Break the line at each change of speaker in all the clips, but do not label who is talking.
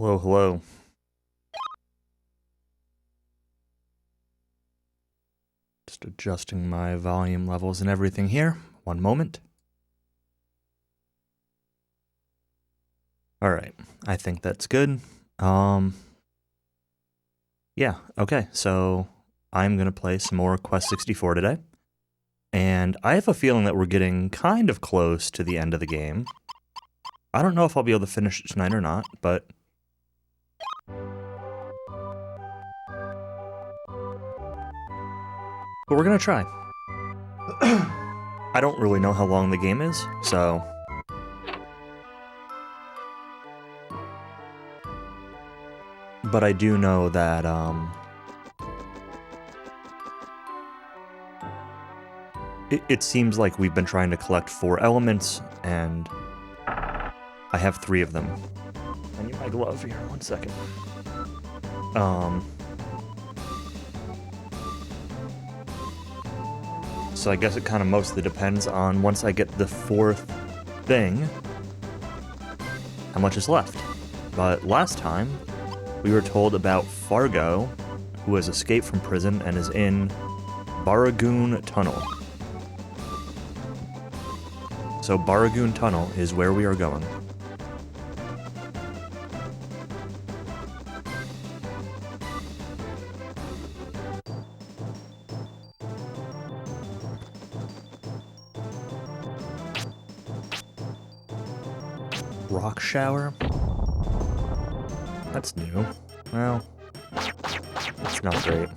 Hello, hello. Just adjusting my volume levels and everything here. One moment. Alright, I think that's good. Yeah, okay, so I'm gonna play some more Quest 64 today. And I have a feeling that we're getting kind of close to the end of the game. I don't know if I'll be able to finish it tonight or not, but we're gonna try. I don't really know how long the game is, so but I do know that, it seems like we've been trying to collect 4 elements, and I have 3 of them. I need my glove here, 1 second. So I guess it kind of mostly depends on, once I get the 4th thing, how much is left. But last time, we were told about Fargo, who has escaped from prison and is in Baragoon Tunnel. So Baragoon Tunnel is where we are going. Rock shower? That's new. Well, it's not great.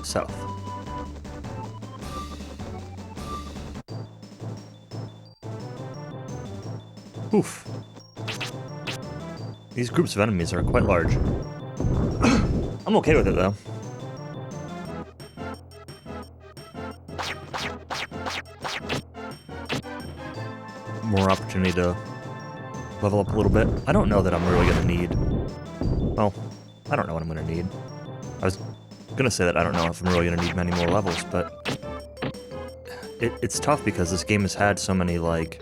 South. Oof. These groups of enemies are quite large. I'm okay with it, though. More opportunity to level up a little bit. I don't know that I'm really gonna need... Well, I don't know what I'm gonna need. I was gonna say that I don't know if I'm really gonna need many more levels, but... It's tough because this game has had so many, like...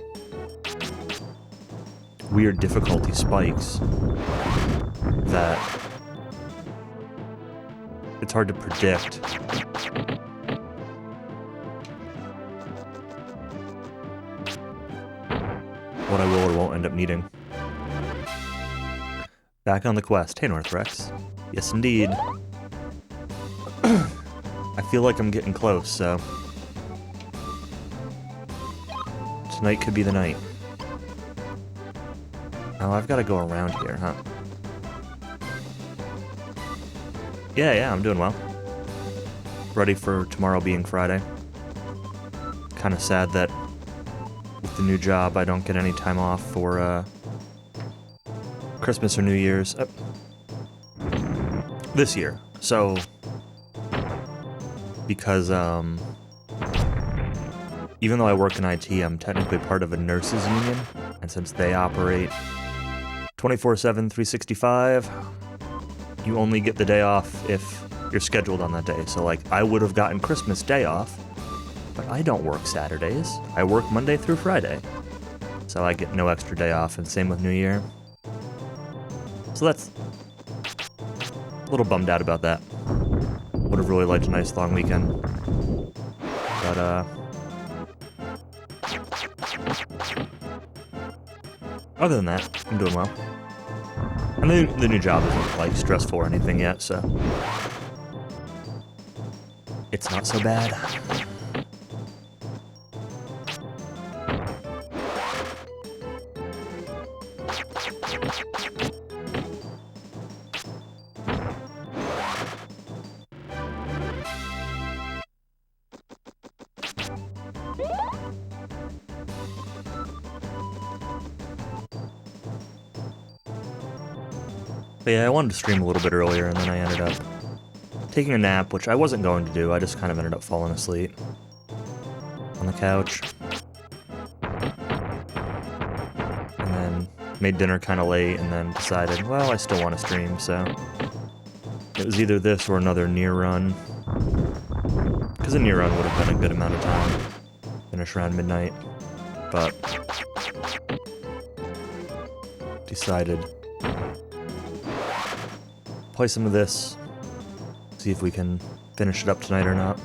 weird difficulty spikes that it's hard to predict what I will or won't end up needing. Back on the quest. Hey, Northrex. Yes, indeed. I feel like I'm getting close, so... tonight could be the night. Oh, I've got to go around here, huh? Yeah, I'm doing well. Ready for tomorrow being Friday. Kind of sad that with the new job I don't get any time off for Christmas or New Year's. This year. So, because even though I work in IT, I'm technically part of a nurses union, and since they operate 24/7, 365, you only get the day off if you're scheduled on that day. So, like, I would have gotten Christmas Day off, but I don't work Saturdays. I work Monday through Friday. So I get no extra day off, and same with New Year. So that's a little bummed out about that. Would have really liked a nice long weekend. But, other than that, I'm doing well. And the new job isn't, like, stressful or anything yet, so... it's not so bad. But yeah, I wanted to stream a little bit earlier, and then I ended up taking a nap, which I wasn't going to do. I just kind of ended up falling asleep on the couch. And then made dinner kind of late, and then decided, well, I still want to stream, so it was either this or another near run. Because a near run would have been a good amount of time. Finish around midnight. But decided play some of this, see if we can finish it up tonight or not.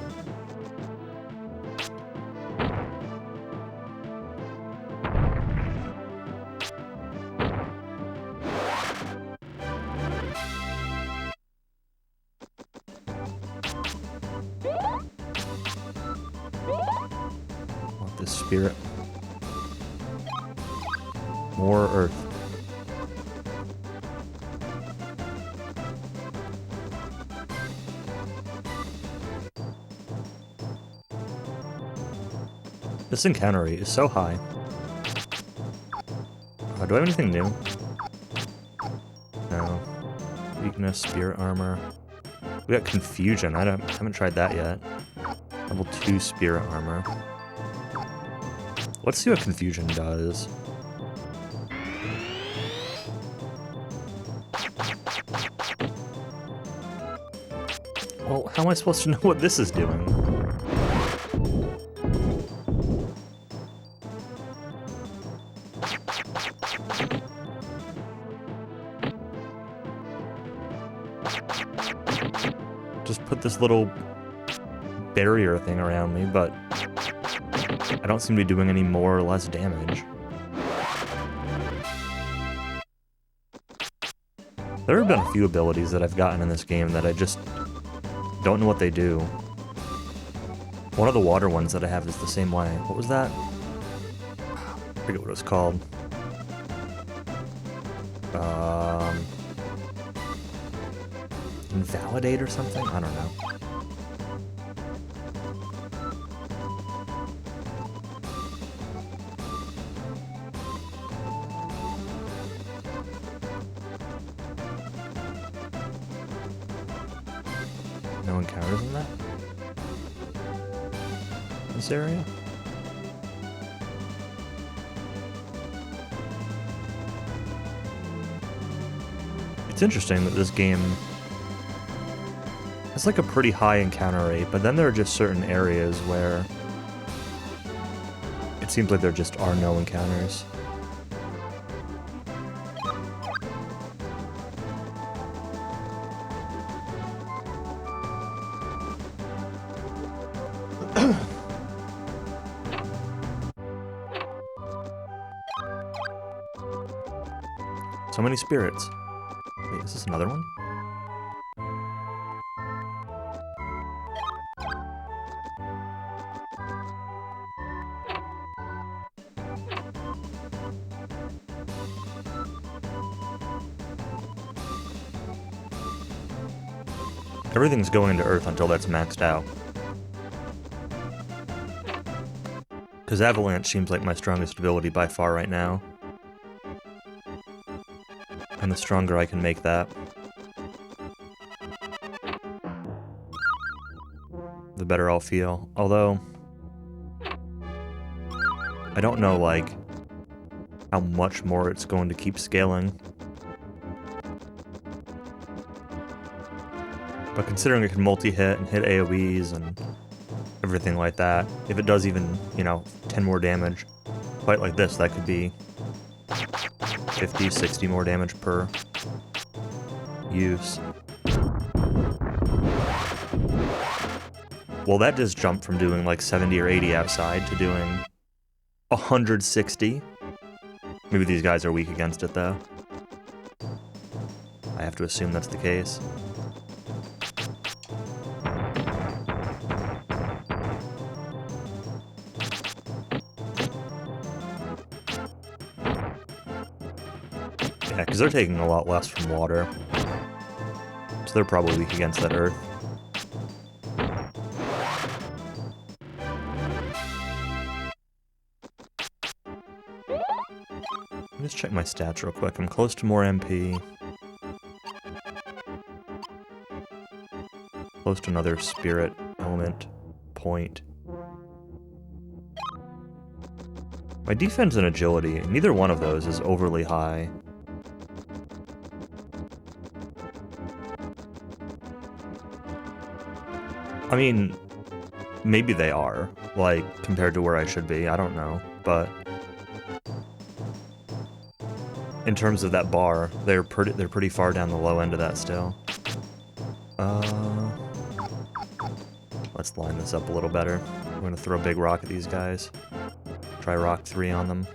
Want this spirit. More earth. This encounter rate is so high. Do I have anything new? No. Weakness, spirit armor. We got confusion. I haven't tried that yet. Level 2 spirit armor. Let's see what confusion does. Well, how am I supposed to know what this is doing? Just put this little barrier thing around me, but I don't seem to be doing any more or less damage. There have been a few abilities that I've gotten in this game that I just don't know what they do. One of the water ones that I have is the same way. What was that? I forget what it was called. Invalidate or something? I don't know. No encounters in that? This area? It's interesting that this game has like a pretty high encounter rate, but then there are just certain areas where it seems like there just are no encounters. So many spirits. Wait, is this another one? Everything's going to Earth until that's maxed out. Because Avalanche seems like my strongest ability by far right now. And the stronger I can make that, the better I'll feel. Although, I don't know, like, how much more it's going to keep scaling. But considering it can multi-hit and hit AoEs and everything like that, if it does even, you know, 10 more damage, fight like this, that could be 50, 60 more damage per use. Well, that just jumped from doing like 70 or 80 outside to doing 160. Maybe these guys are weak against it, though. I have to assume that's the case. Yeah, because they're taking a lot less from water. So they're probably weak against that earth. Let me just check my stats real quick. I'm close to more MP. Close to another spirit element point. My defense and agility, neither one of those is overly high. I mean, maybe they are, like, compared to where I should be, I don't know, but in terms of that bar, they're pretty far down the low end of that still. Let's line this up a little better. I'm gonna throw a big rock at these guys. Try rock 3 on them.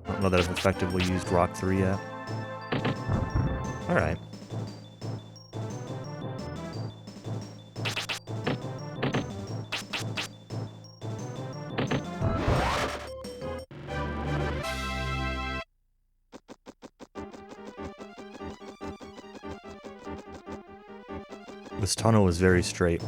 I don't know that I've effectively used rock 3 yet. Alright. This tunnel is very straight.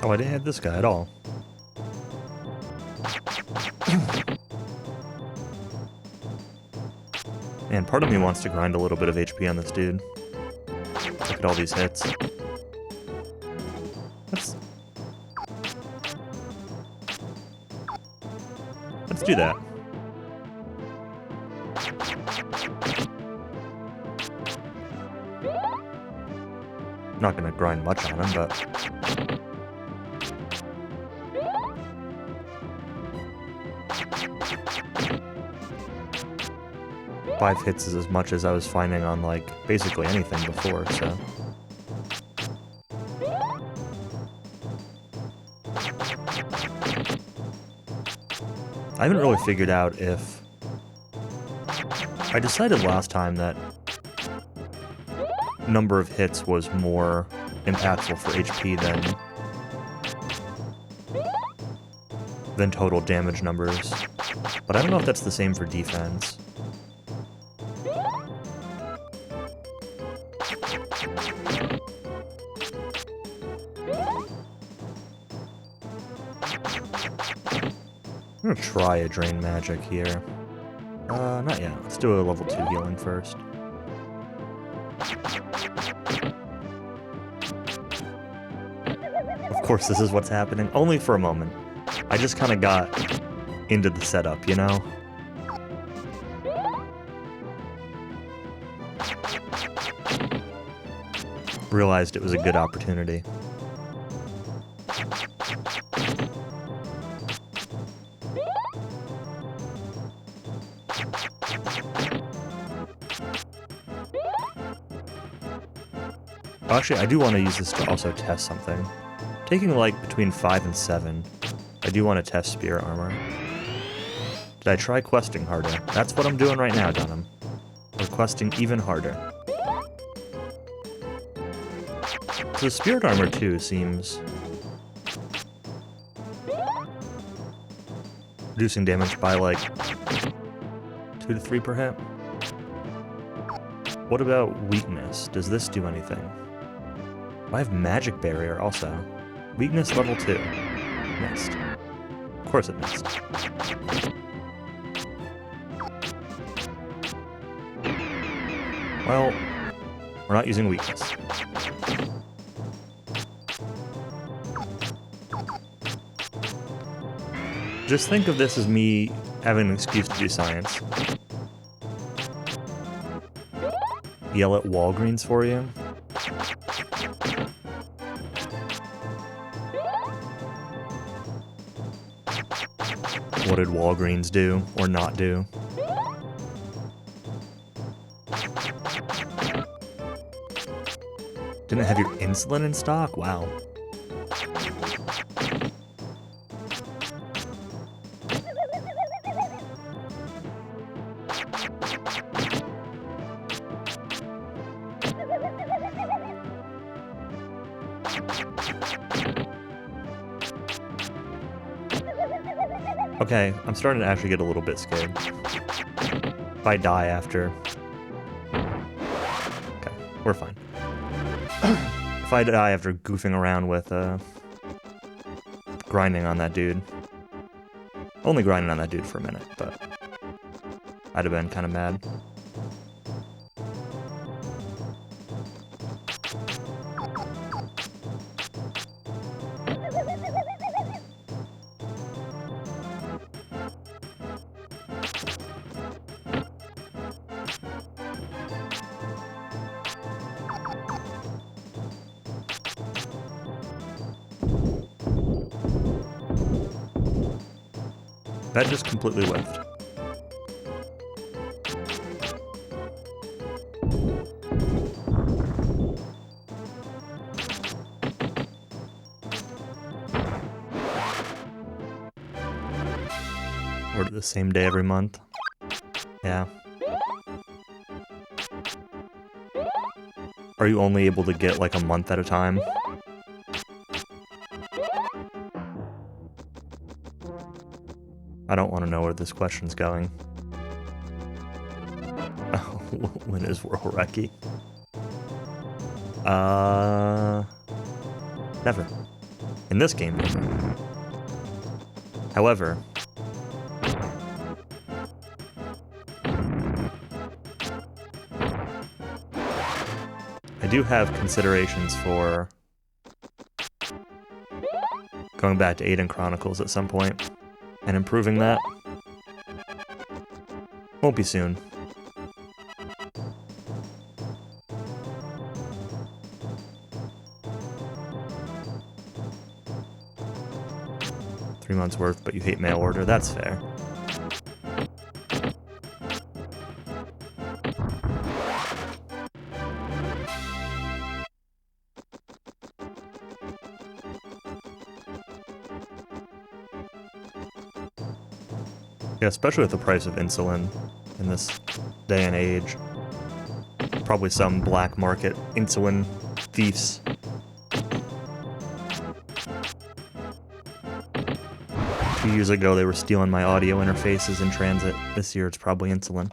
Oh, I didn't hit this guy at all. Man, part of me wants to grind a little bit of HP on this dude. Look at all these hits. Let's do that. Not gonna grind much on him, but... Five hits is as much as I was finding on, like, basically anything before, so... I haven't really figured out if... I decided last time that number of hits was more impactful for HP than total damage numbers. But I don't know if that's the same for defense. I'm gonna try a Drain Magic here. Not yet. Let's do a level 2 healing first. Of course, this is what's happening. Only for a moment. I just kind of got into the setup, you know? Realized it was a good opportunity. Actually, I do want to use this to also test something. Taking, like, between 5 and 7, I do want to test Spirit Armor. Did I try questing harder? That's what I'm doing right now, Dunham. We're questing even harder. So Spirit Armor, too, seems... reducing damage by, like, 2 to 3 per hit? What about Weakness? Does this do anything? I have Magic Barrier also. Weakness level 2. Missed. Of course it missed. Well, we're not using Weakness. Just think of this as me having an excuse to do science. Yell at Walgreens for you. What did Walgreens do, or not do? Didn't have your insulin in stock? Wow. Okay, I'm starting to actually get a little bit scared. If I die after... Okay, we're fine. If I die after goofing around with, grinding on that dude. Only grinding on that dude for a minute, but I'd have been kind of mad. That just completely whiffed. Order the same day every month. Yeah. Are you only able to get like a month at a time? I don't want to know where this question's going. When is World Recce? Never. In this game, never. However, I do have considerations for going back to Aiden Chronicles at some point and improving that. Won't be soon. $3 months worth, but you hate mail order. That's fair. Yeah, especially with the price of insulin in this day and age. Probably some black market insulin thieves. A few years ago, they were stealing my audio interfaces in transit. This year, it's probably insulin.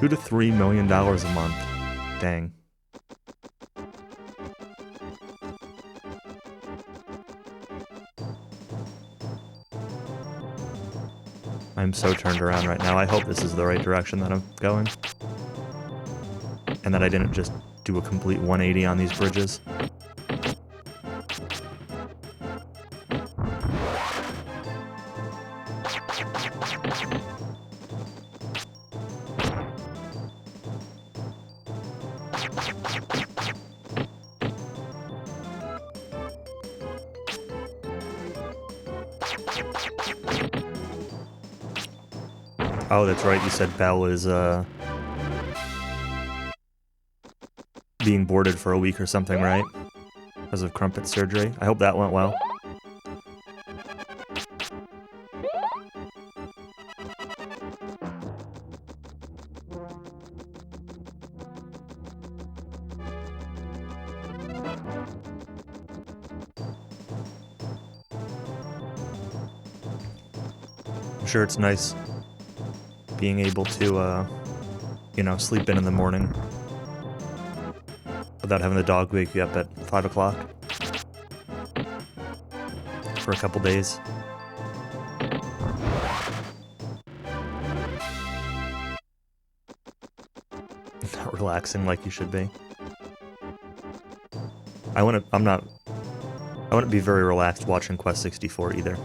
$2 to $3 million a month. Dang. I'm so turned around right now. I hope this is the right direction that I'm going. And that I didn't just do a complete 180 on these bridges. Oh, that's right, you said Belle is, being boarded for a week or something, right? Because of Crumpet's surgery. I hope that went well. I'm sure it's nice being able to, you know, sleep in the morning without having the dog wake you up at 5 o'clock for a couple days. Not relaxing like you should be. I wouldn't be very relaxed watching Quest 64 either.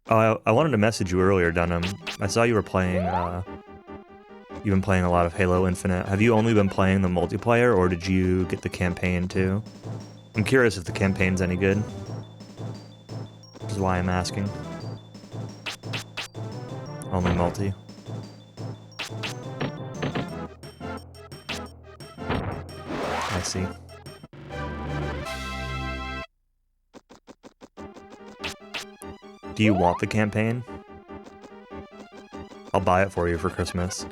Oh, I wanted to message you earlier, Dunham. I saw you were playing, you've been playing a lot of Halo Infinite. Have you only been playing the multiplayer, or did you get the campaign too? I'm curious if the campaign's any good. Which is why I'm asking. Only multi. I see. Do you want the campaign? I'll buy it for you for Christmas.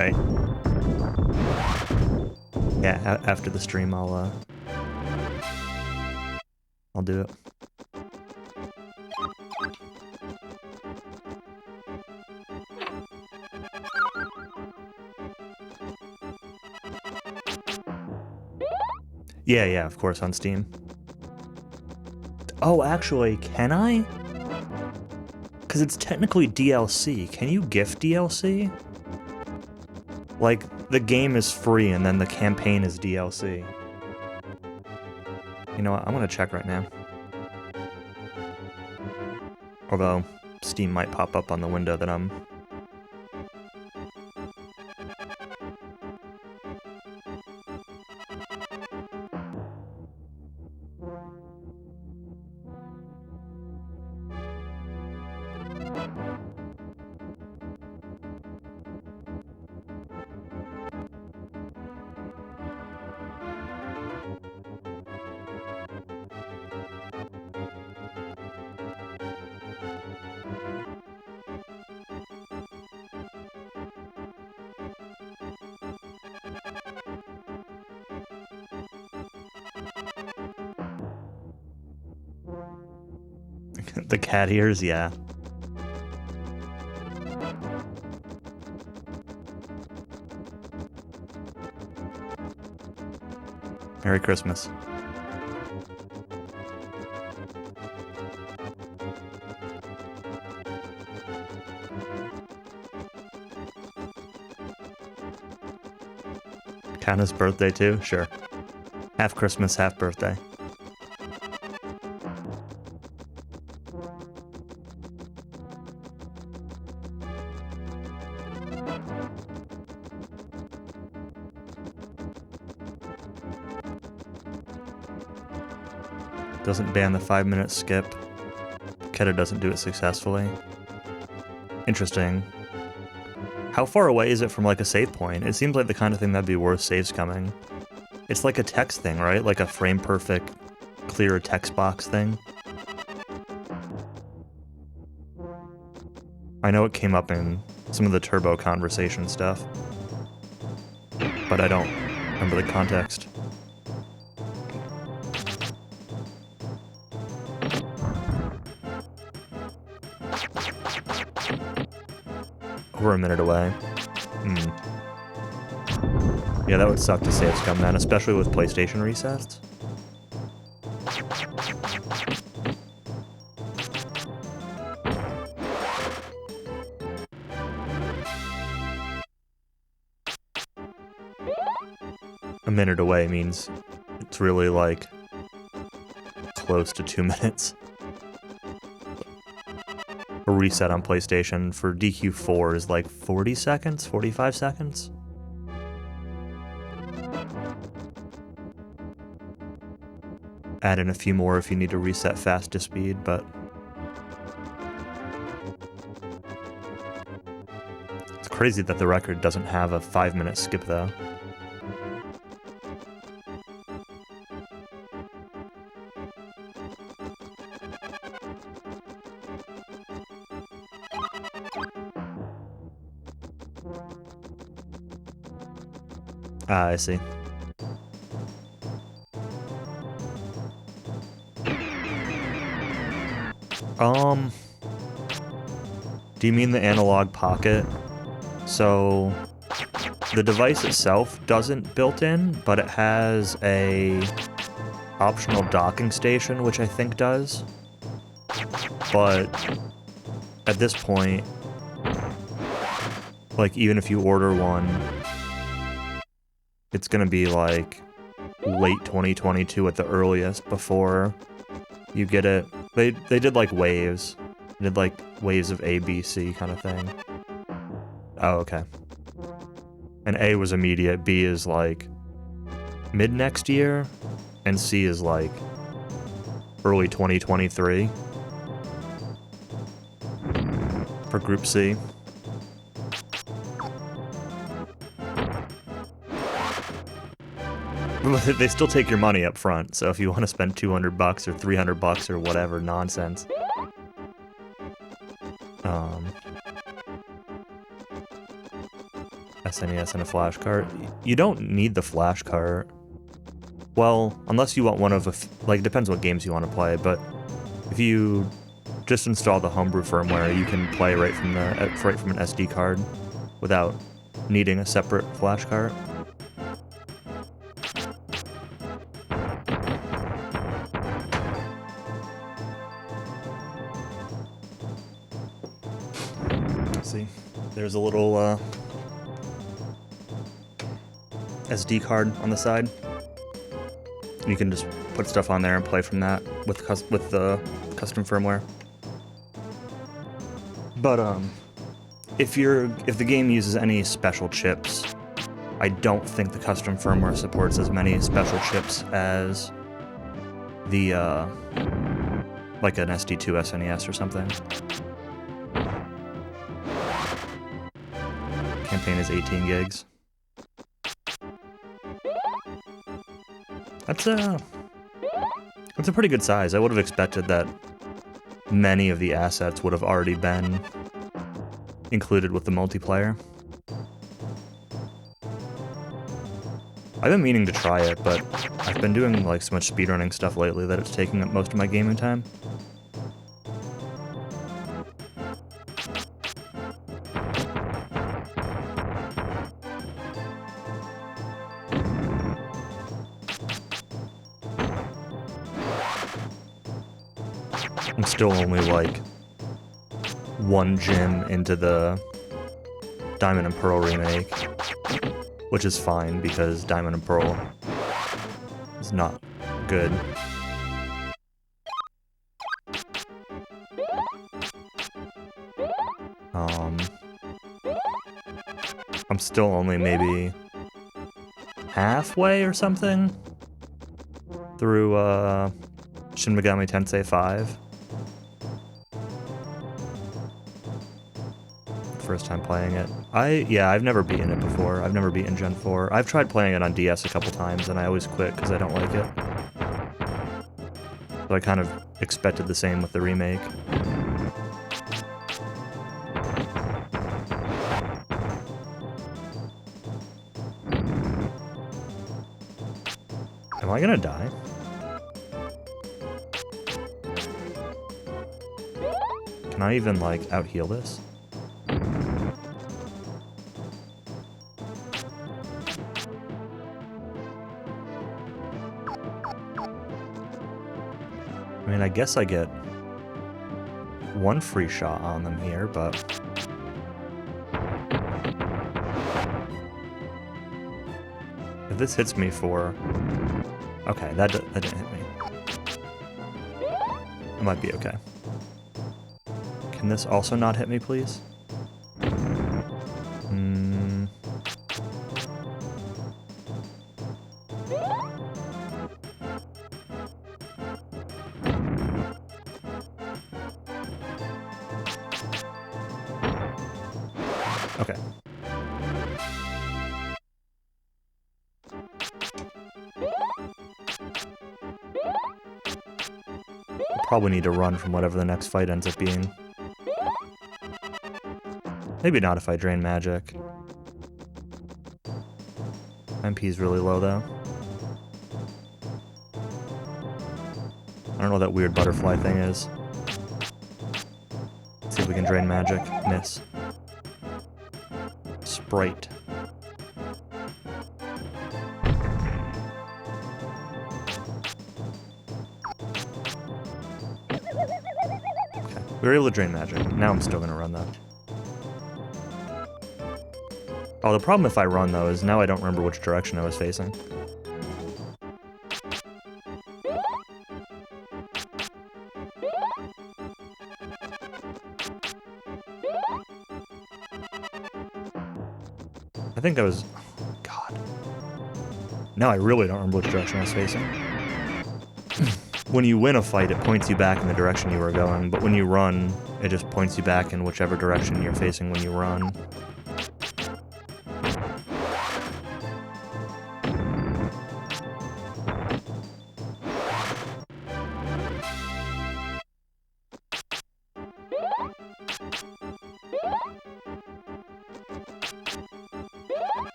Alright. Yeah, after the stream I'll do it. Yeah, of course, on Steam. Oh, actually, can I? Because it's technically DLC. Can you gift DLC? Like, the game is free and then the campaign is DLC. You know what? I'm gonna check right now. Although, Steam might pop up on the window that I'm... The cat ears, yeah. Merry Christmas. Count as birthday too? Sure. Half Christmas, half birthday. Doesn't ban the 5-minute skip. Keta doesn't do it successfully. Interesting. How far away is it from, like, a save point? It seems like the kind of thing that'd be worth saves coming. It's like a text thing, right? Like a frame-perfect, clear text box thing. I know it came up in some of the Turbo conversation stuff, but I don't remember the context. We're a minute away. Yeah, that would suck to save scum then, especially with PlayStation resets. A minute away means it's really, like, close to 2 minutes. A reset on PlayStation for DQ4 is like 40 seconds, 45 seconds. Add in a few more if you need to reset fast to speed, but it's crazy that the record doesn't have a 5-minute skip though. Ah, I see. Do you mean the analog pocket? So, the device itself doesn't built in, but it has a optional docking station, which I think does. But at this point, like, even if you order one, it's gonna be like late 2022 at the earliest before you get it. They did like waves. They did like waves of A, B, C kind of thing. Oh, okay. And A was immediate, B is like mid next year, and C is like early 2023 for Group C. They still take your money up front, so if you want to spend $200 or $300 or whatever nonsense. SNES and a flash cart. You don't need the flash cart. Well, unless you want one of like, depends what games you want to play, but if you just install the homebrew firmware, you can play right from an SD card without needing a separate flash cart. See, there's a little SD card on the side. You can just put stuff on there and play from that with the custom firmware. But if the game uses any special chips, I don't think the custom firmware supports as many special chips as the like an SD2 SNES or something. Campaign is 18 gigs. That's a pretty good size. I would have expected that many of the assets would have already been included with the multiplayer. I've been meaning to try it, but I've been doing like so much speedrunning stuff lately that it's taking up most of my gaming time. I'm still only like one gym into the Diamond and Pearl remake, which is fine because Diamond and Pearl is not good. I'm still only maybe halfway or something through Shin Megami Tensei 5. First time playing it. I've never beaten it before. I've never beaten Gen 4. I've tried playing it on DS a couple times and I always quit because I don't like it. So I kind of expected the same with the remake. Am I gonna die? Can I even like out-heal this? I mean, I guess I get one free shot on them here, but... if this hits me for... okay, that didn't hit me. It might be okay. Can this also not hit me, please? Okay. I'll probably need to run from whatever the next fight ends up being. Maybe not if I drain magic. MP's really low though. I don't know what that weird butterfly thing is. Let's see if we can drain magic. Miss. Sprite. Okay, we were able to drain magic. Now I'm still gonna run though. Oh, the problem if I run, though, is now I don't remember which direction I was facing. I think I was... Oh, God. Now I really don't remember which direction I was facing. When you win a fight, it points you back in the direction you were going, but when you run, it just points you back in whichever direction you're facing when you run.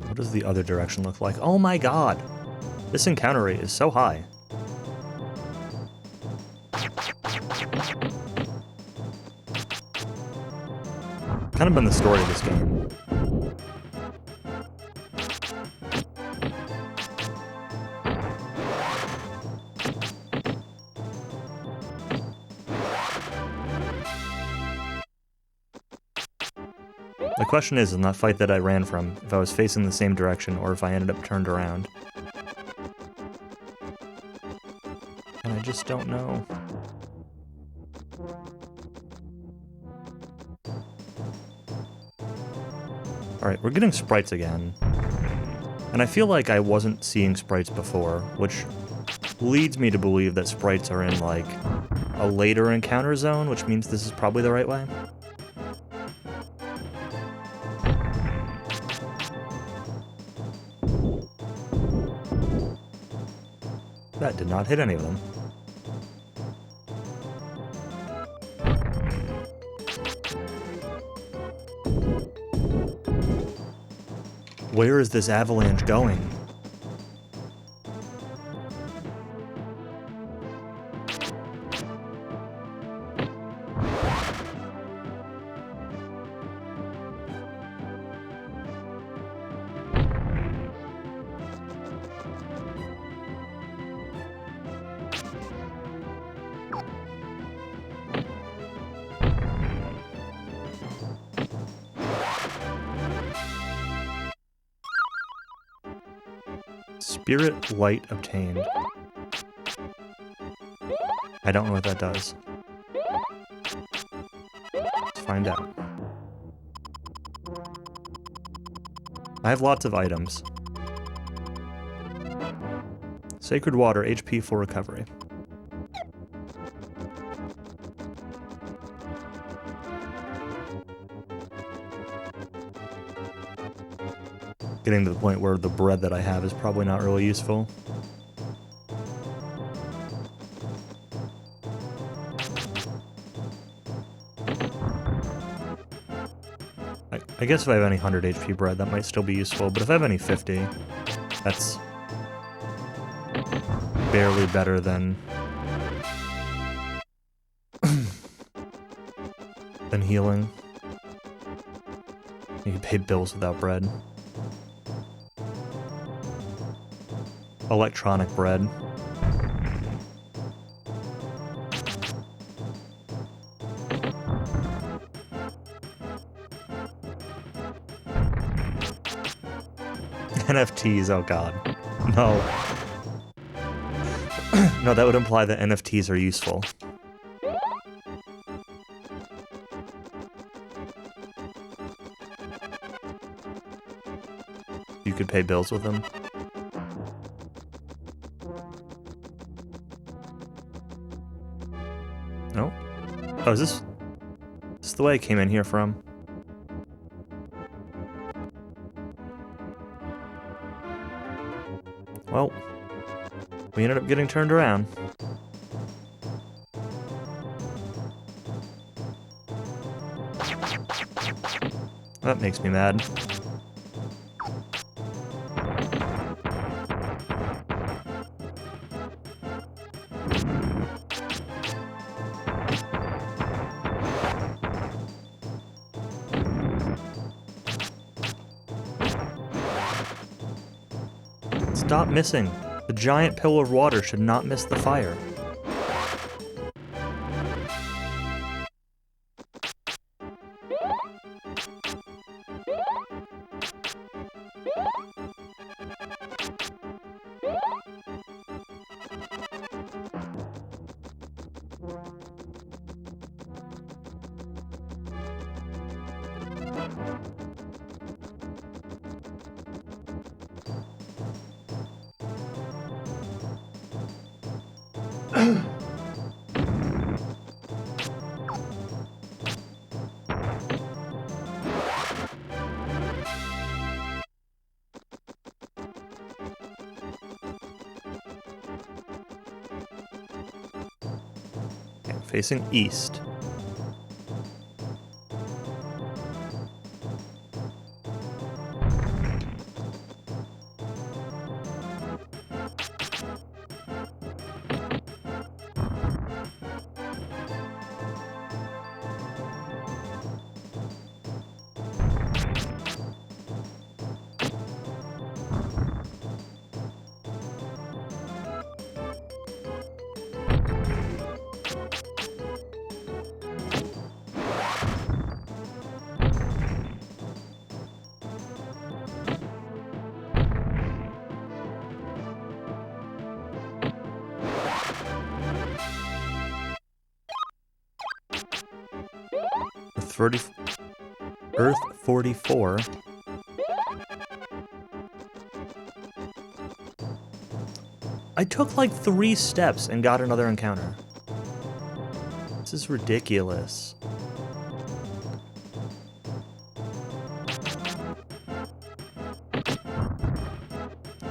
What does the other direction look like? Oh my god! This encounter rate is so high. Kind of been the story of this game. The question is, in that fight that I ran from, if I was facing the same direction or if I ended up turned around. And I just don't know. Alright, we're getting sprites again. And I feel like I wasn't seeing sprites before, which leads me to believe that sprites are in, like, a later encounter zone, which means this is probably the right way. That did not hit any of them. Where is this avalanche going? Spirit Light obtained. I don't know what that does. Let's find out. I have lots of items. Sacred Water, HP for recovery. Getting to the point where the bread that I have is probably not really useful. I guess if I have any 100 HP bread, that might still be useful, but if I have any 50, that's barely better than healing. You can pay bills without bread. Electronic bread. NFTs, oh god. No. No, that would imply that NFTs are useful. You could pay bills with them. No? Oh, is this the way I came in here from? Well, we ended up getting turned around. That makes me mad. Stop missing. The giant pillar of water should not miss the fire. Facing east. Earth 44. I took like 3 steps and got another encounter. This is ridiculous.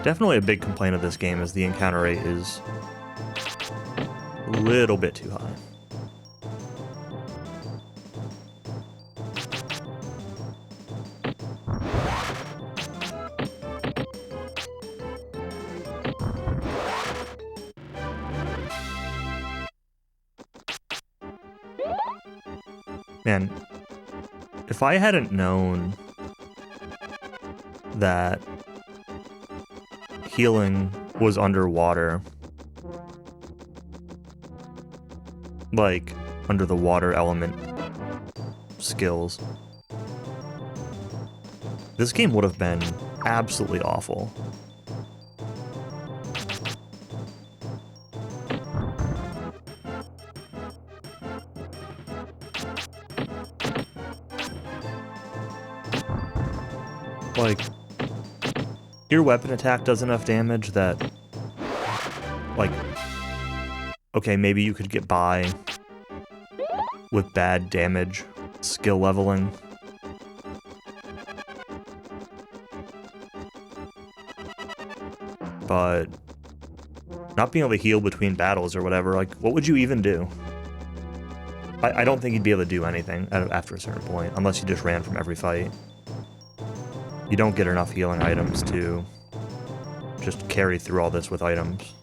Definitely a big complaint of this game is the encounter rate is a little bit too high. Man, if I hadn't known that healing was underwater, like under the water element skills, this game would have been absolutely awful. Like, your weapon attack does enough damage that, like, okay, maybe you could get by with bad damage skill leveling. But not being able to heal between battles or whatever, like, what would you even do? I don't think you'd be able to do anything after a certain point, unless you just ran from every fight. You don't get enough healing items to just carry through all this with items.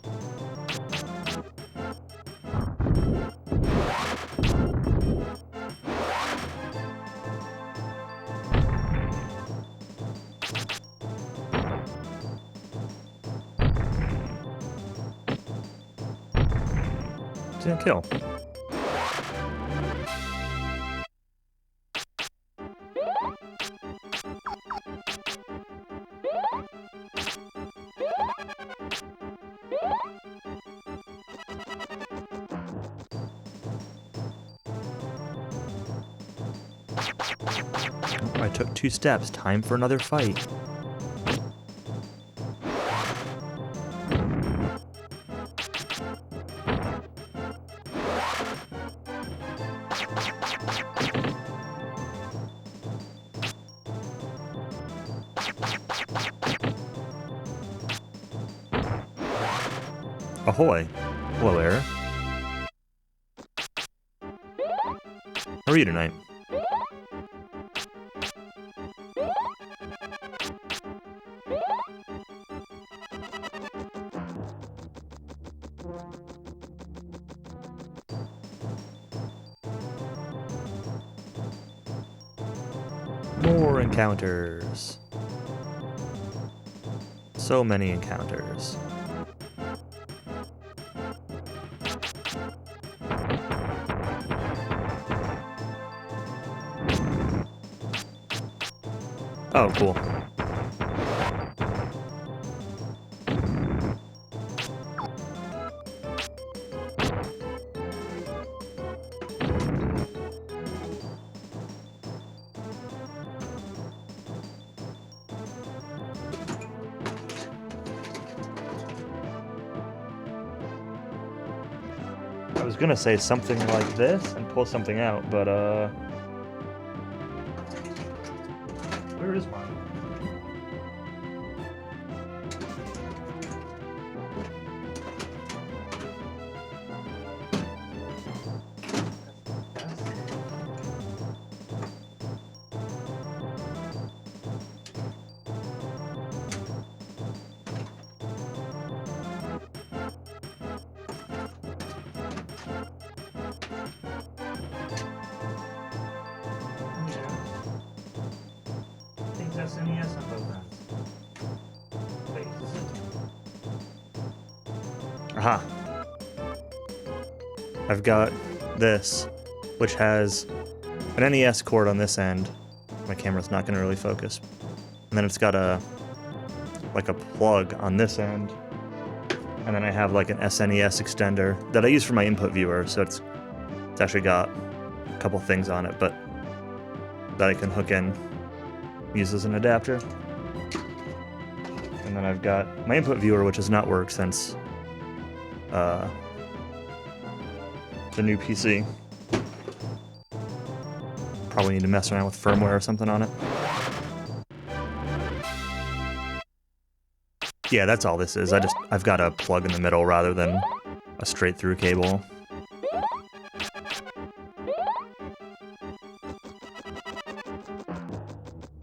Didn't kill. I took 2 steps. Time for another fight. Ahoy. Hello, Air. How are you tonight? More encounters. So many encounters. Oh, cool. I was gonna say something like this and pull something out, but where is mine? SNES on both ends. Wait, is it? Aha. I've got this, which has an NES cord on this end. My camera's not going to really focus. And then it's got like a plug on this end. And then I have like an SNES extender that I use for my input viewer, so it's actually got a couple things on it, but that I can hook in, use as an adapter. And then I've got my input viewer, which has not worked since the new PC. Probably need to mess around with firmware or something on it. Yeah, that's all this is. I've got a plug in the middle rather than a straight through cable.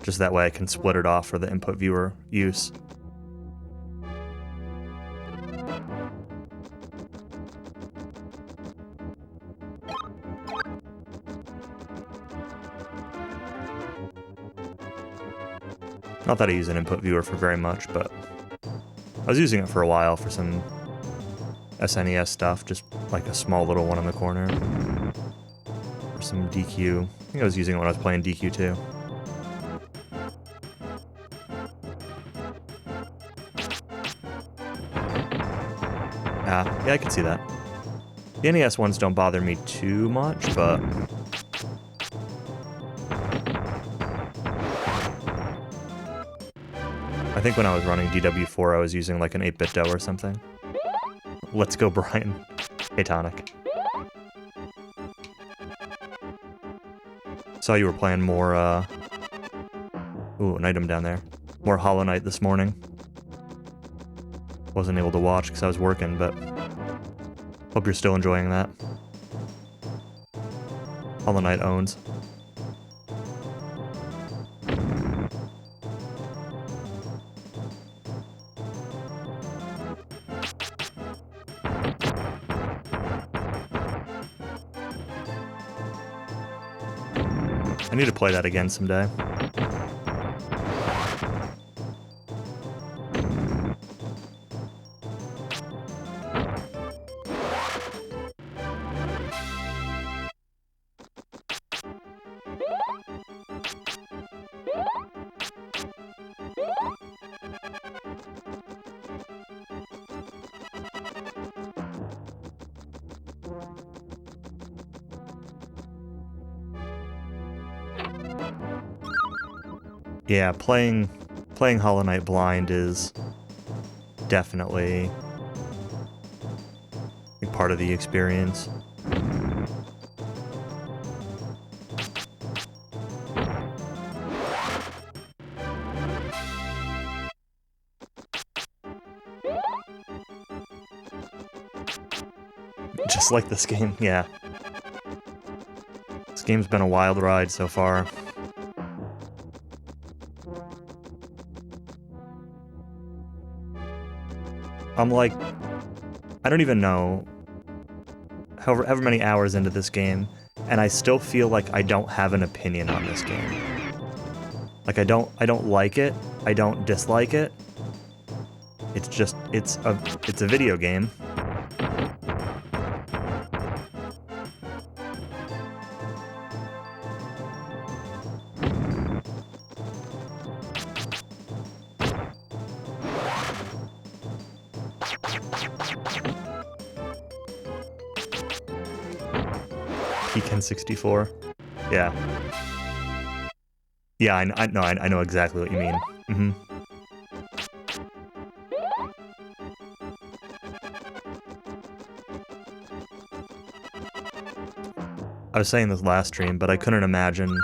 Just that way I can split it off for the input viewer use. Not that I use an input viewer for very much, but I was using it for a while for some SNES stuff, just like a small little one in the corner. For some DQ. I think I was using it when I was playing DQ too. Yeah, I can see that. The NES ones don't bother me too much, but I think when I was running DW4, I was using like an 8-bit DOE or something. Let's go, Brian. Hey, Tonic. Saw you were playing more, ooh, an item down there. More Hollow Knight this morning. Wasn't able to watch because I was working, but hope you're still enjoying that. Hollow Knight owns. I need to play that again someday. Yeah, playing Hollow Knight blind is definitely a part of the experience. Just like this game, yeah. This game's been a wild ride so far. I'm like, I don't even know, however many hours into this game, and I still feel like I don't have an opinion on this game. Like I don't like it, I don't dislike it. It's just, it's a video game. Pecan 64. Yeah. Yeah, I know exactly what you mean. Mm-hmm. I was saying this last stream, but I couldn't imagine...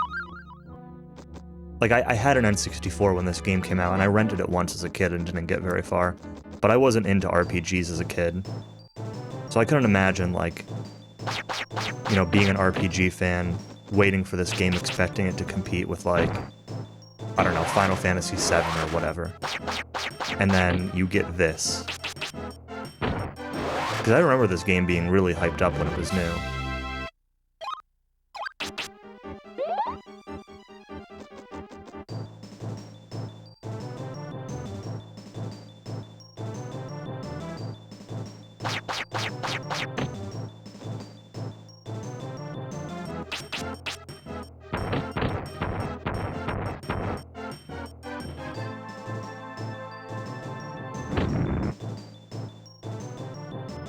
Like, I had an N64 when this game came out, and I rented it once as a kid and didn't get very far. But I wasn't into RPGs as a kid. So I couldn't imagine, like, you know, being an RPG fan, waiting for this game, expecting it to compete with, like, I don't know, Final Fantasy VII or whatever. And then you get this. Because I remember this game being really hyped up when it was new.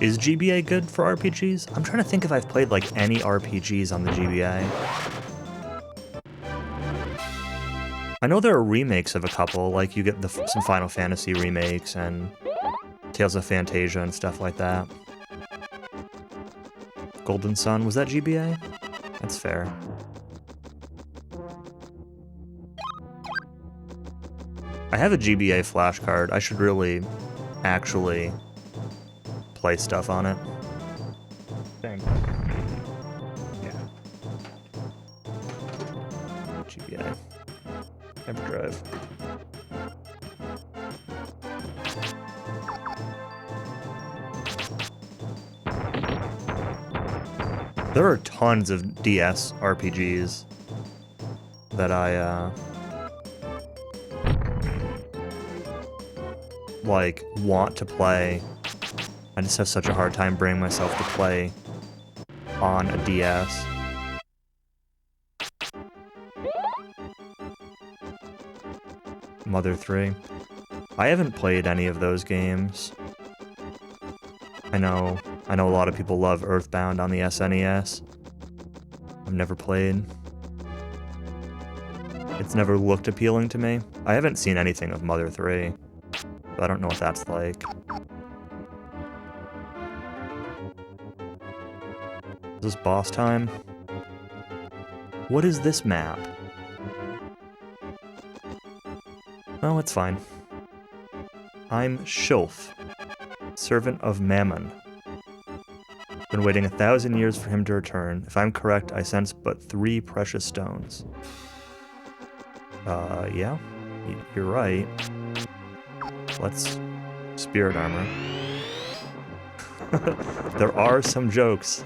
Is GBA good for RPGs? I'm trying to think if I've played, like, any RPGs on the GBA. I know there are remakes of a couple, like you get some Final Fantasy remakes and Tales of Phantasia and stuff like that. Golden Sun, was that GBA? That's fair. I have a GBA flashcard. I should really actually play stuff on it. Thanks. Yeah. GBA. Hyperdrive. There are tons of DS RPGs that I, like, want to play. I just have such a hard time bringing myself to play on a DS. Mother 3. I haven't played any of those games. I know a lot of people love Earthbound on the SNES. I've never played. It's never looked appealing to me. I haven't seen anything of Mother 3, but I don't know what that's like. Is this boss time? What is this map? Oh, it's fine. I'm Shulf, servant of Mammon. Been waiting 1,000 years for him to return. If I'm correct, I sense but 3 precious stones. Yeah, you're right. Let's spirit armor. There are some jokes.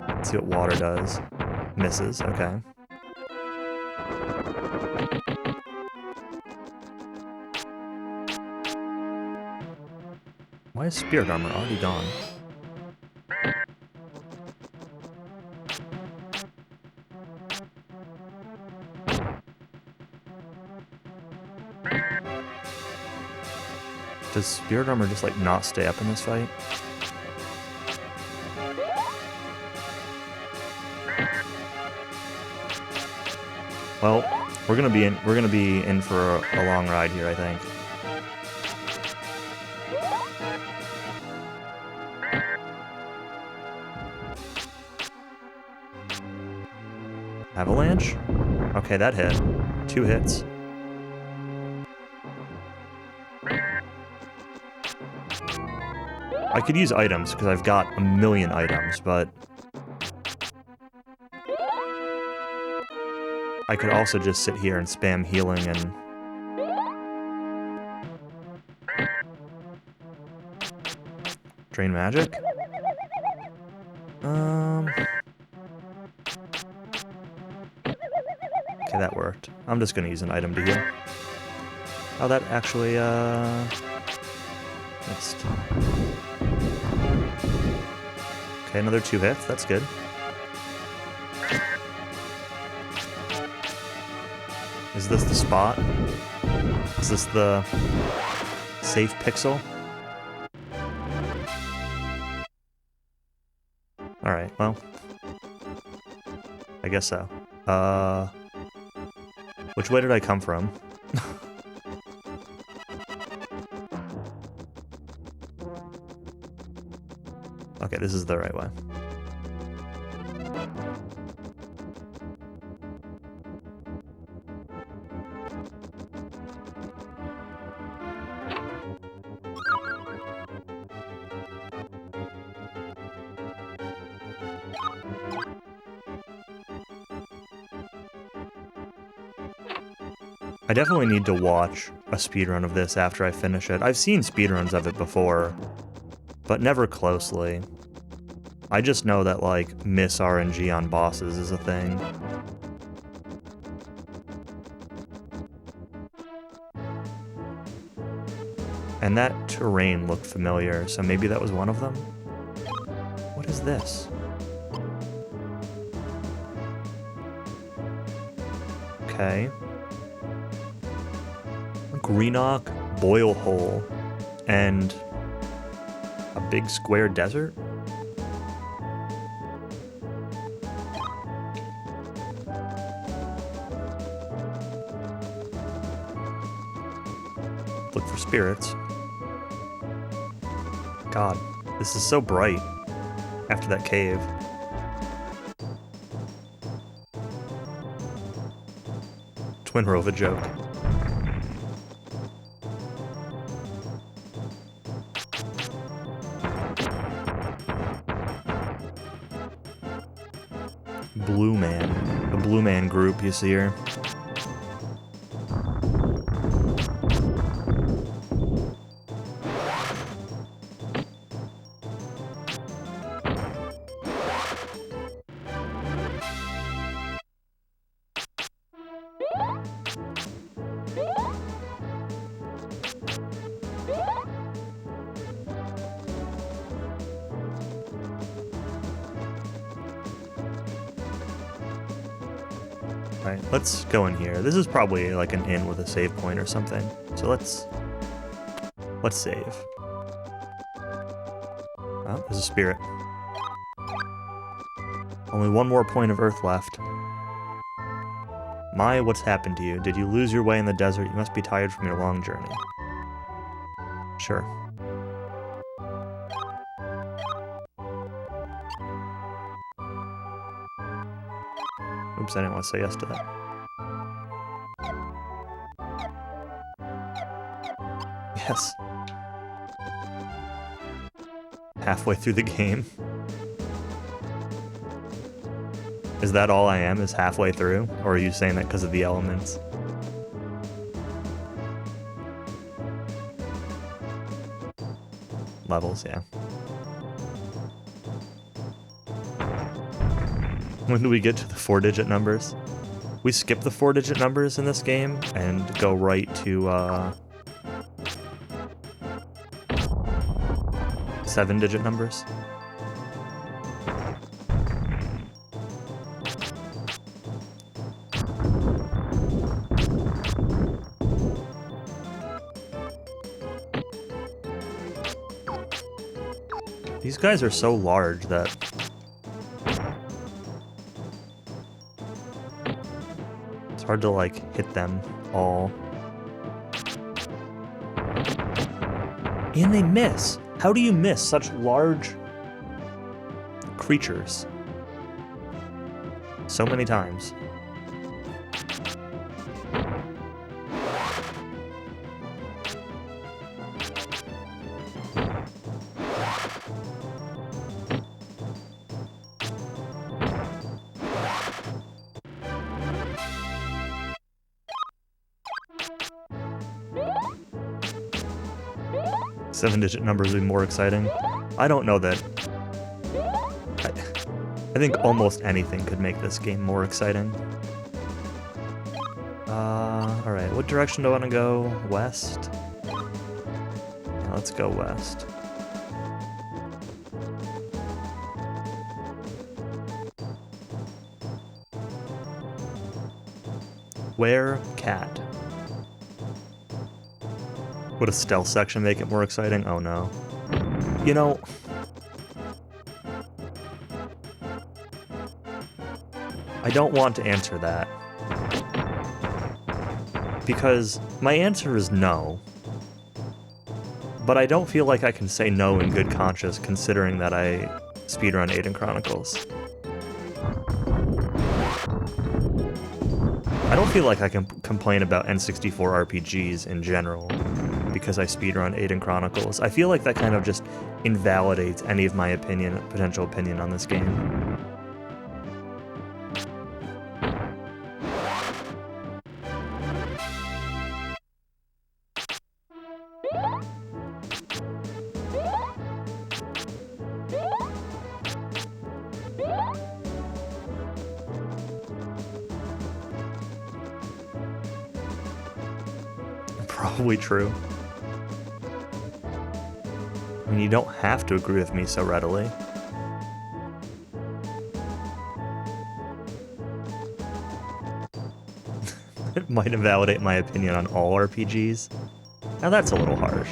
Let's see what water does. Misses, okay. Why is spirit armor already gone? Does spirit armor just, like, not stay up in this fight? Well, we're gonna be in for a long ride here, I think. Avalanche? Okay, that hit. 2 hits. I could use items, because I've got a million items, but... I could also just sit here and spam healing and... Drain magic? Okay, that worked. I'm just gonna use an item to heal. Oh, that actually, missed. Okay, another 2 hits. That's good. Is this the spot? Is this the safe pixel? Alright, well. I guess so. Which way did I come from? Okay, this is the right way. I definitely need to watch a speedrun of this after I finish it. I've seen speedruns of it before, but never closely. I just know that, like, miss RNG on bosses is a thing. And that terrain looked familiar, so maybe that was one of them? What is this? Okay. Greenock Boil Hole and a big square desert? Look for spirits. God, this is so bright after that cave. Twin Rova joke. Blue Man. The Blue Man group, you see here. Alright, let's go in here. This is probably like an inn with a save point or something. So let's save. Oh, there's a spirit. Only one more point of earth left. My, what's happened to you? Did you lose your way in the desert? You must be tired from your long journey. Sure. Oops, I didn't want to say yes to that. Yes. Halfway through the game. Is that all I am, is halfway through? Or are you saying that because of the elements? Levels, yeah. When do we get to the 4-digit numbers? We skip the 4-digit numbers in this game and go right to 7-digit numbers. These guys are so large that it's hard to, like, hit them all. And they miss! How do you miss such large creatures so many times? Seven-digit numbers would be more exciting. I don't know that. I think almost anything could make this game more exciting. Alright, what direction do I want to go? West? Yeah, let's go west. Where cat? Would a stealth section make it more exciting? Oh no. You know, I don't want to answer that. Because my answer is no. But I don't feel like I can say no in good conscience considering that I speedrun Aiden Chronicles. I don't feel like I can complain about N64 RPGs in general because I speedrun Aiden Chronicles. I feel like that kind of just invalidates any of my potential opinion on this game. Probably true. I mean, you don't have to agree with me so readily. It might invalidate my opinion on all RPGs. Now that's a little harsh.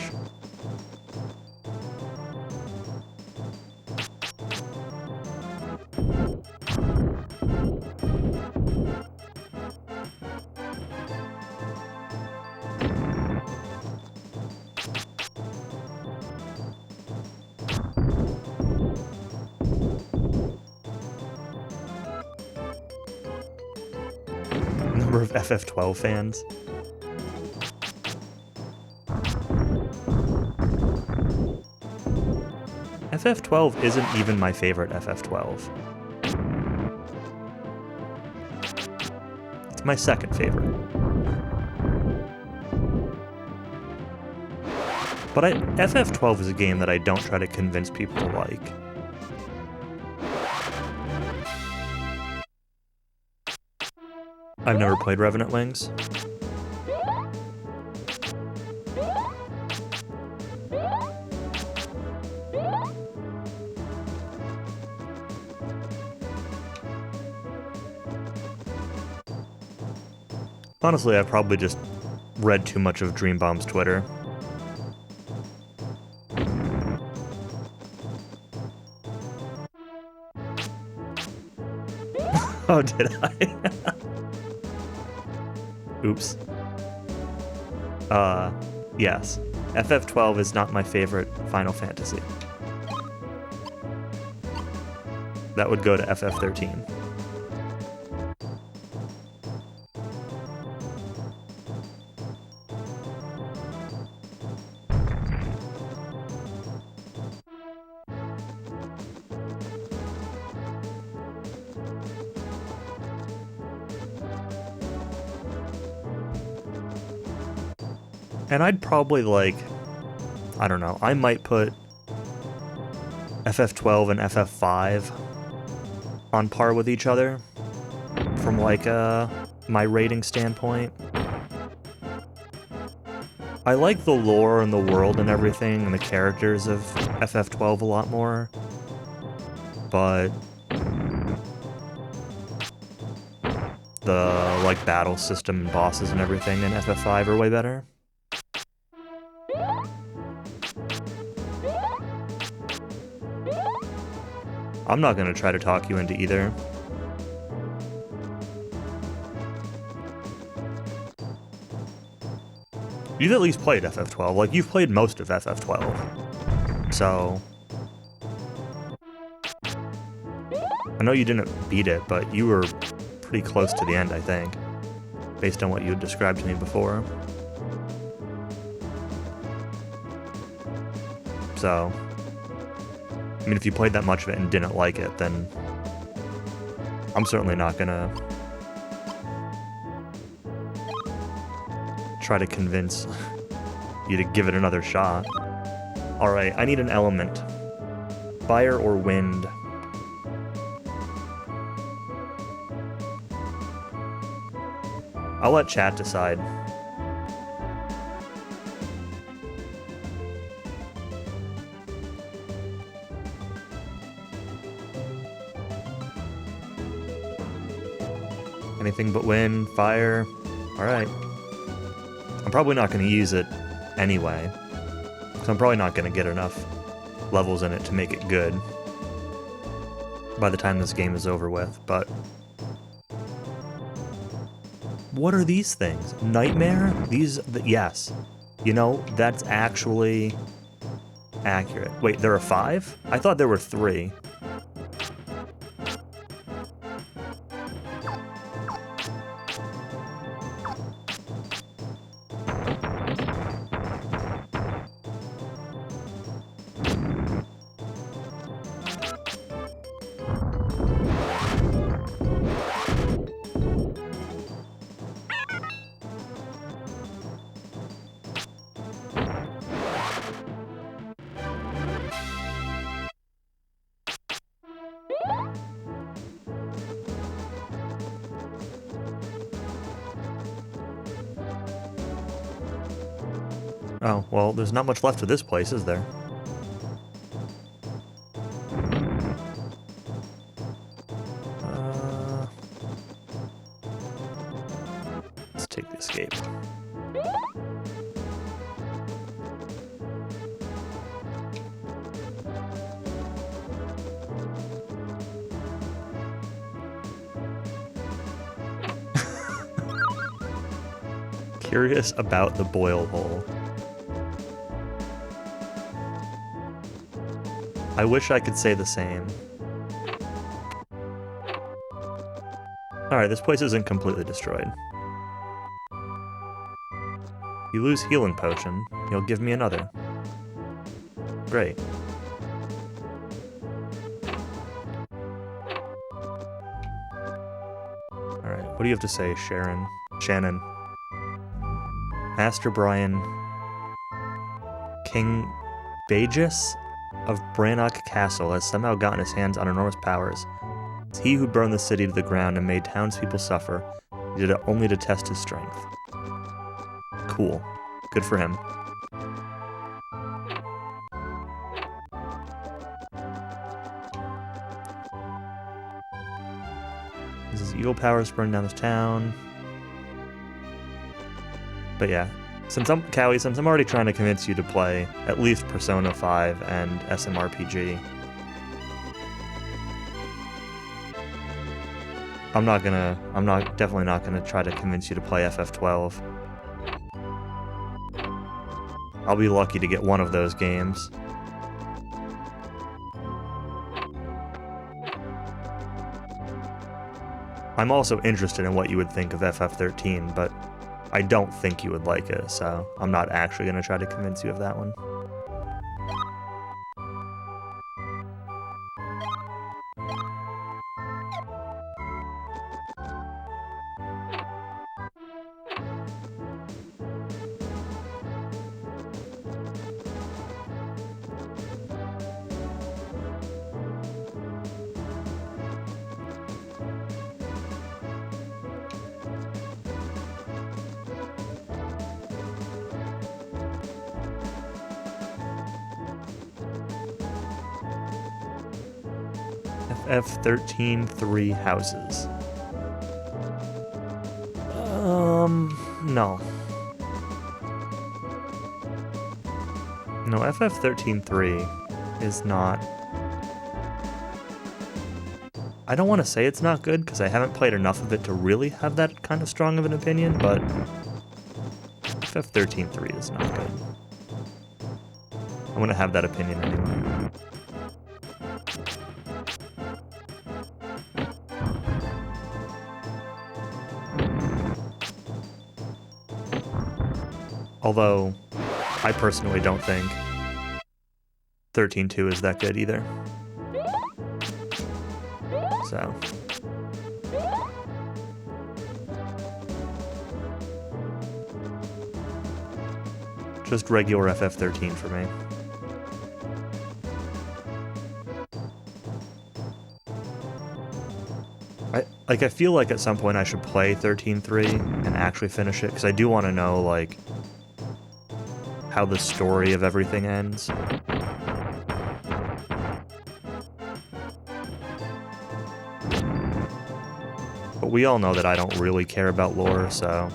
Of FF12 fans. FF12 isn't even my favorite FF12. It's my second favorite. But FF12 is a game that I don't try to convince people to like. I've never played Revenant Wings. Honestly, I've probably just read too much of Dream Bomb's Twitter. Oh, did I? Oops. Yes. FF12 is not my favorite Final Fantasy. That would go to FF13. And I'd probably, like, I don't know, I might put FF12 and FF5 on par with each other from, like, my rating standpoint. I like the lore and the world and everything and the characters of FF12 a lot more, but the, like, battle system and bosses and everything in FF5 are way better. I'm not going to try to talk you into either. You've at least played FF12. Like, you've played most of FF12. So... I know you didn't beat it, but you were pretty close to the end, I think. Based on what you had described to me before. So... I mean, if you played that much of it and didn't like it, then I'm certainly not gonna try to convince you to give it another shot. Alright, I need an element. Fire or wind? I'll let chat decide. Anything but wind, fire. Alright. I'm probably not going to use it anyway. So I'm probably not going to get enough levels in it to make it good by the time this game is over with, but What are these things? Nightmare? Yes. You know, that's actually accurate. Wait, there are 5? I thought there were 3. Oh, well, there's not much left of this place, is there? Let's take the escape. Curious about the boil hole. I wish I could say the same. Alright, this place isn't completely destroyed. You lose healing potion, you'll give me another. Great. Alright, what do you have to say, Shannon? Master Brian King Bagus of Brannock Castle has somehow gotten his hands on enormous powers. It's he who burned the city to the ground and made townspeople suffer. He did it only to test his strength. Cool. Good for him. This is evil powers burning down this town. But yeah. Since I'm already trying to convince you to play at least Persona 5 and SMRPG, I'm definitely not gonna try to convince you to play FF12. I'll be lucky to get one of those games. I'm also interested in what you would think of FF13, but I don't think you would like it, so I'm not actually going to try to convince you of that one. FF13 houses. No. No, FF13 is not... I don't want to say it's not good, because I haven't played enough of it to really have that kind of strong of an opinion, but FF13 is not good. I'm going to have that opinion anyway. Although, I personally don't think 13.2 is that good either. So. Just regular FF13 for me. I feel like at some point I should play 13.3 and actually finish it, because I do want to know, like, how the story of everything ends. But we all know that I don't really care about lore, so...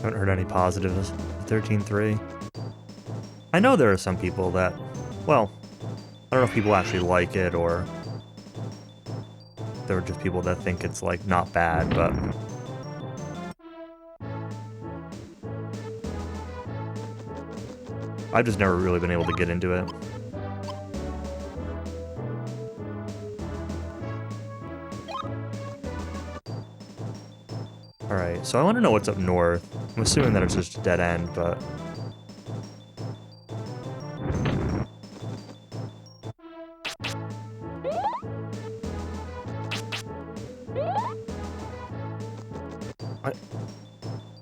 Haven't heard any positives. 13.3. I know there are some people that, well, I don't know if people actually like it or there are just people that think it's like not bad, but I've just never really been able to get into it. Alright, so I want to know what's up north. I'm assuming that it's just a dead end, but...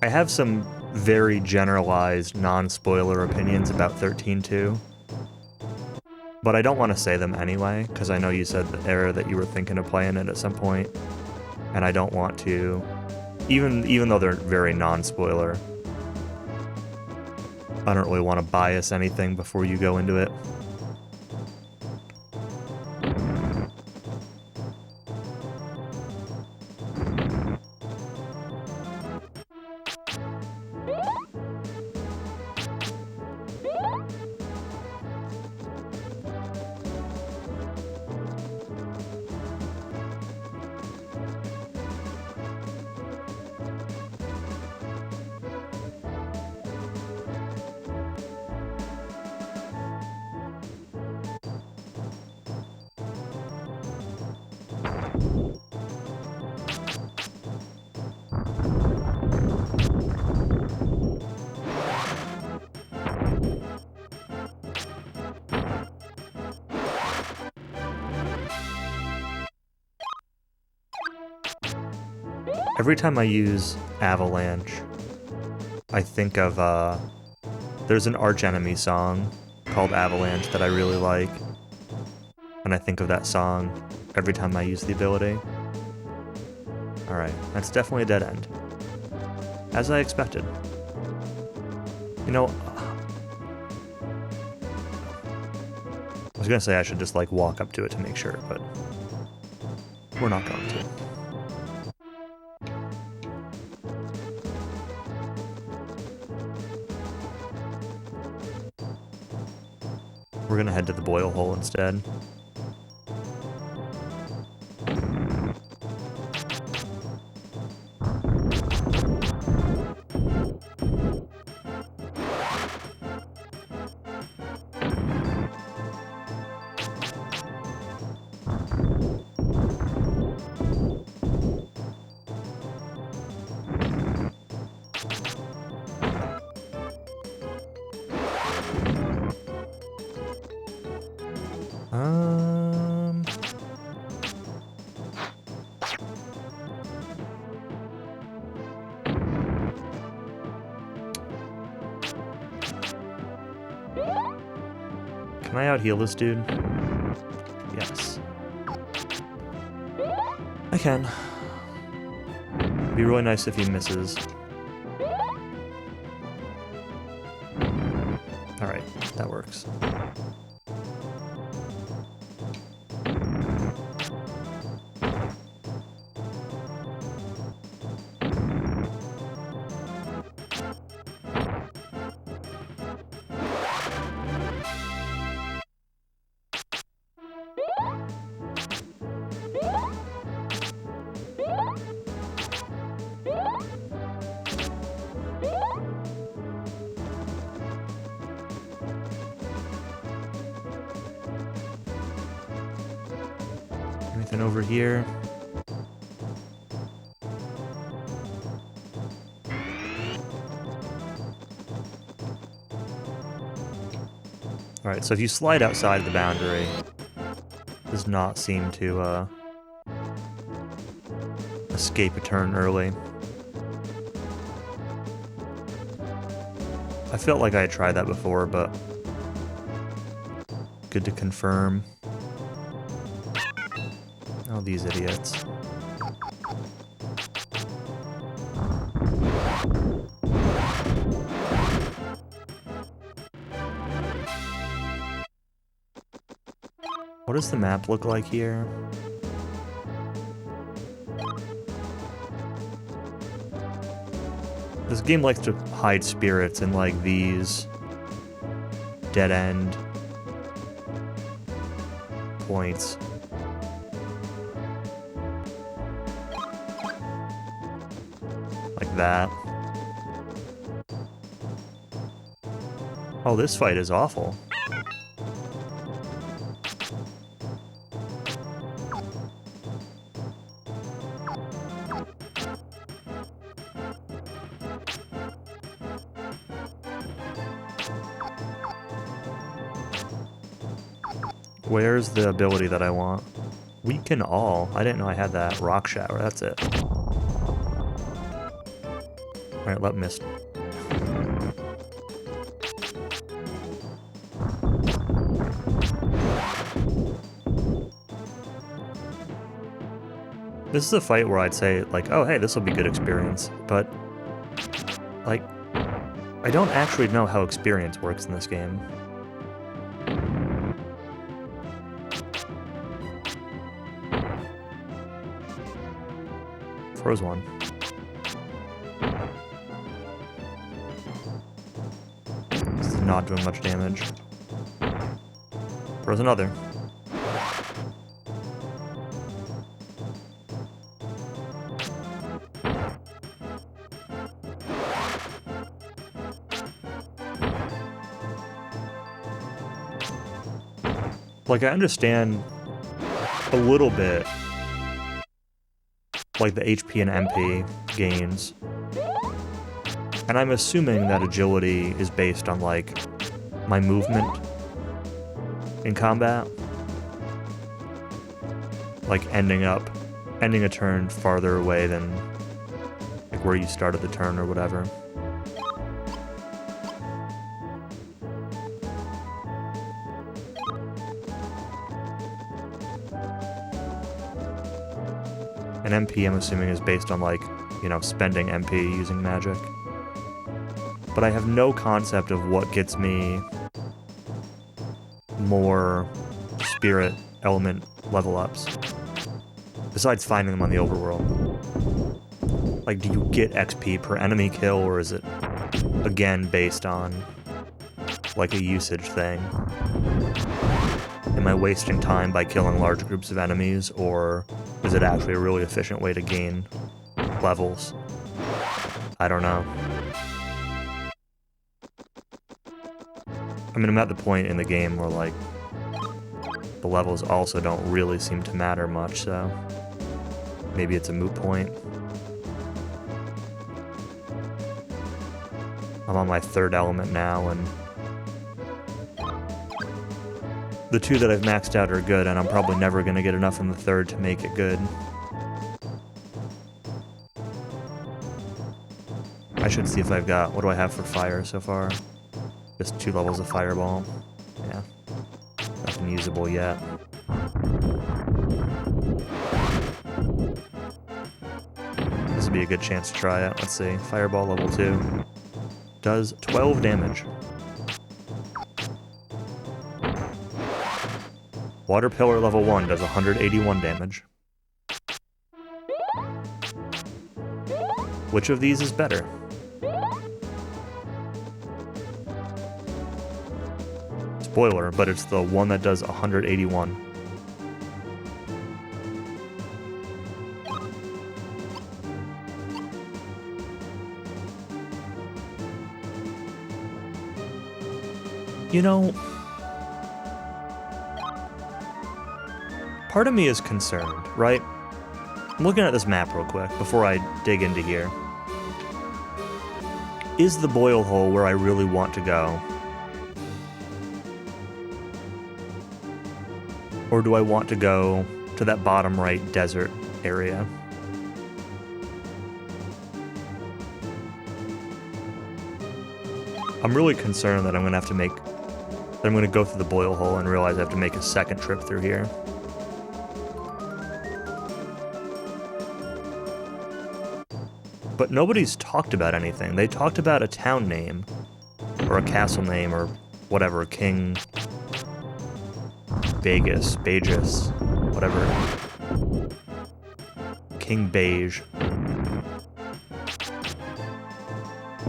I have some very generalized, non-spoiler opinions about 13.2. But I don't want to say them anyway, because I know you said that you were thinking of playing it at some point, and I don't want to... Even though they're very non-spoiler, I don't really want to bias anything before you go into it. Every time I use Avalanche, I think of, there's an Arch Enemy song called Avalanche that I really like, and I think of that song every time I use the ability. Alright, that's definitely a dead end. As I expected. You know, I was gonna say I should just, like, walk up to it to make sure, but we're not going to. We're gonna head to the boil hole instead. Can I out-heal this dude? Yes. I can. It'd be really nice if he misses. Alright, that works. Anything over here? Alright, so if you slide outside the boundary, it does not seem to escape a turn early. I felt like I had tried that before, but good to confirm. Oh, these idiots. What does the map look like here? This game likes to hide spirits in, like, these dead-end points. Like that. Oh, this fight is awful. Where's the ability that I want? Weaken all. I didn't know I had that. Rock shower, that's it. Alright, let mist. This is a fight where I'd say, like, oh hey, this will be good experience, but, like, I don't actually know how experience works in this game. Froze one. This is not doing much damage. Froze another. Like, I understand a little bit, like, the HP and MP gains. And I'm assuming that agility is based on, like, my movement in combat. Like, ending a turn farther away than, like, where you started the turn or whatever. And MP, I'm assuming, is based on, like, you know, spending MP using magic. But I have no concept of what gets me more spirit element level ups. Besides finding them on the overworld. Like, do you get XP per enemy kill, or is it, again, based on, like, a usage thing? Am I wasting time by killing large groups of enemies, or is it actually a really efficient way to gain levels? I don't know. I mean, I'm at the point in the game where, like, the levels also don't really seem to matter much, so maybe it's a moot point. I'm on my third element now, and the two that I've maxed out are good, and I'm probably never going to get enough in the third to make it good. I should see if I've got... What do I have for fire so far? Just 2 levels of fireball. Yeah. Nothing usable yet. This would be a good chance to try it. Let's see. Fireball level 2. Does 12 damage. Water Pillar level 1 does 181 damage. Which of these is better? Spoiler, but it's the one that does 181. You know, part of me is concerned, right? I'm looking at this map real quick before I dig into here. Is the boil hole where I really want to go? Or do I want to go to that bottom right desert area? I'm really concerned that I'm going to have to make... that I'm going to go through the boil hole and realize I have to make a second trip through here. But nobody's talked about anything. They talked about a town name, or a castle name, or whatever, King... Begus, whatever. King Beige.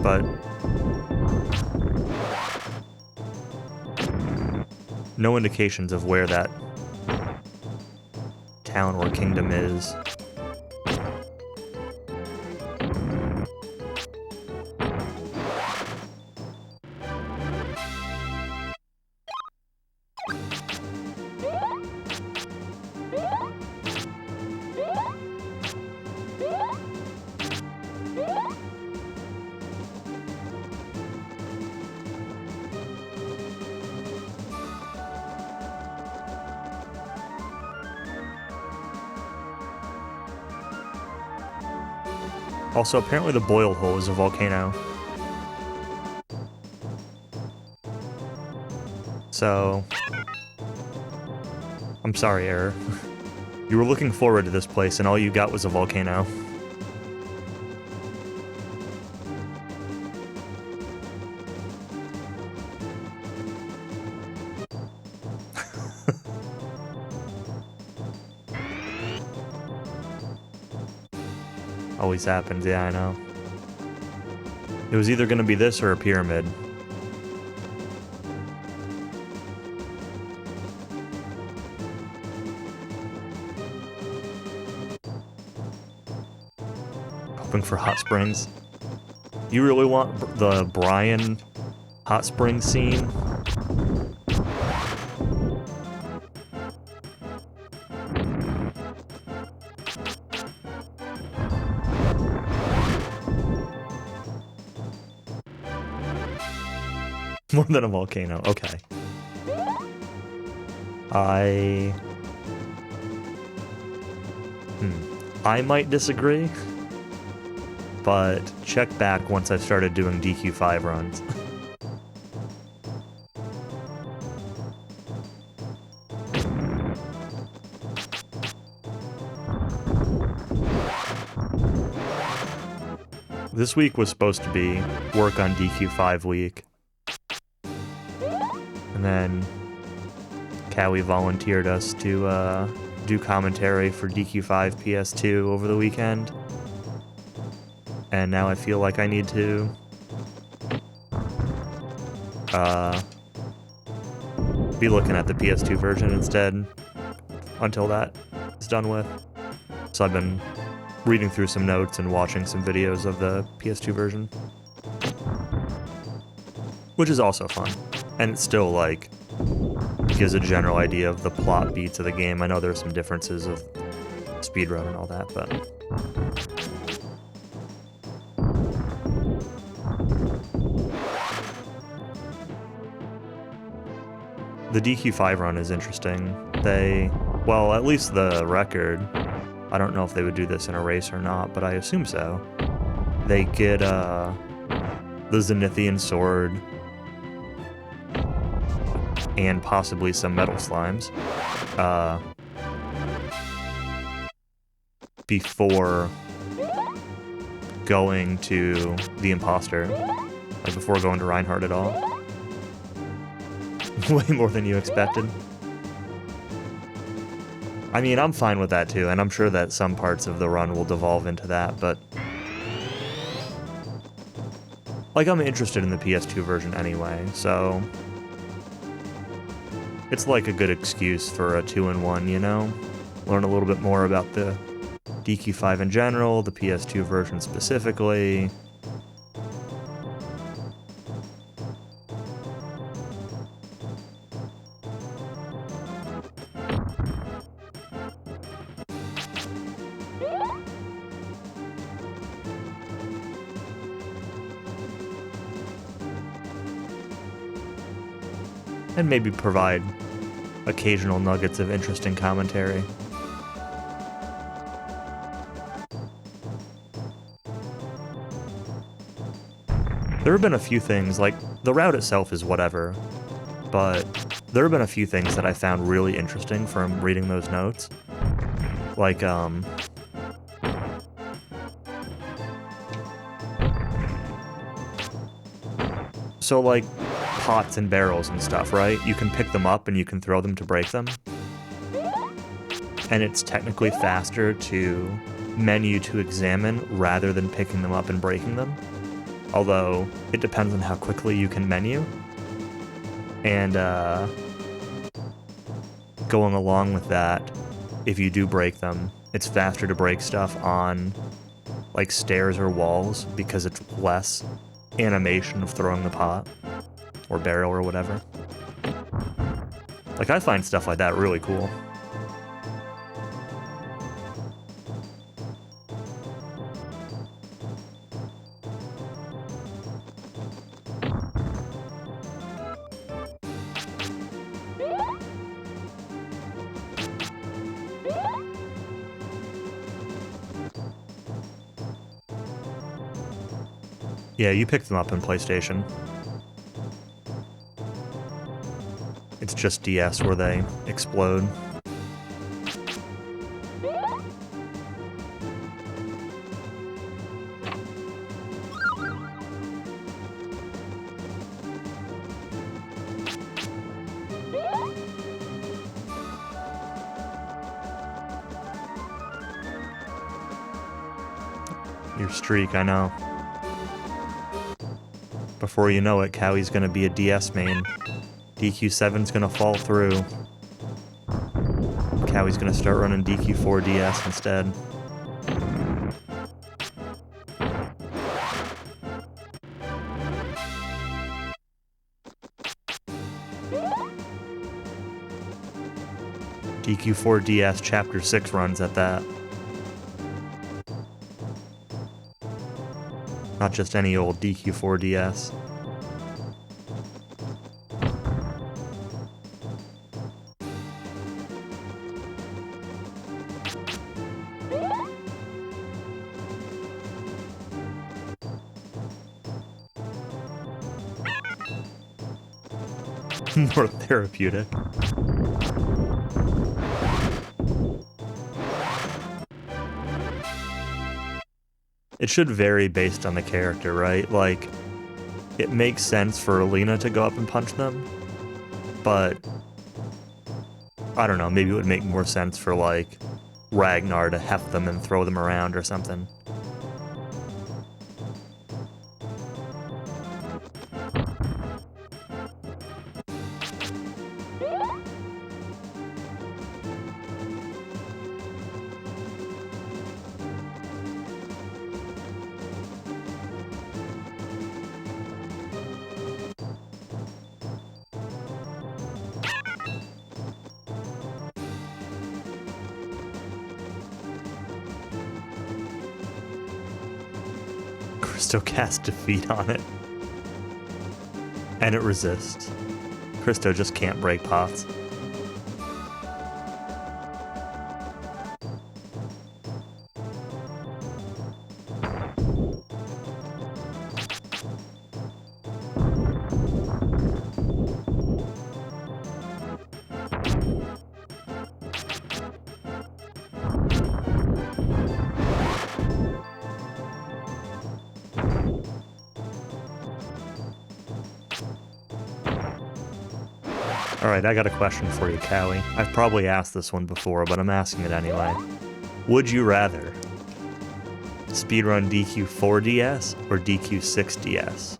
but no indications of where that town or kingdom is. Also, apparently the boil hole is a volcano. So, I'm sorry, Error. You were looking forward to this place and all you got was a volcano. Always happens, yeah, I know. It was either gonna be this or a pyramid. Hoping for hot springs. You really want the Brian hot spring scene? More than a volcano, okay. I might disagree, but check back once I've started doing DQ5 runs. This week was supposed to be work on DQ5 week. And then Cowie volunteered us to do commentary for DQ5 PS2 over the weekend. And now I feel like I need to be looking at the PS2 version instead until that is done with. So I've been reading through some notes and watching some videos of the PS2 version, which is also fun. And it's still, like, gives a general idea of the plot beats of the game. I know there's some differences of speedrun and all that, but the DQ5 run is interesting. Well, at least the record, I don't know if they would do this in a race or not, but I assume so. They get the Zenithian sword and possibly some metal slimes before going to the imposter, like before going to Reinhardt at all. Way more than you expected. I mean, I'm fine with that too, and I'm sure that some parts of the run will devolve into that, but like, I'm interested in the PS2 version anyway, so it's like a good excuse for a 2-in-1, you know? Learn a little bit more about the DQ5 in general, the PS2 version specifically. And maybe provide occasional nuggets of interesting commentary. There have been a few things, like, the route itself is whatever, but there have been a few things that I found really interesting from reading those notes. Like, so, like, pots and barrels and stuff, right? You can pick them up and you can throw them to break them. And it's technically faster to menu to examine rather than picking them up and breaking them. Although, it depends on how quickly you can menu. And, going along with that, if you do break them, it's faster to break stuff on, like, stairs or walls, because it's less animation of throwing the pot, or barrel, or whatever. Like, I find stuff like that really cool. Yeah, you picked them up in PlayStation. It's just DS where they explode. Your streak, I know. Before you know it, Cowie's gonna be a DS main. DQ7's gonna fall through. Cowie's gonna start running DQ4 DS instead. DQ4 DS Chapter 6 runs at that. Not just any old DQ4 DS. More therapeutic. It should vary based on the character, right? Like, it makes sense for Alina to go up and punch them, but I don't know, maybe it would make more sense for, like, Ragnar to heft them and throw them around or something. Christo cast defeat on it. And it resists. Christo just can't break pots. Alright, I got a question for you, Cowie. I've probably asked this one before, but I'm asking it anyway. Would you rather speedrun DQ4 DS or DQ6 DS?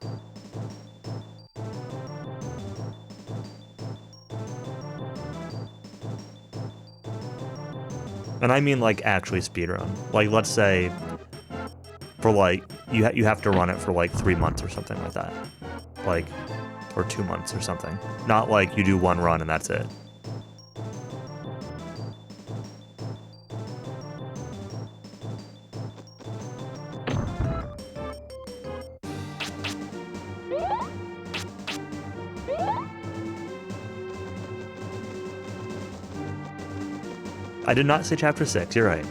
And I mean, like, actually speedrun. Like, let's say, for, like, you have to run it for, like, 3 months or something like that. Like, or 2 months or something. Not like you do one run and that's it. I did not say Chapter 6, you're right.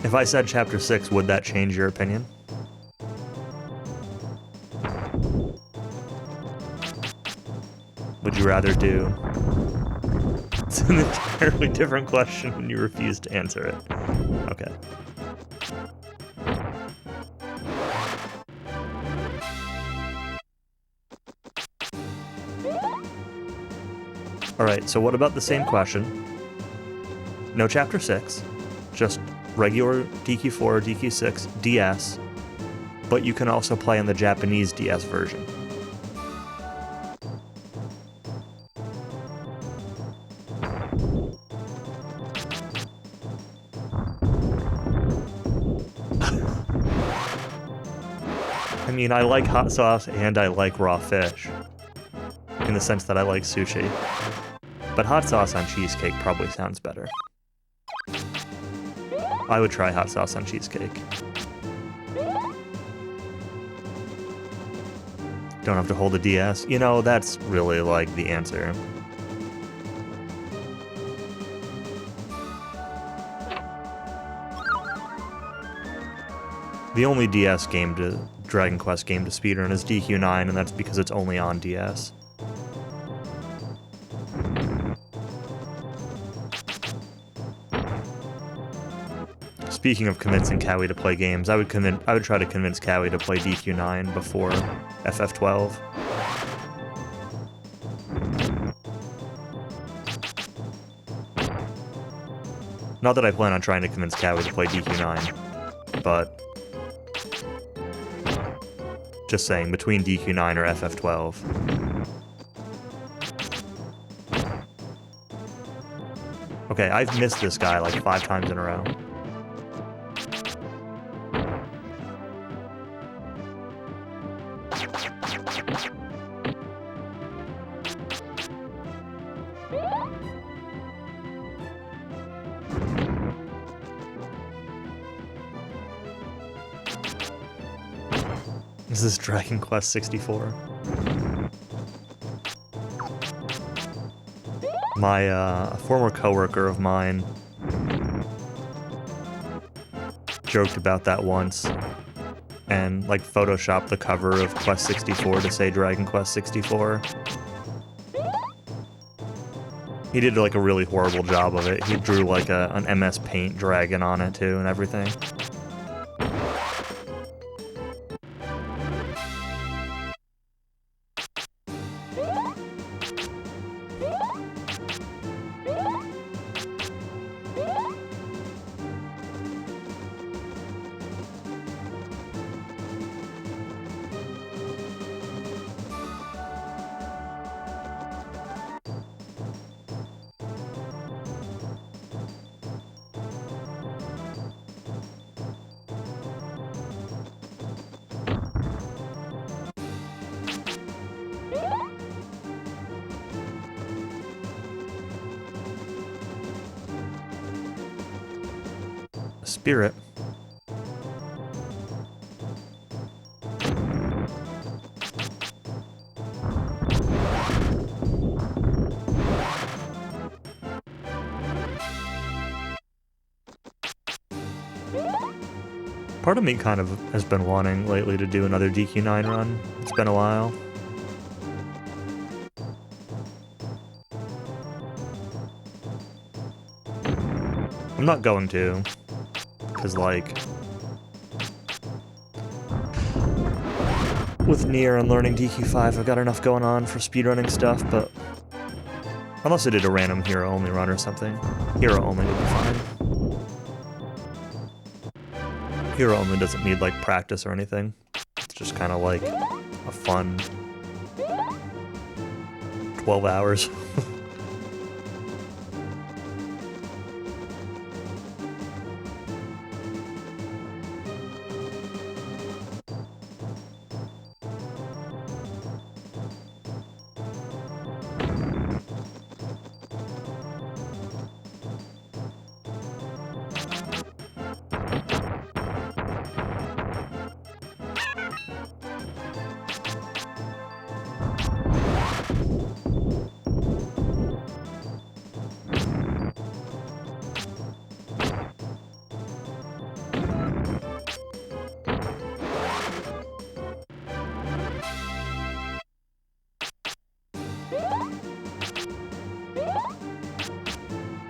If I said Chapter 6, would that change your opinion? Would you rather do... It's an entirely different question when you refuse to answer it. Okay. Alright, so what about the same question? No Chapter 6, just regular DQ4 or DQ6 DS, but you can also play on the Japanese DS version. I mean, I like hot sauce and I like raw fish, in the sense that I like sushi. But hot sauce on cheesecake probably sounds better. I would try hot sauce on cheesecake. Don't have to hold a DS. You know, that's really like the answer. The only DS game to Dragon Quest game to speedrun is DQ9, and that's because it's only on DS. Speaking of convincing Cowie to play games, I would try to convince Cowie to play DQ9 before FF12. Not that I plan on trying to convince Cowie to play DQ9, but just saying, between DQ9 or FF12. Okay, I've missed this guy like 5 times in a row. This is Dragon Quest 64. My former coworker of mine joked about that once and like photoshopped the cover of Quest 64 to say Dragon Quest 64. He did like a really horrible job of it. He drew like an MS Paint dragon on it too and everything. Spirit. Part of me kind of has been wanting lately to do another DQ9 run. It's been a while. I'm not going to. Because, like, with Nier and learning DQ5, I've got enough going on for speedrunning stuff, but unless I did a random hero-only run or something, hero-only would be fine. Hero-only doesn't need, like, practice or anything. It's just kind of like a fun 12 hours.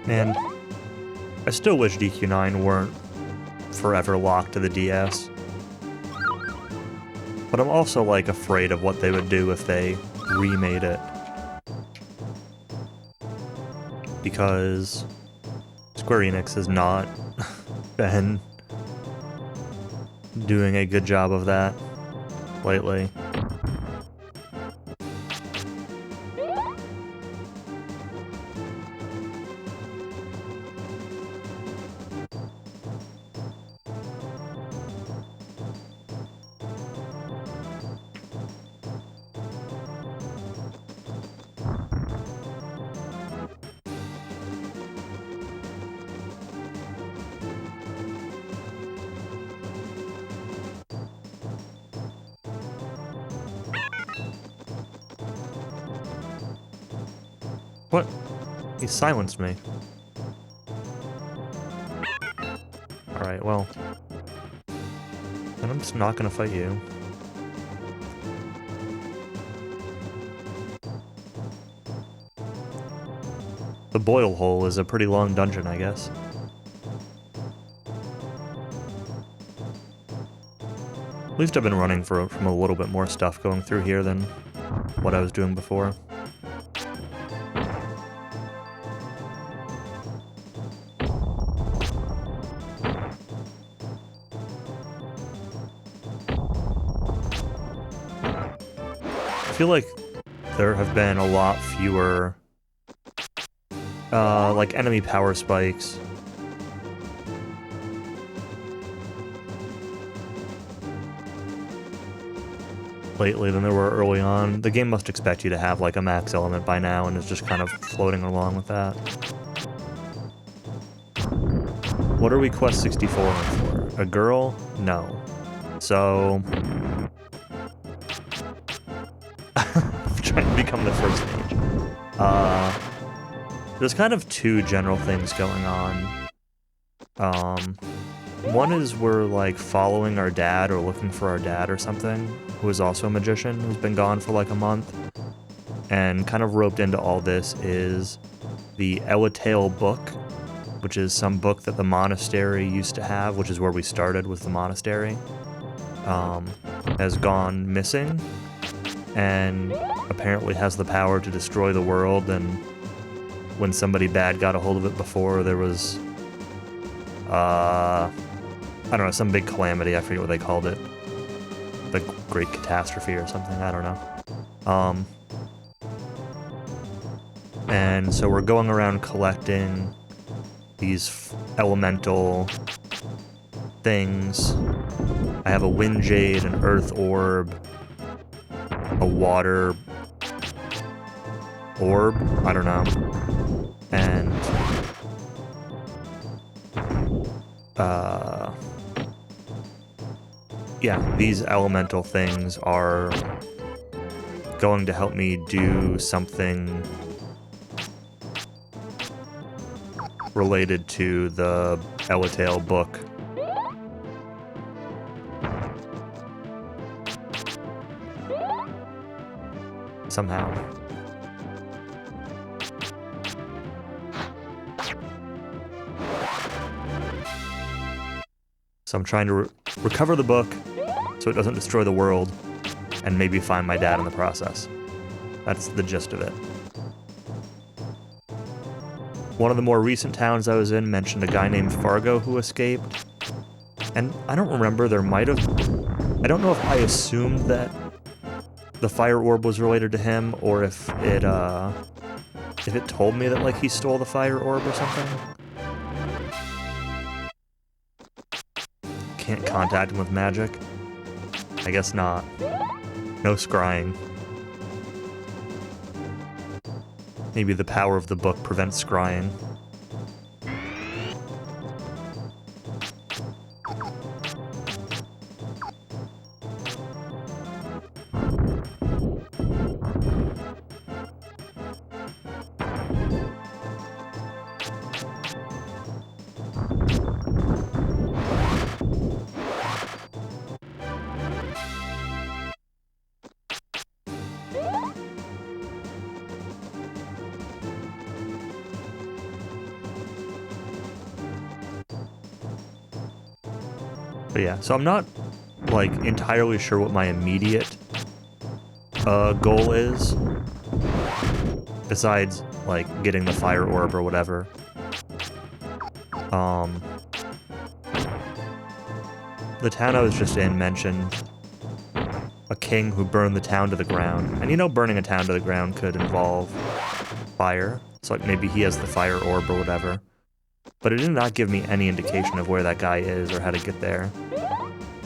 Man, I still wish DQ9 weren't forever locked to the DS. But I'm also, like, afraid of what they would do if they remade it. Because Square Enix has not been doing a good job of that lately. What? He silenced me. Alright, well. Then I'm just not gonna fight you. The boil hole is a pretty long dungeon, I guess. At least I've been running from a little bit more stuff going through here than what I was doing before. I feel like there have been a lot fewer, like, enemy power spikes. Lately than there were early on. The game must expect you to have, like, a max element by now, and is just kind of floating along with that. What are we quest 64 for? A girl? No. So... trying to become the first mage. There's kind of two general things going on. One is we're, like, following our dad or looking for our dad or something, who is also a magician, who's been gone for, like, a month. And kind of roped into all this is the Elatail book, which is some book that the monastery used to have, which is where we started with the monastery, has gone missing, and apparently has the power to destroy the world, and when somebody bad got a hold of it before, there was, I don't know, some big calamity, I forget what they called it. The Great Catastrophe or something, I don't know. And so we're going around collecting these elemental things. I have a wind jade, an earth orb, a water orb, I don't know, and yeah, these elemental things are going to help me do something related to the Elatail book. Somehow. So I'm trying to recover the book so it doesn't destroy the world, and maybe find my dad in the process. That's the gist of it. One of the more recent towns I was in mentioned a guy named Fargo who escaped, and I don't remember, there might have... I don't know if I assumed that the fire orb was related to him, or if it told me that, like, he stole the fire orb or something. Can't contact him with magic? I guess not. No scrying. Maybe the power of the book prevents scrying. But yeah, so I'm not, like, entirely sure what my immediate goal is, besides, like, getting the fire orb or whatever. the town I was just in mentioned a king who burned the town to the ground. And you know burning a town to the ground could involve fire. So like maybe he has the fire orb or whatever. But it did not give me any indication of where that guy is or how to get there.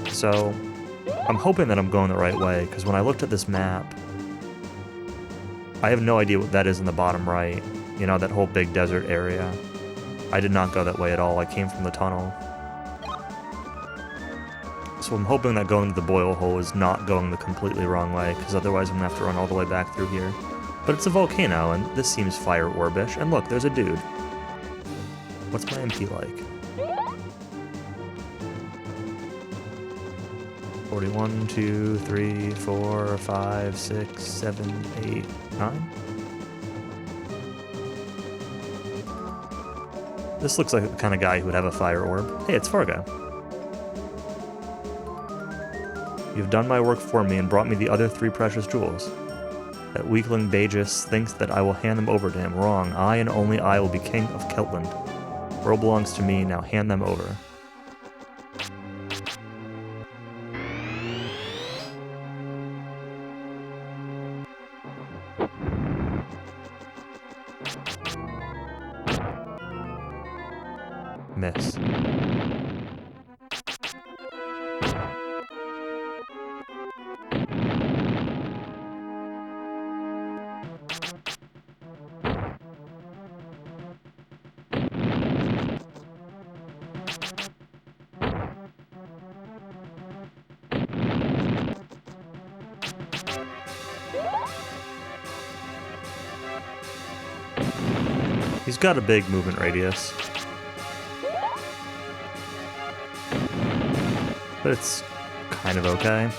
So I'm hoping that I'm going the right way, because when I looked at this map, I have no idea what that is in the bottom right. You know, that whole big desert area. I did not go that way at all. I came from the tunnel. So I'm hoping that going to the boil hole is not going the completely wrong way, because otherwise I'm going to have to run all the way back through here. But it's a volcano, and this seems fire orbish. And look, there's a dude. What's my MP like? 41, 2, 3, 4, 5, 6, 7, 8, 9? This looks like the kind of guy who would have a fire orb. Hey, it's Fargo. You've done my work for me and brought me the other 3 precious jewels. That weakling Bagus thinks that I will hand them over to him. Wrong. I and only I will be king of Keltland. World belongs to me, now hand them over. Miss. He's got a big movement radius. But it's kind of okay.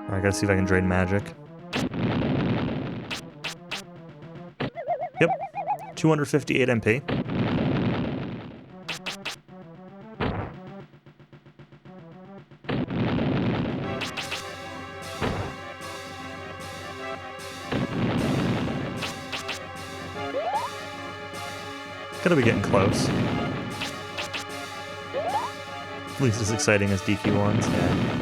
I gotta see if I can drain magic. Yep, 258 MP. Gotta be getting close. At least as exciting as DQ1's, yeah.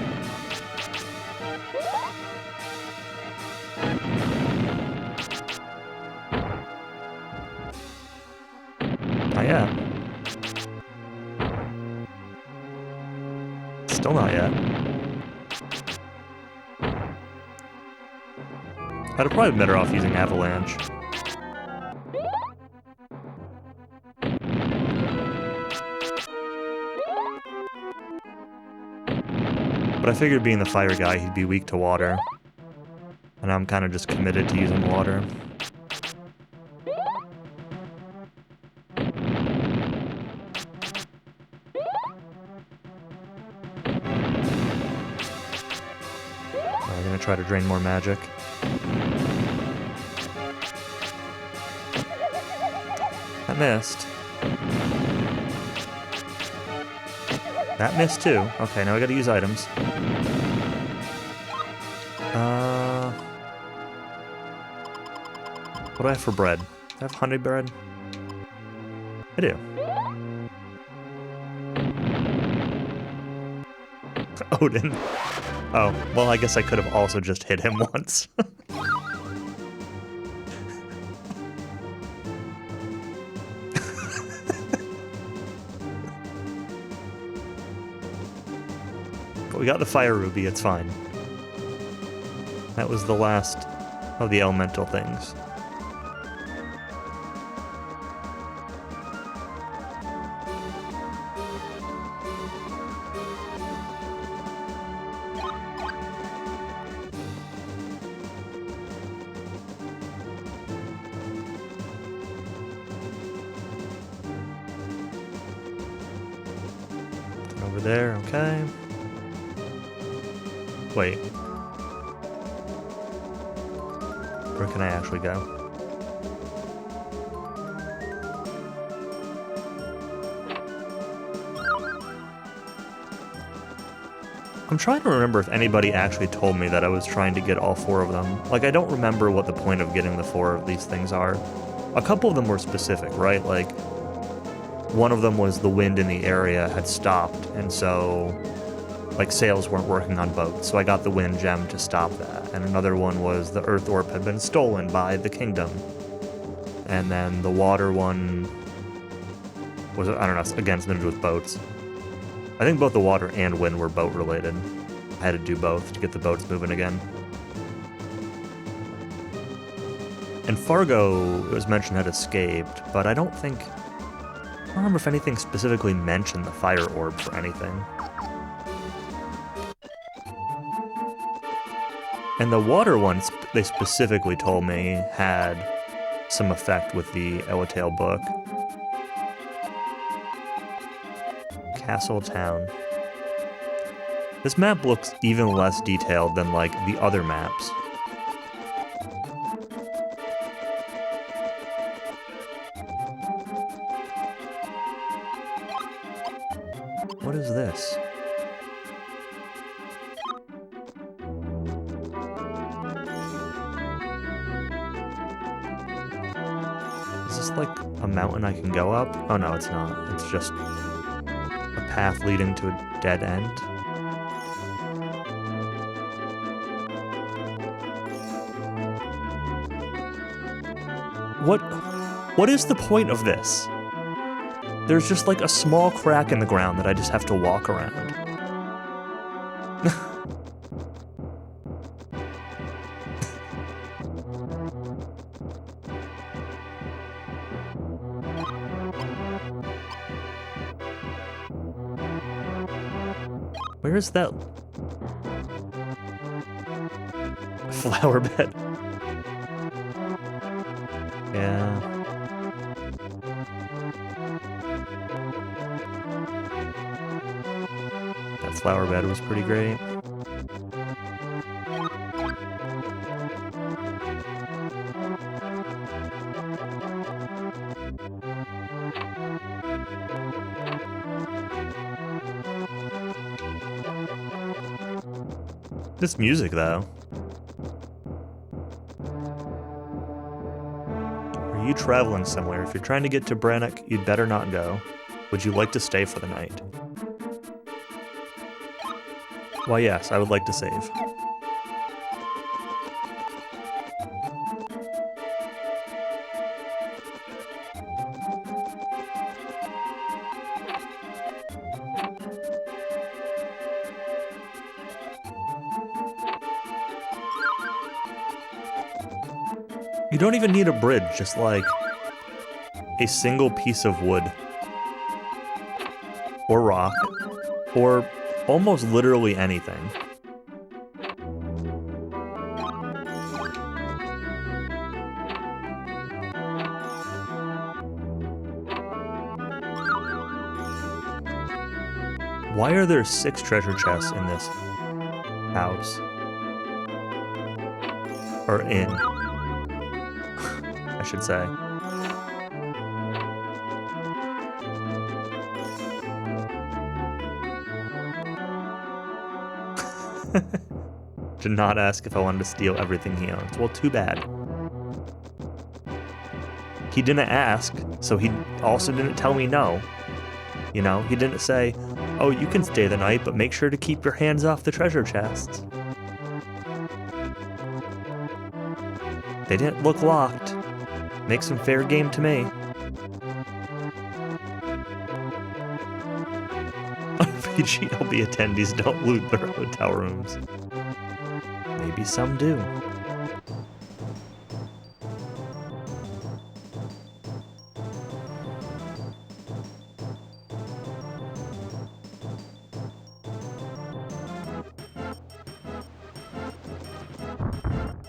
Yeah. Still not yet. I'd have probably been better off using Avalanche. But I figured being the fire guy, he'd be weak to water. And I'm kind of just committed to using water. I'm gonna try to drain more magic. That missed. That missed too. Okay, now I gotta use items. What do I have for bread? Do I have honey bread? I do. Odin. Oh, well, I guess I could have also just hit him once. But we got the fire ruby, it's fine. That was the last of the elemental things. there, okay. Wait. Where can I actually go? I'm trying to remember if anybody actually told me that I was trying to get all 4 of them. Like, I don't remember what the point of getting the 4 of these things are. A couple of them were specific, right? Like, one of them was the wind in the area had stopped, and so, like, sails weren't working on boats, so I got the wind gem to stop that. And another one was the earth orb had been stolen by the kingdom. And then the water one was, I don't know, again, something to do with boats. I think both the water and wind were boat related. I had to do both to get the boats moving again. And Fargo, it was mentioned, had escaped, but I don't remember if anything specifically mentioned the fire orb for anything. And the water ones, they specifically told me, had some effect with the Elatail book. Castle Town. This map looks even less detailed than, like, the other maps. What is this? Is this like a mountain I can go up? Oh no, it's not. It's just a path leading to a dead end. What is the point of this? There's just like a small crack in the ground that I just have to walk around. Where is that flower bed? Yeah. That flower bed was pretty great. This music, though. Are you traveling somewhere? If you're trying to get to Brannock, you'd better not go. Would you like to stay for the night? Why, yes, I would like to save. You don't even need a bridge, just like a single piece of wood or rock or almost literally anything. Why are there 6 treasure chests in this house? Or inn, I should say. Did not ask if I wanted to steal everything he owns. Well, too bad. He didn't ask, so he also didn't tell me no. You know, he didn't say, oh, you can stay the night, but make sure to keep your hands off the treasure chests. They didn't look locked. Makes them fair game to me. VGLB attendees don't loot their hotel rooms. Maybe some do.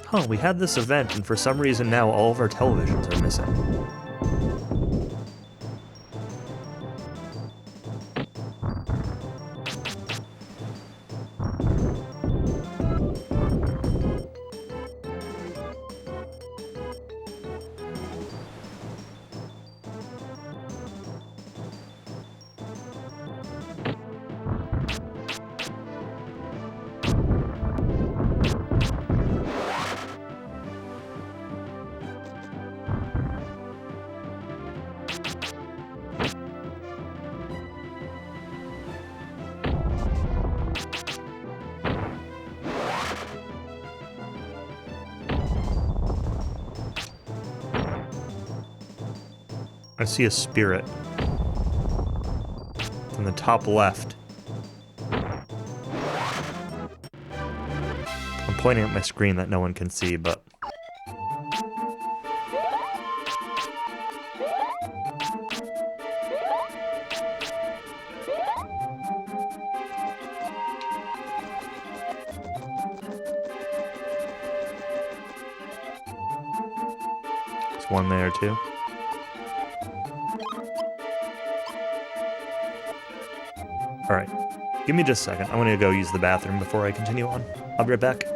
Huh, we had this event, and for some reason now all of our televisions are missing. I see a spirit. It's in the top left. I'm pointing at my screen that no one can see, but... There's one there, too. Alright. Give me just a second. I'm gonna go use the bathroom before I continue on. I'll be right back.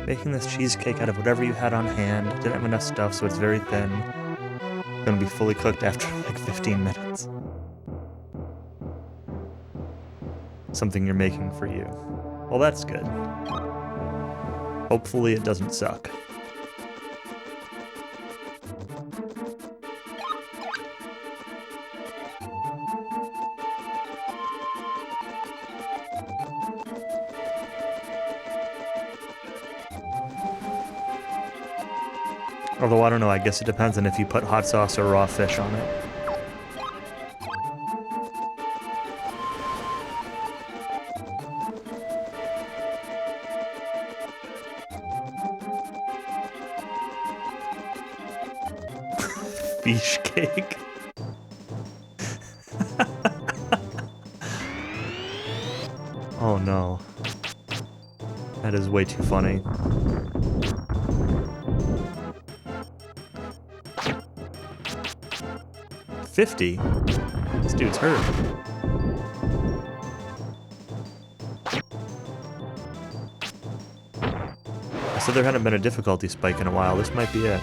Making this cheesecake out of whatever you had on hand. Didn't have enough stuff, so it's very thin. Gonna be fully cooked after like 15 minutes. Something you're making for you. Well, that's good. Hopefully it doesn't suck. Although, I don't know, I guess it depends on if you put hot sauce or raw fish on it. Fish cake. Oh no. That is way too funny. $50? This dude's hurt. I said there hadn't been a difficulty spike in a while. This might be it.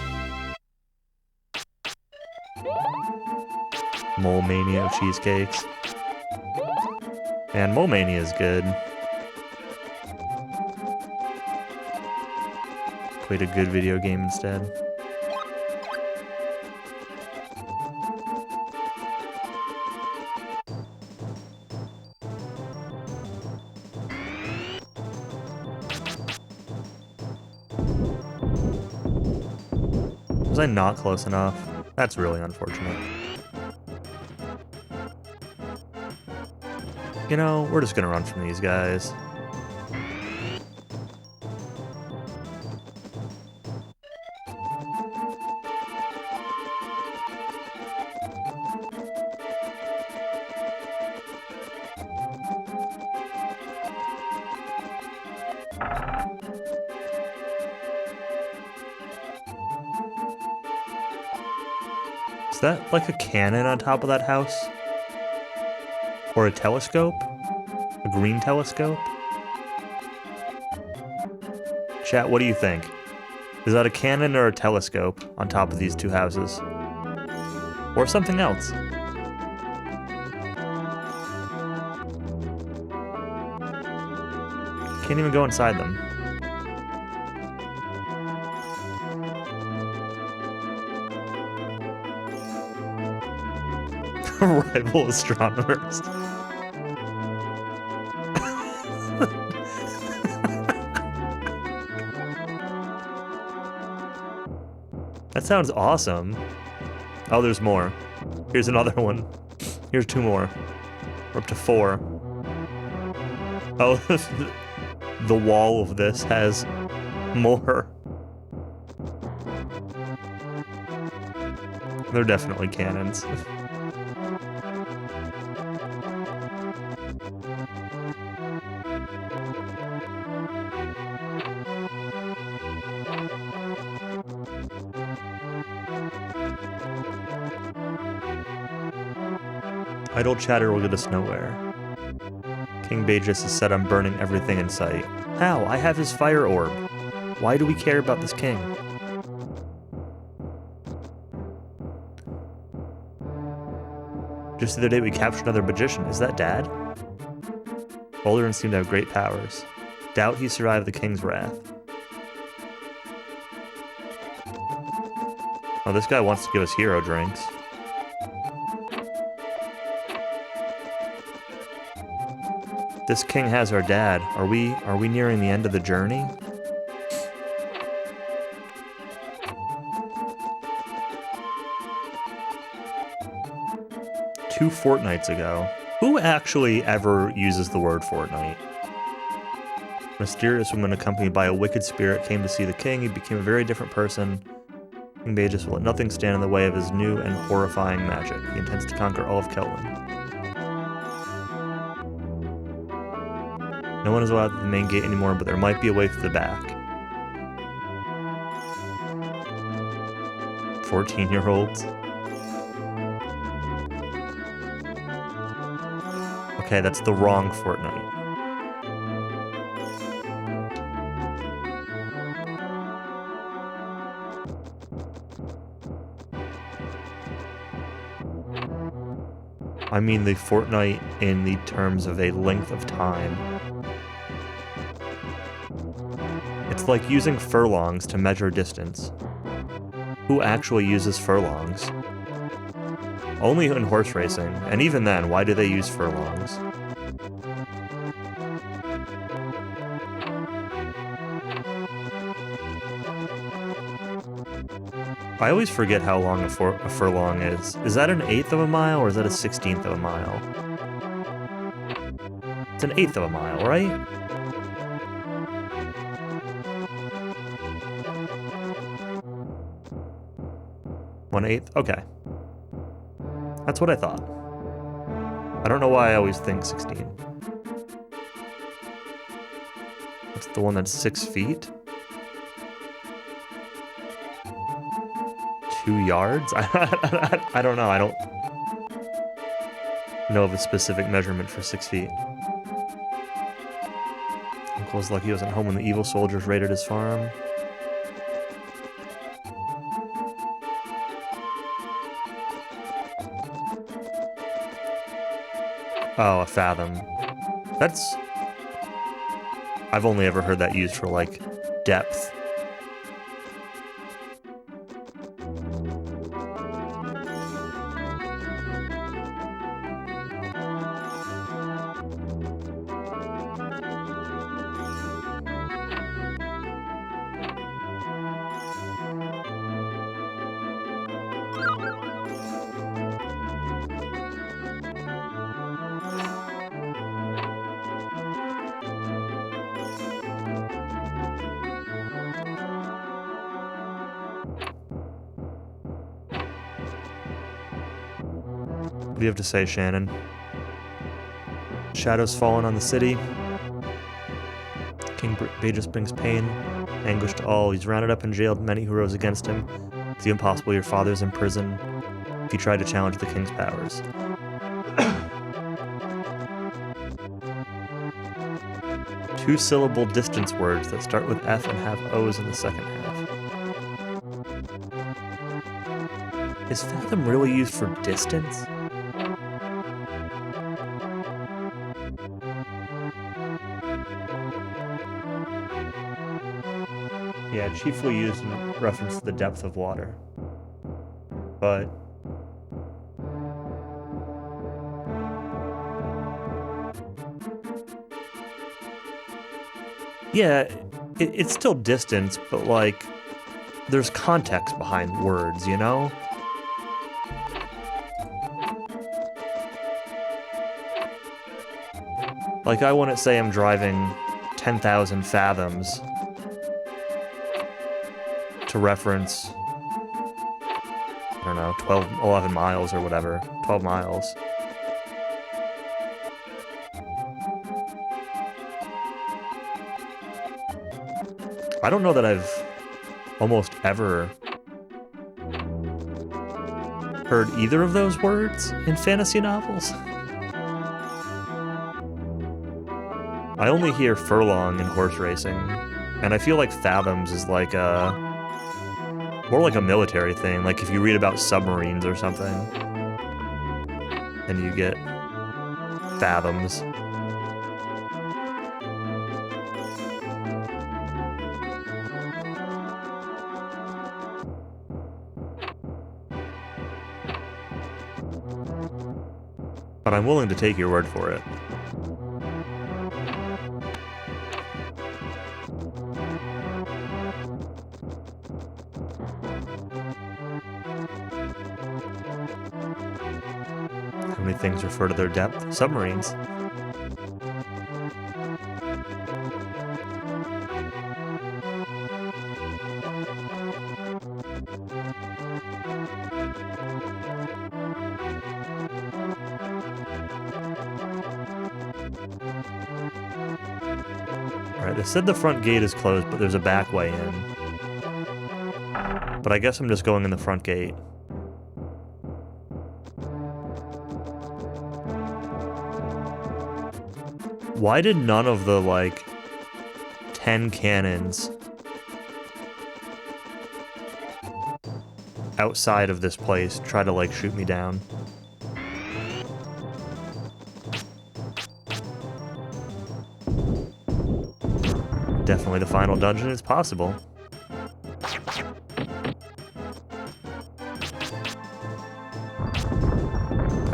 Mole Mania cheesecakes. Man, Mole Mania is good. Played a good video game instead. Was I not close enough? That's really unfortunate. You know, we're just gonna run from these guys. Is that like a cannon on top of that house? Or a telescope? A green telescope? Chat, what do you think? Is that a cannon or a telescope on top of these two houses? Or something else? Can't even go inside them. Rival astronomers. That sounds awesome. Oh, there's more. Here's another one. Here's two more. We're up to 4. Oh, the wall of this has more. They're definitely cannons. Idle chatter will get us nowhere. King Beatrice is set on burning everything in sight. How? I have his fire orb. Why do we care about this king? Just the other day we captured another magician. Is that Dad? Baldurin seemed to have great powers. Doubt he survived the king's wrath. Oh, this guy wants to give us hero drinks. This king has our dad. Are we nearing the end of the journey? Two fortnights ago. Who actually ever uses the word fortnight? A mysterious woman accompanied by a wicked spirit came to see the king. He became a very different person. King Beatrice will let nothing stand in the way of his new and horrifying magic. He intends to conquer all of Kelwyn. No one is allowed at the main gate anymore, but there might be a way through the back. 14-year-olds. Okay, that's the wrong fortnight. I mean the fortnight in the terms of a length of time. It's like using furlongs to measure distance. Who actually uses furlongs? Only in horse racing, and even then, why do they use furlongs? I always forget how long a furlong is. Is that an 1/8 of a mile, or is that a 16th of a mile? It's an 1/8 of a mile, right? One-eighth? Okay. That's what I thought. I don't know why I always think 16. What's the one that's 6 feet? 2 yards? I don't know. I don't know of a specific measurement for 6 feet. Uncle's lucky he wasn't home when the evil soldiers raided his farm. Oh, a fathom. That's... I've only ever heard that used for, like, depth. What do you have to say, Shannon? Shadows fallen on the city. King Beatrice brings pain, anguish to all. He's rounded up and jailed many who rose against him. It's the impossible. Your father's in prison. If you tried to challenge the king's powers. Two-syllable distance words that start with F and have O's in the second half. Is fathom really used for distance? Yeah, chiefly used in reference to the depth of water. But... yeah, it's still distance, but, like, there's context behind words, you know? Like, I wouldn't say I'm driving 10,000 fathoms to reference, I don't know, 11 miles or whatever. 12 miles. I don't know that I've almost ever heard either of those words in fantasy novels. I only hear furlong in horse racing, and I feel like fathoms is like more like a military thing. Like if you read about submarines or something, and you get fathoms. But I'm willing to take your word for it. How many things refer to their depth? Submarines. Alright, they said the front gate is closed, but there's a back way in. But I guess I'm just going in the front gate. Why did none of the, like, 10 cannons outside of this place try to, like, shoot me down? Definitely the final dungeon is possible.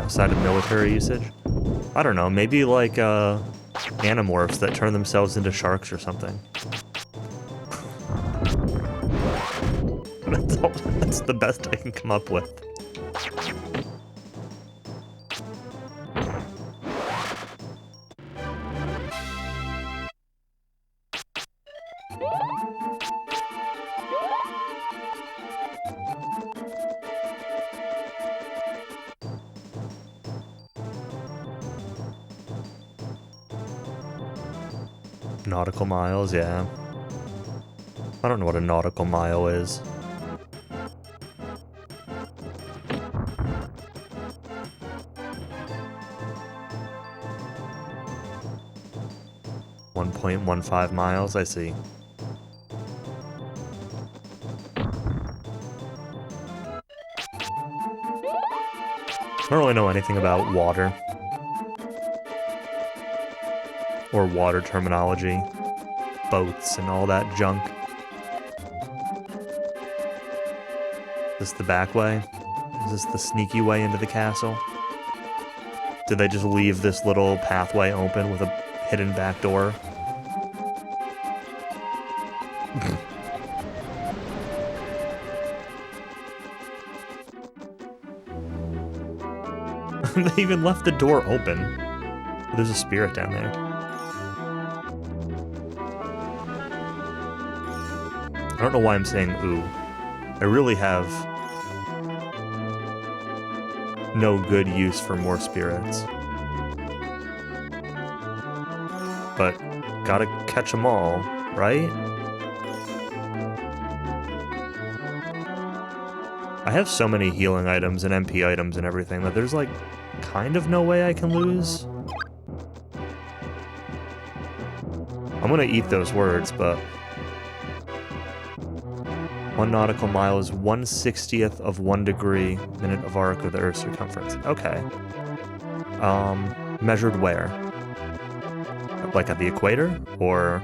Outside of military usage? I don't know, maybe like animorphs that turn themselves into sharks or something. That's the best I can come up with. Nautical miles, yeah. I don't know what a nautical mile is. .15 miles, I see. I don't really know anything about water. Or water terminology. Boats and all that junk. Is this the back way? Is this the sneaky way into the castle? Did they just leave this little pathway open with a hidden back door? They even left the door open. There's a spirit down there. I don't know why I'm saying ooh. I really have no good use for more spirits. But gotta catch them all, right? I have so many healing items and MP items and everything that there's like kind of no way I can lose. I'm gonna eat those words, but 1 nautical mile is 1/60th of 1 degree minute of arc of the Earth's circumference. Okay. Measured where? Like at the equator? Or...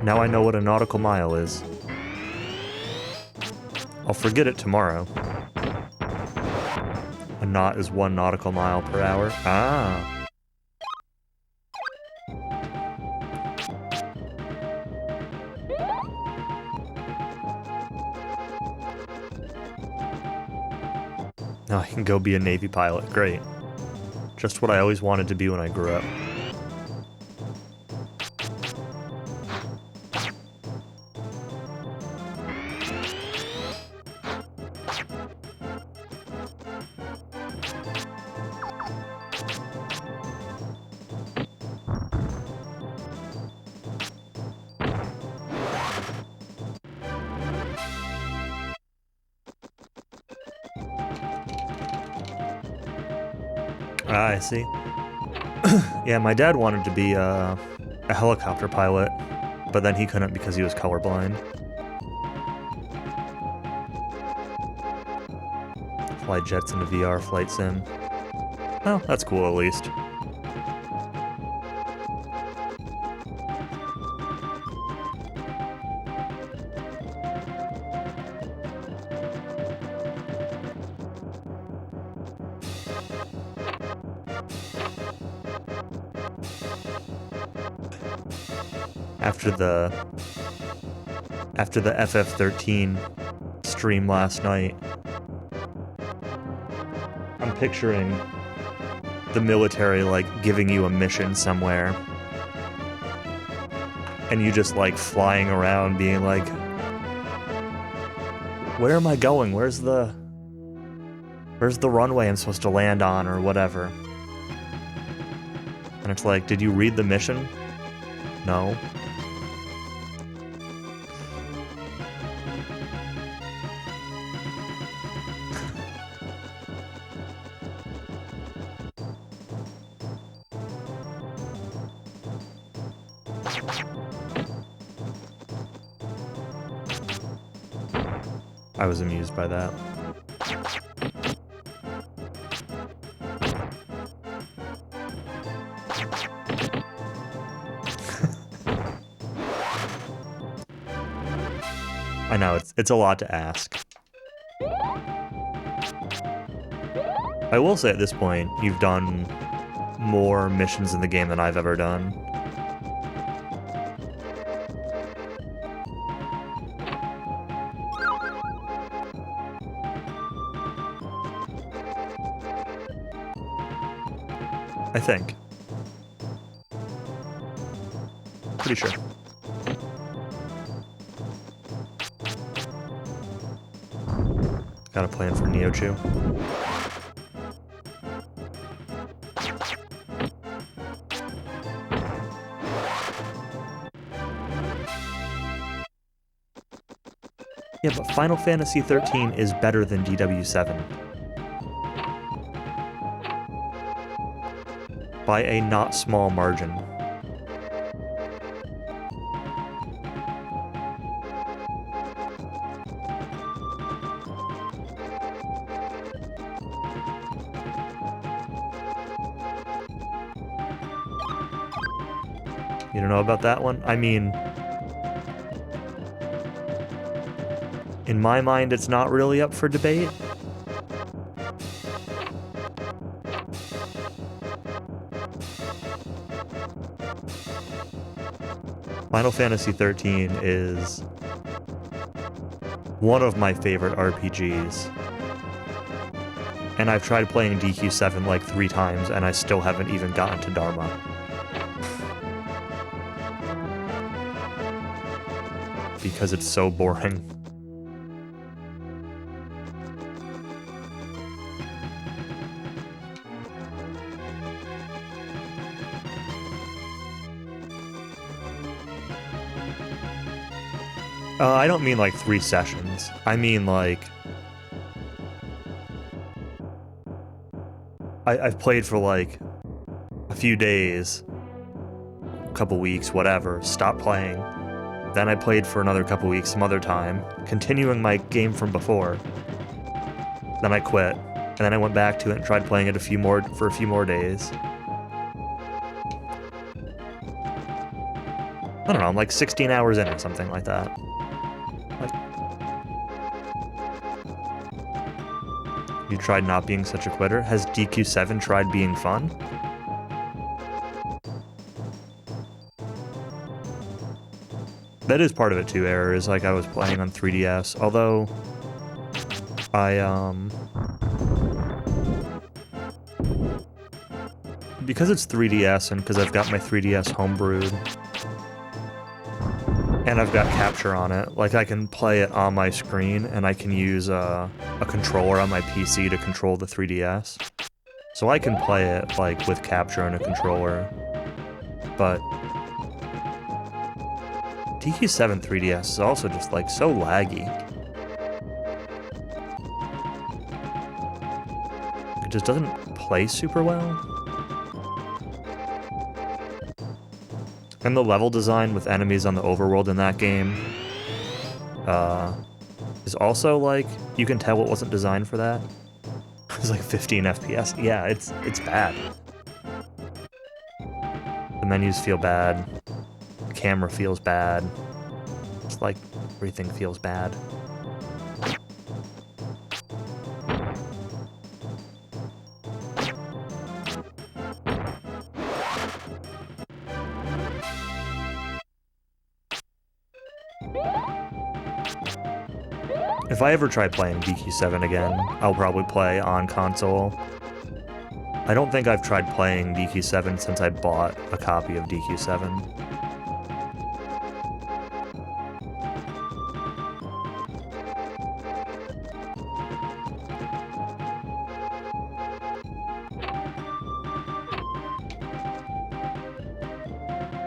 Now I know what a nautical mile is. I'll forget it tomorrow. A knot is 1 nautical mile per hour. Ah. Now I can go be a Navy pilot. Great. Just what I always wanted to be when I grew up. Ah, I see. Yeah, my dad wanted to be a helicopter pilot, but then he couldn't because he was colorblind. Fly jets in a VR flight sim. Oh, that's cool at least. After the FF13 stream last night, I'm picturing the military, like, giving you a mission somewhere, and you just, like, flying around being like, where am I going? Where's the runway I'm supposed to land on, or whatever? And it's like, did you read the mission? No. I was amused by that. I know, it's a lot to ask. I will say at this point, you've done more missions in the game than I've ever done. I think. Pretty sure. Got a plan for Neochu. Yeah, but Final Fantasy XIII is better than DW7. By a not small margin. You don't know about that one? I mean, in my mind, it's not really up for debate. Final Fantasy XIII is one of my favorite RPGs. And I've tried playing DQ7 like 3 times, and I still haven't even gotten to Dharma. Because it's so boring. I don't mean like 3 sessions. I mean like... I've played for like a few days, a couple weeks, whatever, stopped playing. Then I played for another couple weeks some other time, continuing my game from before. Then I quit, and then I went back to it and tried playing it for a few more days. I don't know, I'm like 16 hours in or something like that. Like, you tried not being such a quitter? Has DQ7 tried being fun? That is part of it too, Error, is like I was playing on 3DS, although because it's 3DS and because I've got my 3DS homebrewed, and I've got capture on it, like I can play it on my screen, and I can use a controller on my PC to control the 3DS. So I can play it, like, with capture and a controller, but DQ7 3DS is also just, like, so laggy. It just doesn't play super well. And the level design with enemies on the overworld in that game is also, like, you can tell it wasn't designed for that. It's like 15 FPS. Yeah, it's bad. The menus feel bad. The camera feels bad. It's like everything feels bad. If I ever try playing DQ7 again, I'll probably play on console. I don't think I've tried playing DQ7 since I bought a copy of DQ7.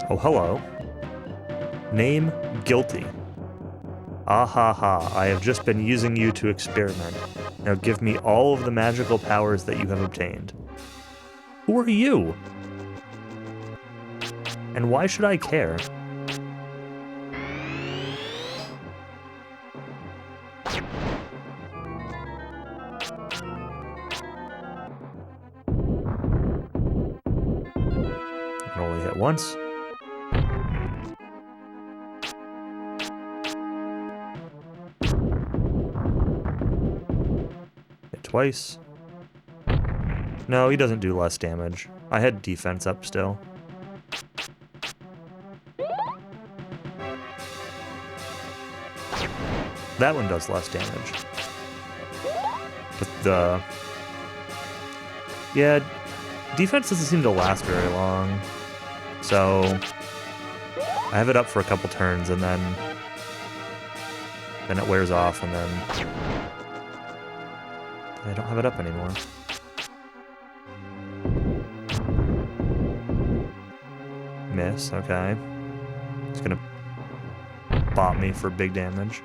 Oh, hello. Name Guilty. Ah ha ha, I have just been using you to experiment. Now give me all of the magical powers that you have obtained. Who are you? And why should I care? I can only hit once. Twice. No, he doesn't do less damage. I had defense up still. That one does less damage. But the... yeah, defense doesn't seem to last very long. So... I have it up for a couple turns and then it wears off and then... I don't have it up anymore. Miss, okay. It's gonna bop me for big damage.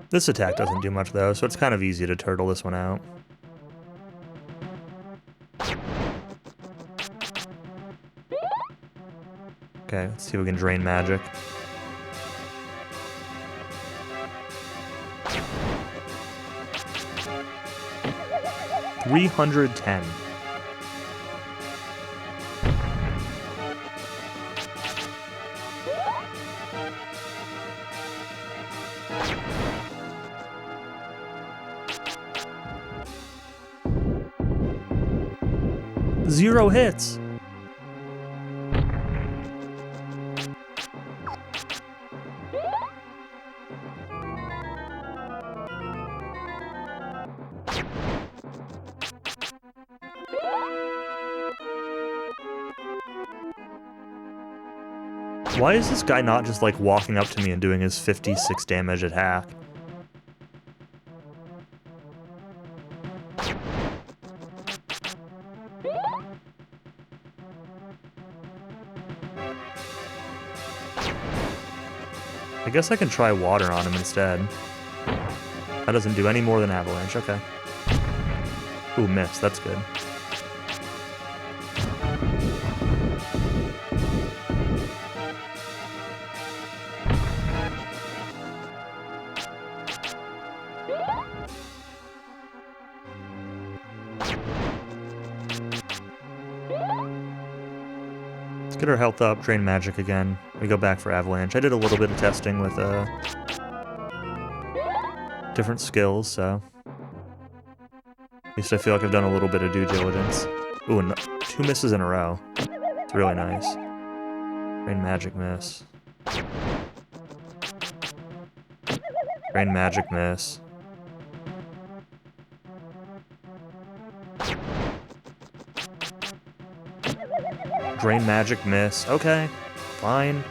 This attack doesn't do much though, so it's kind of easy to turtle this one out. Okay, let's see if we can drain magic. $310. Zero hits. Why is this guy not just, like, walking up to me and doing his 56 damage attack? I guess I can try water on him instead. That doesn't do any more than avalanche, okay. Ooh, miss, that's good. Get our health up, drain magic again. We go back for avalanche. I did a little bit of testing with different skills, so at least I feel like I've done a little bit of due diligence. Ooh, and 2 misses in a row. It's really nice. Drain magic miss. Drain magic miss. Drain magic miss. Okay, fine.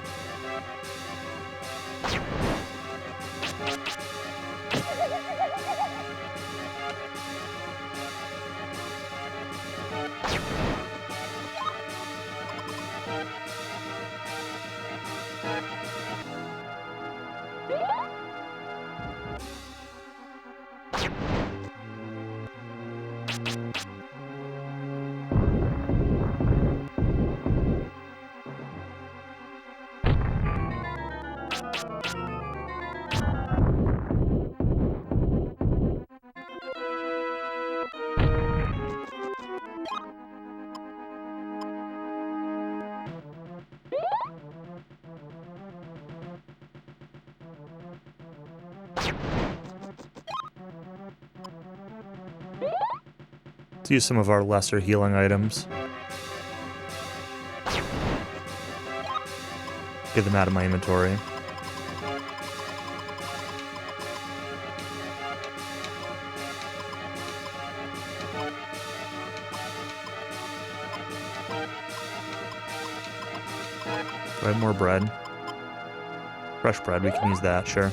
Let's use some of our lesser healing items. Get them out of my inventory. Do I have more bread? Fresh bread, we can use that, sure.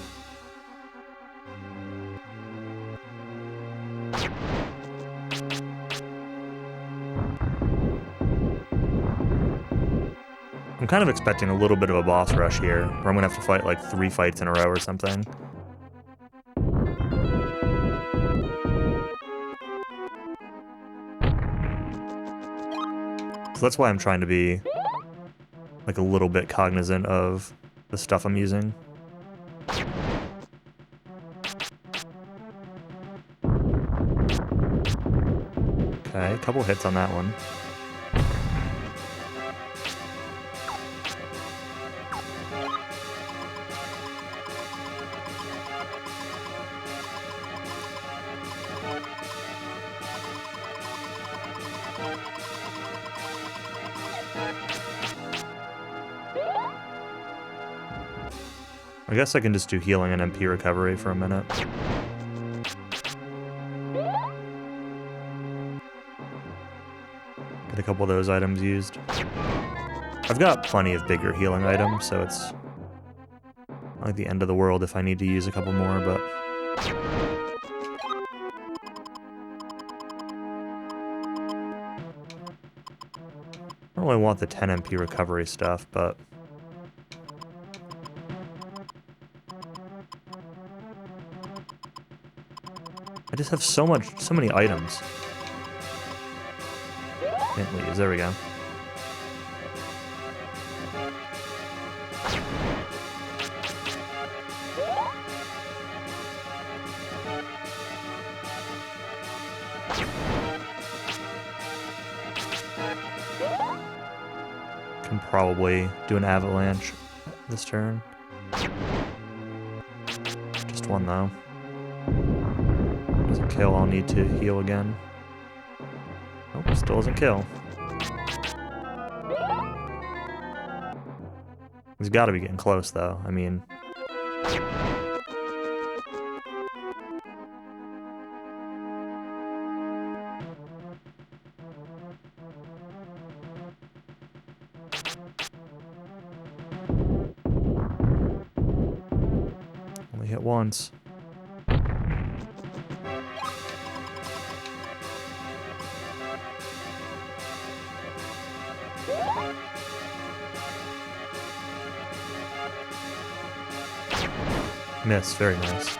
I'm kind of expecting a little bit of a boss rush here, where I'm gonna have to fight like 3 fights in a row or something. So that's why I'm trying to be like a little bit cognizant of the stuff I'm using. Okay, a couple hits on that one. I guess I can just do healing and MP recovery for a minute. Get a couple of those items used. I've got plenty of bigger healing items, so it's not like the end of the world if I need to use a couple more, but... I don't really want the 10 MP recovery stuff, but... I just have so many items. Can't lose, there we go. Can probably do an avalanche this turn. Just one though. Doesn't kill, I'll need to heal again. Nope, still doesn't kill. He's gotta be getting close though, I mean... Only hit once. Miss, very nice.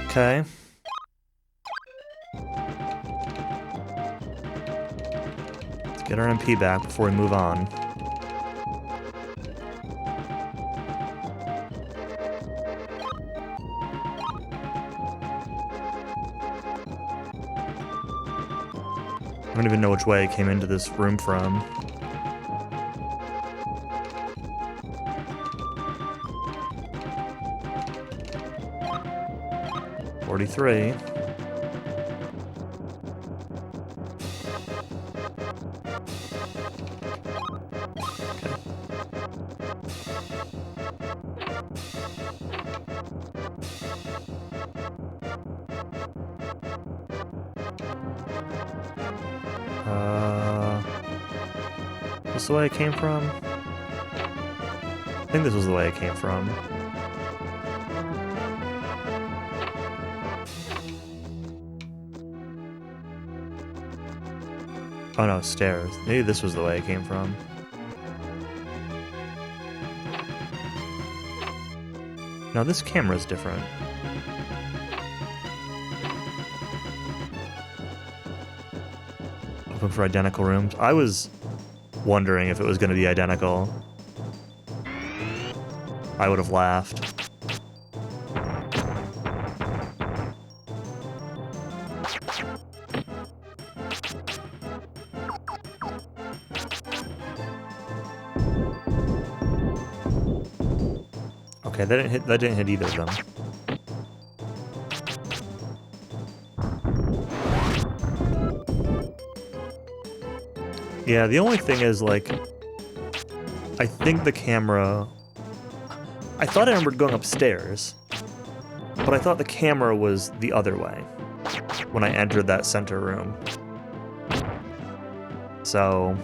Okay. Let's get our MP back before we move on. I don't even know which way I came into this room from. $43. This the way I came from? I think this was the way I came from. Oh no, stairs. Maybe this was the way I came from. Now this camera's different. Looking for identical rooms. I was wondering if it was going to be identical. I would have laughed. Okay, that didn't hit either of them. Yeah, the only thing is, like, I think the camera... I thought I remembered going upstairs, but I thought the camera was the other way when I entered that center room. So...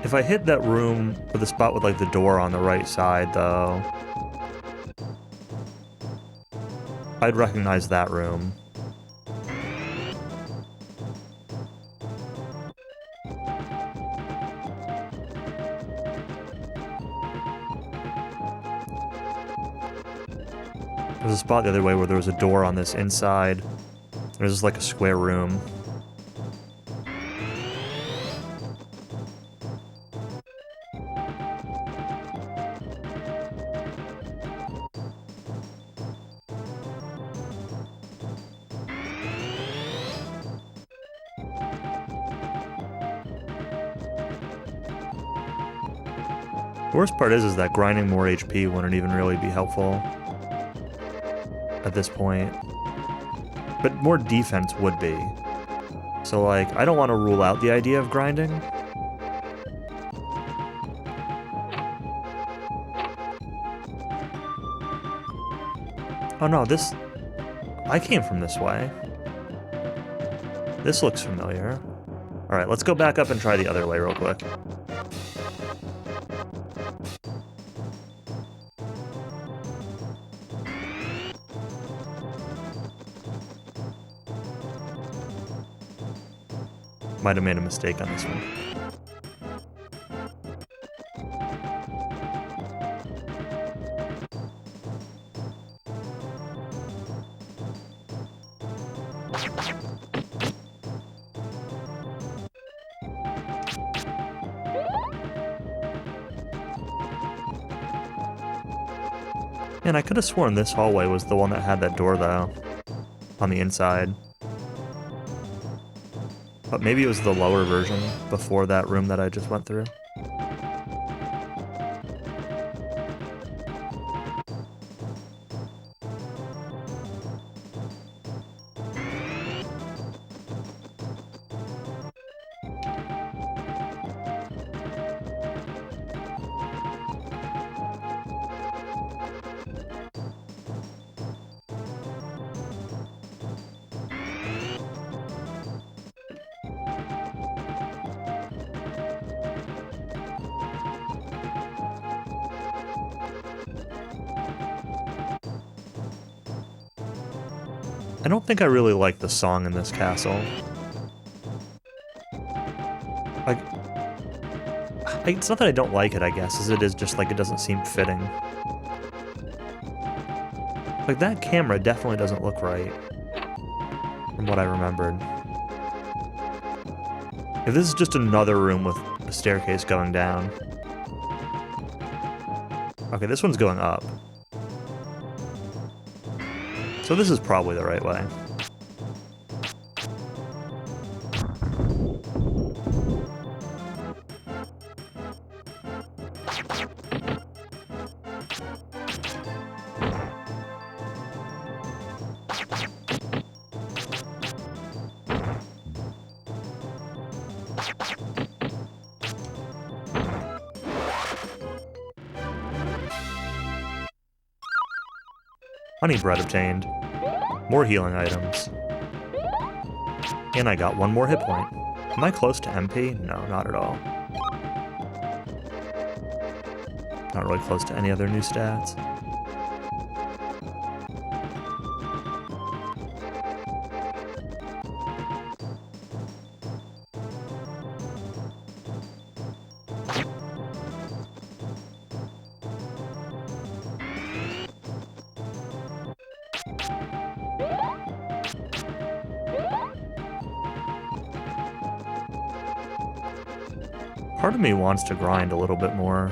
if I hit that room with the spot with, like, the door on the right side, though, I'd recognize that room. There's a spot the other way where there was a door on this inside. There's just like a square room. The worst part is that grinding more HP wouldn't even really be helpful at this point. But more defense would be. So, like, I don't want to rule out the idea of grinding. Oh no, this... I came from this way. This looks familiar. Alright, let's go back up and try the other way real quick. Might have made a mistake on this one. And I could have sworn this hallway was the one that had that door, though, on the inside. But maybe it was the lower version before that room that I just went through. I don't think I really like the song in this castle. Like, it's not that I don't like it, I guess, as it is just like it doesn't seem fitting. Like, that camera definitely doesn't look right, from what I remembered. If this is just another room with a staircase going down. Okay, this one's going up. So this is probably the right way. Honey bread obtained. More healing items. And I got one more hit point. Am I close to MP? No, not at all. Not really close to any other new stats. Part of me wants to grind a little bit more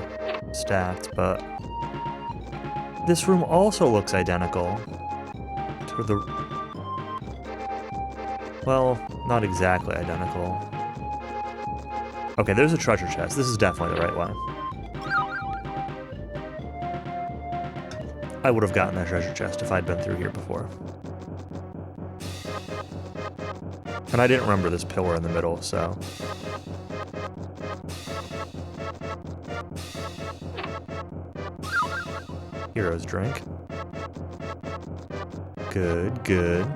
stats, but this room also looks identical to the... Well, not exactly identical. Okay, there's a treasure chest. This is definitely the right way. I would have gotten that treasure chest if I'd been through here before. And I didn't remember this pillar in the middle, so... Hero's drink. Good, good.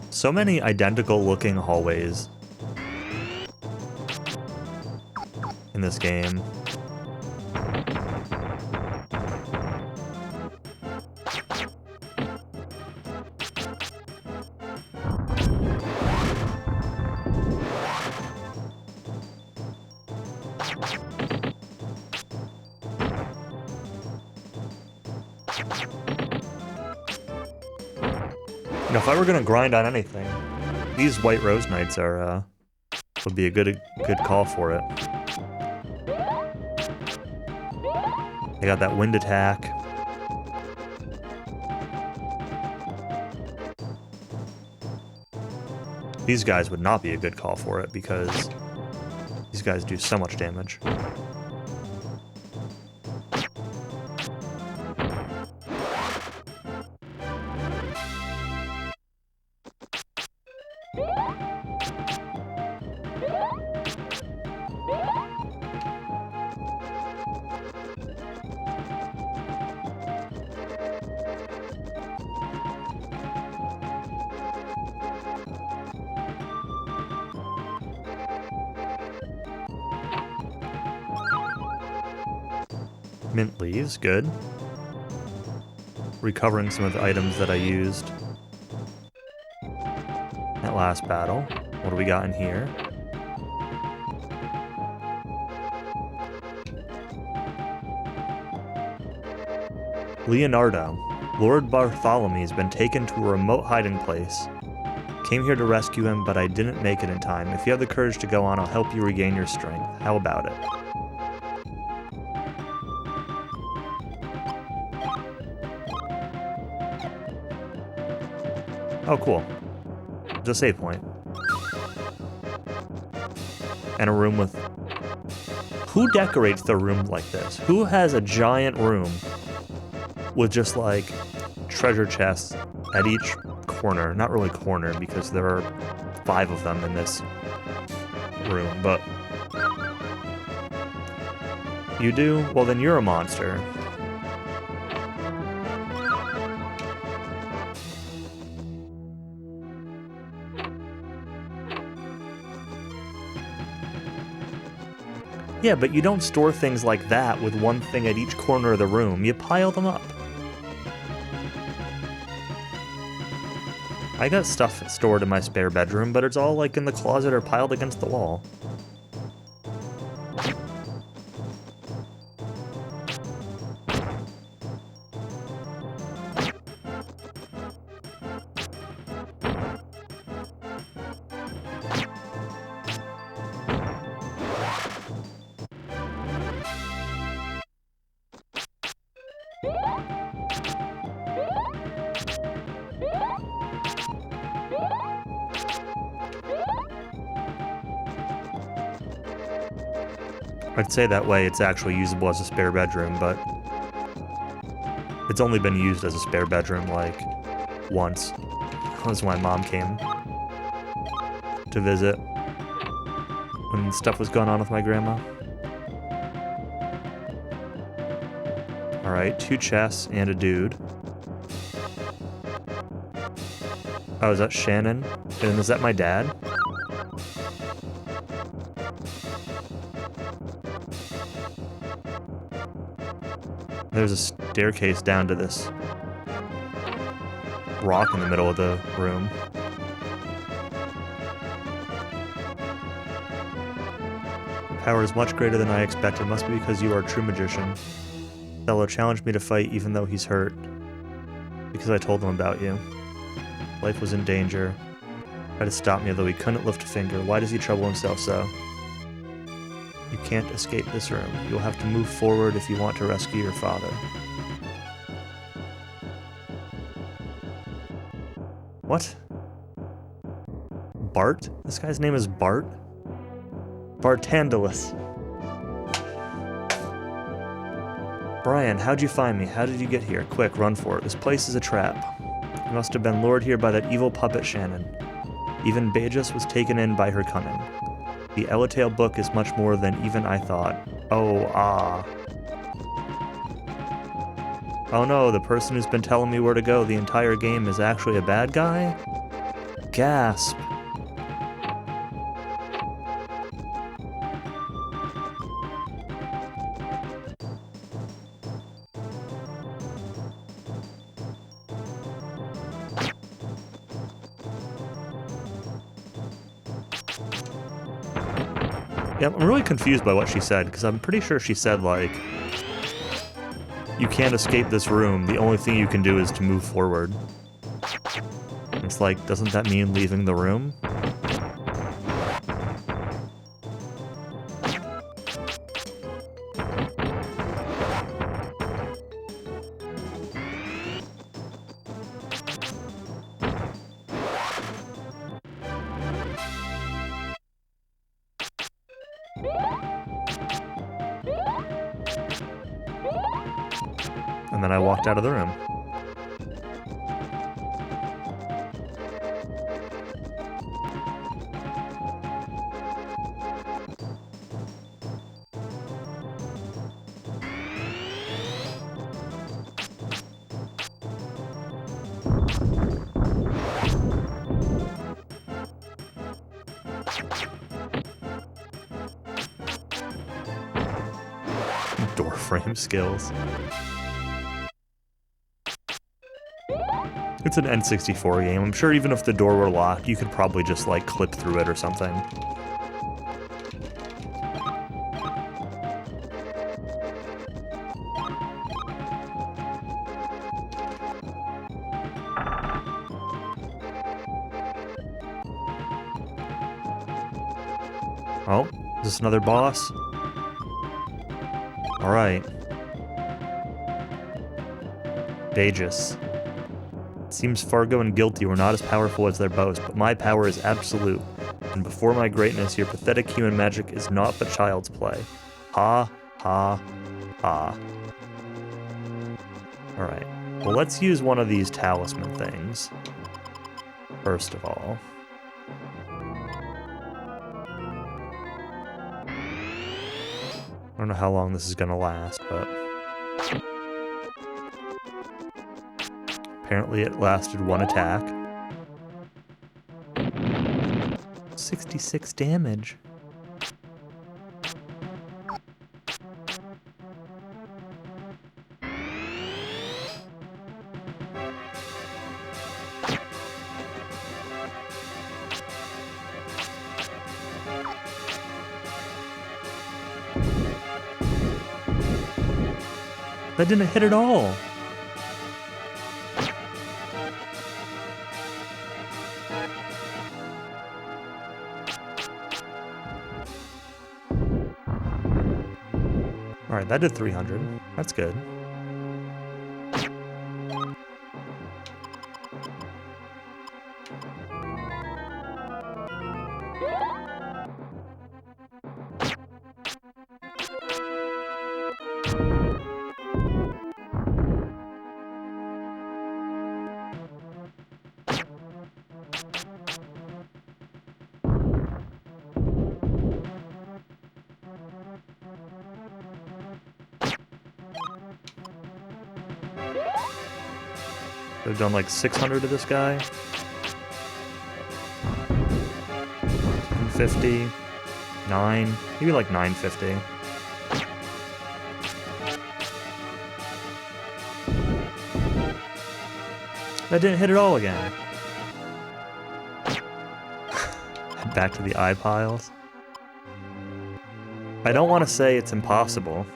So many identical looking hallways in this game. Now, if I were gonna grind on anything, these White Rose Knights are would be a good call for it. They got that wind attack. These guys would not be a good call for it because these guys do so much damage. Mint leaves, good. Recovering some of the items that I used at last battle. What do we got in here? Leonardo. Lord Bartholomew's been taken to a remote hiding place. Came here to rescue him, but I didn't make it in time. If you have the courage to go on, I'll help you regain your strength. How about it? Oh, cool. There's a save point. And a room with... Who decorates the room like this? Who has a giant room with just, like, treasure chests at each corner? Not really corner, because there are 5 of them in this room, but... You do? Well, then you're a monster. Yeah, but you don't store things like that with one thing at each corner of the room. You pile them up. I got stuff stored in my spare bedroom, but it's all like in the closet or piled against the wall. I'd say that way it's actually usable as a spare bedroom, but it's only been used as a spare bedroom, like, once. That was when my mom came to visit when stuff was going on with my grandma. Alright, 2 chests and a dude. Oh, is that Shannon? And is that my dad? There's a staircase down to this rock in the middle of the room. Power is much greater than I expected. It must be because you are a true magician. Fellow challenged me to fight even though he's hurt. Because I told him about you. Life was in danger. Tried to stop me, though he couldn't lift a finger. Why does he trouble himself so? You can't escape this room. You'll have to move forward if you want to rescue your father. What? Bart? This guy's name is Bart? Bartandalus. Brian, how'd you find me? How did you get here? Quick, run for it. This place is a trap. You must have been lured here by that evil puppet Shannon. Even Beatrice was taken in by her cunning. The Elatail book is much more than even I thought. Oh, ah. Oh no, the person who's been telling me where to go the entire game is actually a bad guy? Gasp. Yeah, I'm really confused by what she said, because I'm pretty sure she said, like, you can't escape this room, the only thing you can do is to move forward. It's like, doesn't that mean leaving the room? And then I walked out of the room. Door frame skills. It's an N64 game. I'm sure even if the door were locked, you could probably just, like, clip through it or something. Oh, is this another boss? Alright. Beatrice. Seems Fargo and Guilty were not as powerful as their boast, but my power is absolute, and before my greatness, your pathetic human magic is naught but child's play. Ha, ha, ha. Alright, well let's use one of these talisman things, first of all. I don't know how long this is gonna last, but... apparently it lasted one attack. 66 damage. That didn't hit at all. Alright, that did 300. That's good. I've done like 600 to this guy. 50, 9, maybe like 950. That didn't hit at all again. Back to the eye piles. I don't want to say it's impossible.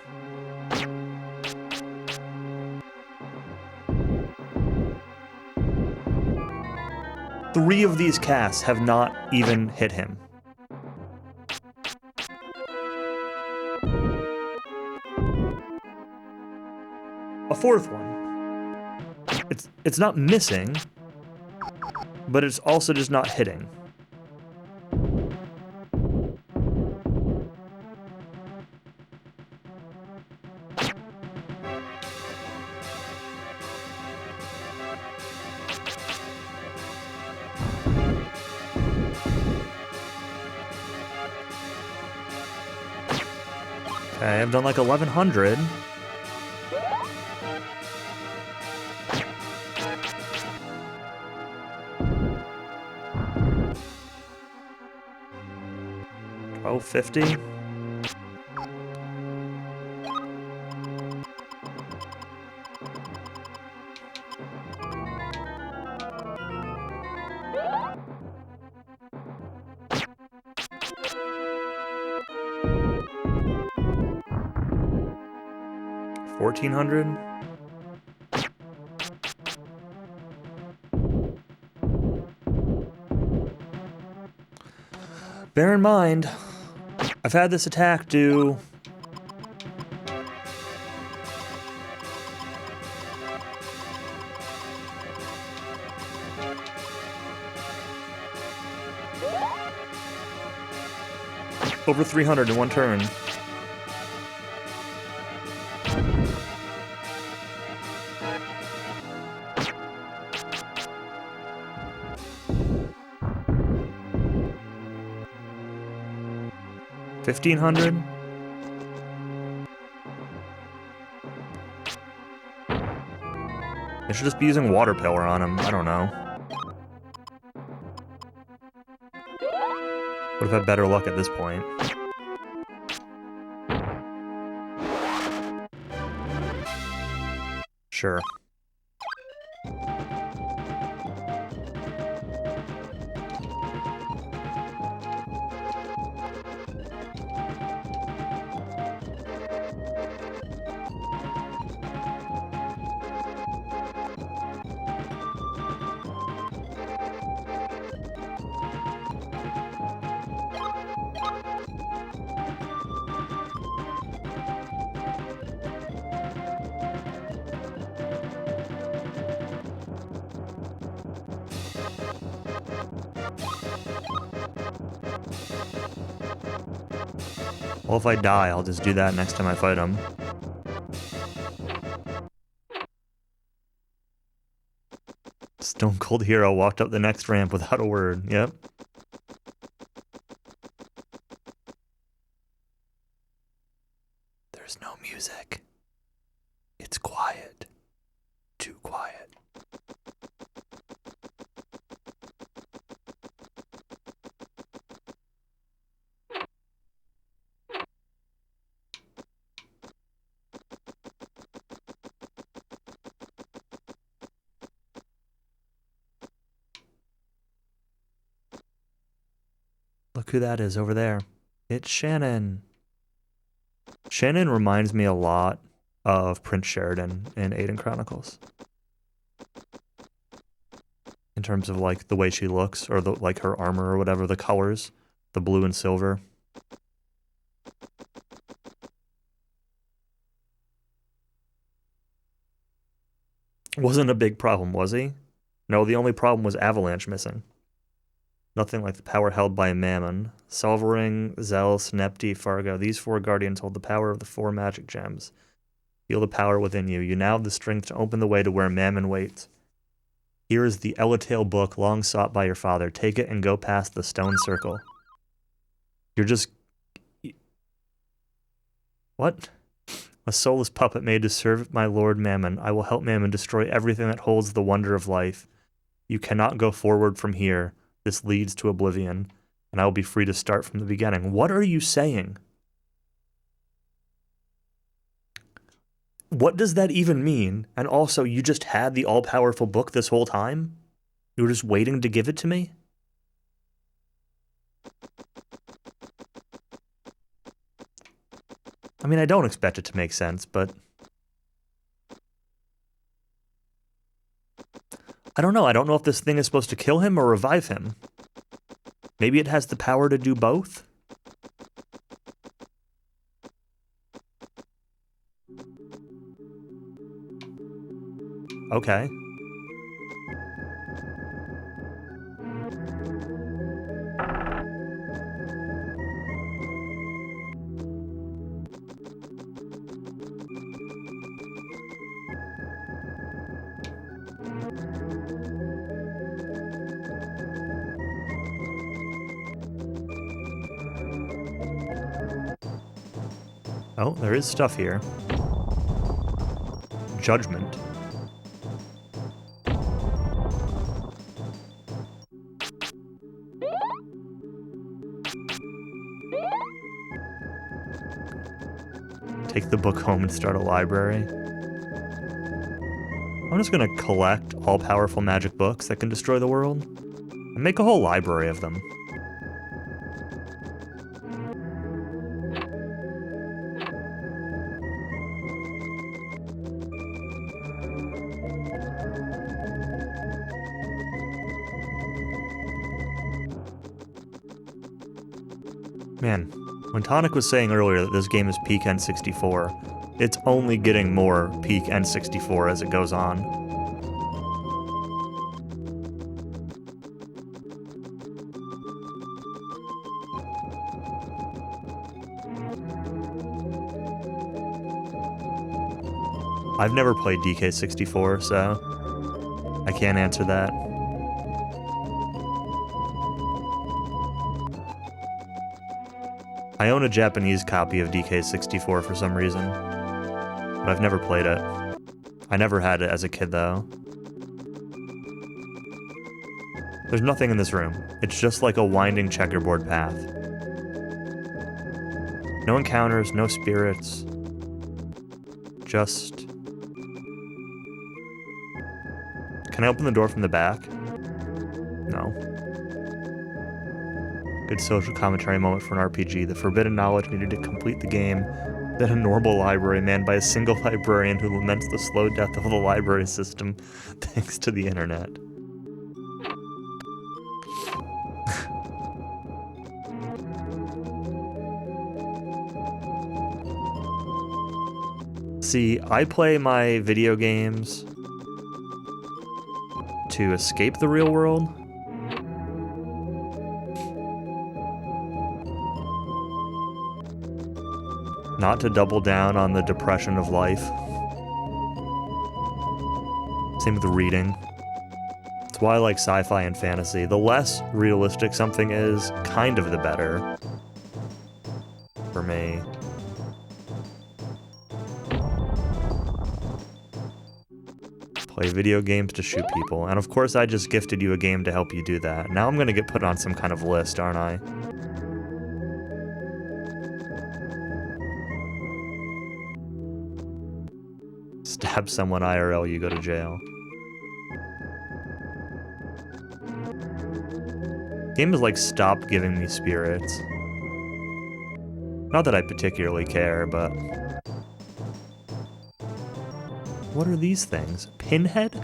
Three of these casts have not even hit him. A fourth one. It's not missing, but it's also just not hitting. Okay, I've done like 1100. $12.50. $1,400. Bear in mind, I've had this attack do over 300 in one turn. $1,500. I should just be using water pillar on him. I don't know. Would have had better luck at this point. Sure. Well, if I die, I'll just do that next time I fight him. Stone Cold Hero walked up the next ramp without a word. Yep. There's no music. It's quiet. Too quiet. Look who that is over there. It's Shannon. Shannon reminds me a lot of Prince Sheridan in Aiden Chronicles. In terms of like the way she looks, or the like her armor or whatever, the colors, the blue and silver. Wasn't a big problem, was he? No, the only problem was Avalanche missing. Nothing like the power held by Mammon. Solvering, Zealous, Nepti, Fargo. These 4 guardians hold the power of the 4 magic gems. Feel the power within you. You now have the strength to open the way to where Mammon waits. Here is the Elatail book long sought by your father. Take it and go past the stone circle. You're just... What? A soulless puppet made to serve my lord Mammon. I will help Mammon destroy everything that holds the wonder of life. You cannot go forward from here. This leads to oblivion, and I will be free to start from the beginning. What are you saying? What does that even mean? And also, you just had the all-powerful book this whole time? You were just waiting to give it to me? I mean, I don't expect it to make sense, but... I don't know. I don't know if this thing is supposed to kill him or revive him. Maybe it has the power to do both? Okay. Oh, there is stuff here. Judgment. Take the book home and start a library. I'm just gonna collect all-powerful magic books that can destroy the world and make a whole library of them. Man, when Tonic was saying earlier that this game is peak N64, it's only getting more peak N64 as it goes on. I've never played DK64, so I can't answer that. I own a Japanese copy of DK64 for some reason, but I've never played it. I never had it as a kid, though. There's nothing in this room. It's just like a winding checkerboard path. No encounters, no spirits. Just... Can I open the door from the back? No. Good social commentary moment for an RPG. The forbidden knowledge needed to complete the game. Then a normal library manned by a single librarian who laments the slow death of the library system thanks to the internet. See, I play my video games to escape the real world. Not to double down on the depression of life. Same with reading. That's why I like sci-fi and fantasy. The less realistic something is, kind of the better. For me. Play video games to shoot people. And of course I just gifted you a game to help you do that. Now I'm gonna get put on some kind of list, aren't I? Stab someone IRL, you go to jail. Game has like stopped giving me spirits. Not that I particularly care, but... What are these things? Pinhead?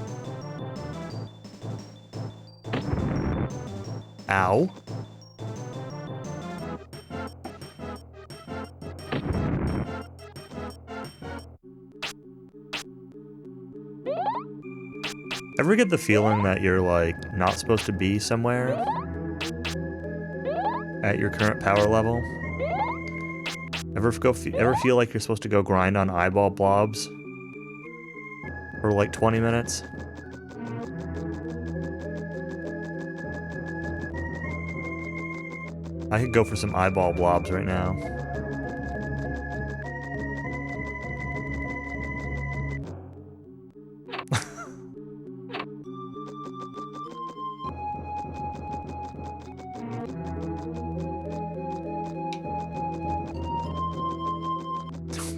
Ow. Ever get the feeling that you're, like, not supposed to be somewhere at your current power level? Ever feel like you're supposed to go grind on eyeball blobs for, like, 20 minutes? I could go for some eyeball blobs right now.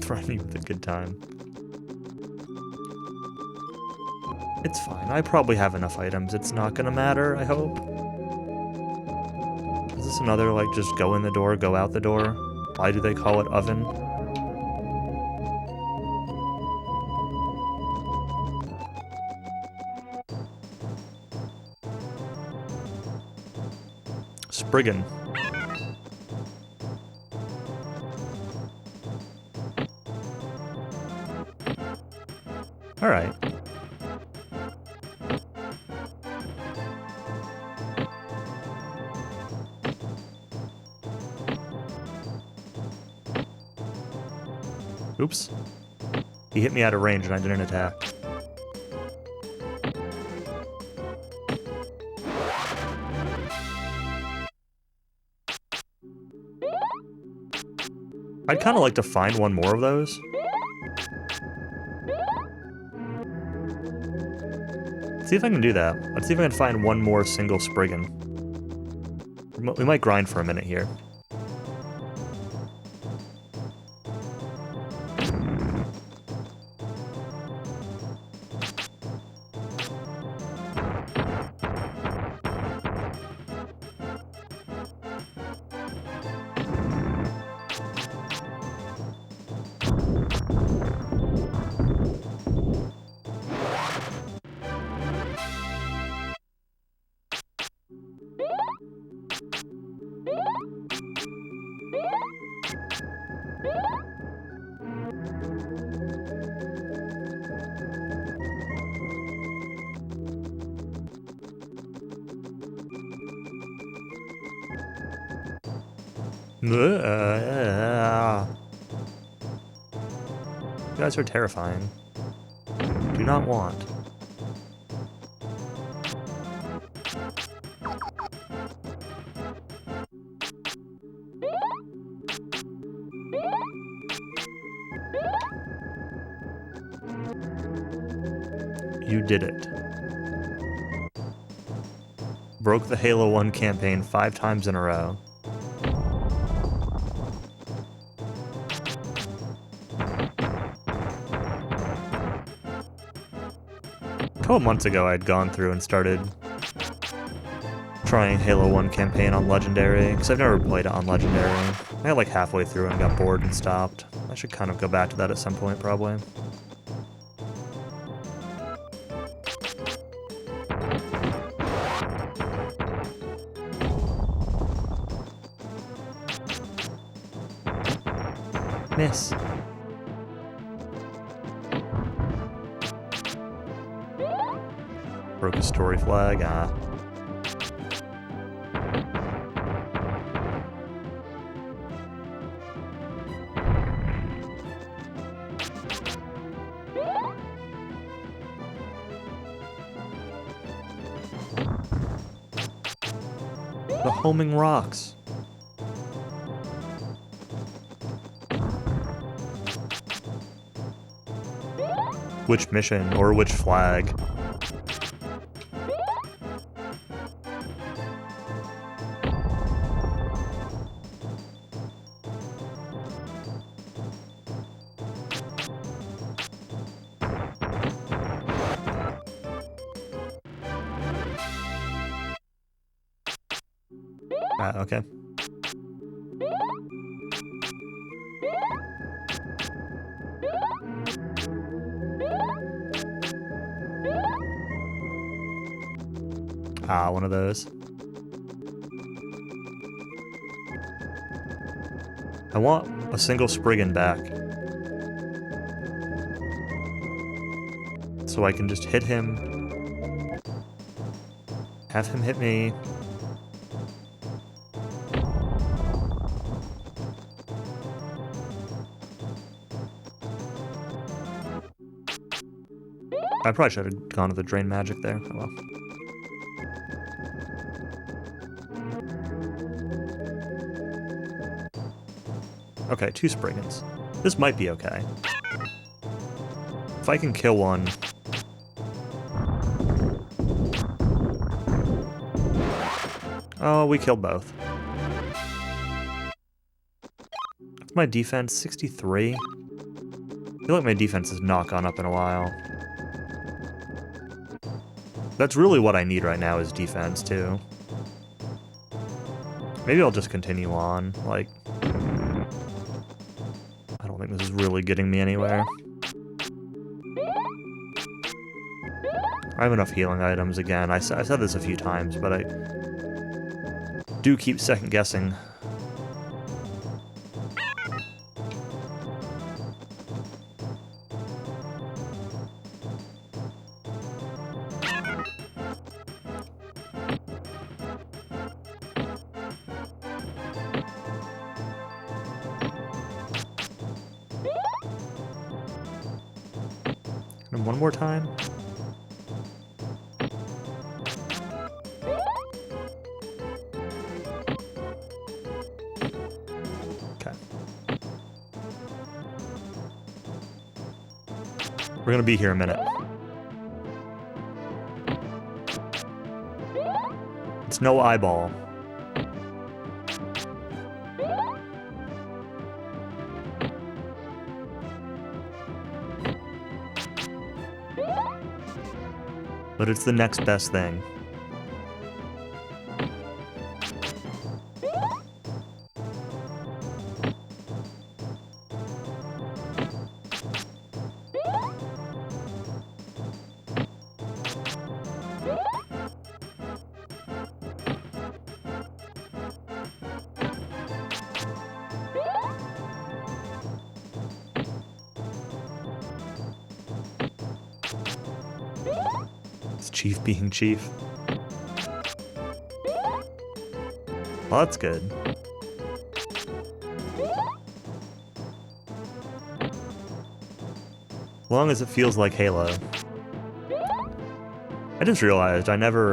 Threaten you with a good time. It's fine. I probably have enough items. It's not gonna matter, I hope. Is this another, like, just go in the door, go out the door? Why do they call it oven? Spriggan. Alright. Oops. He hit me out of range and I didn't attack. I'd kind of like to find one more of those. Let's see if I can do that. Let's see if I can find one more single Spriggan. We might grind for a minute here. You guys are terrifying. Do not want. You did it. Broke the Halo 1 campaign 5 times in a row. A couple months ago, I'd gone through and started trying Halo 1 campaign on Legendary, because I've never played it on Legendary. I got like halfway through and got bored and stopped. I should kind of go back to that at some point, probably. Miss. Broke a story flag, ah. The homing rocks. Which mission or which flag? Okay. Ah, one of those. I want a single Spriggan back. So I can just hit him. Have him hit me. I probably should have gone to the drain magic there. Oh well. Okay, 2 Spriggans. This might be okay. If I can kill one... Oh, we killed both. What's my defense? 63? I feel like my defense has not gone up in a while. That's really what I need right now is defense, too. Maybe I'll just continue on, like... I don't think this is really getting me anywhere. I have enough healing items again. I've said this a few times, but I do keep second-guessing. And one more time. Okay. We're gonna be here a minute. It's no eyeball. But it's the next best thing. Chief being chief. Well, that's good. As long as it feels like Halo. I just realized I never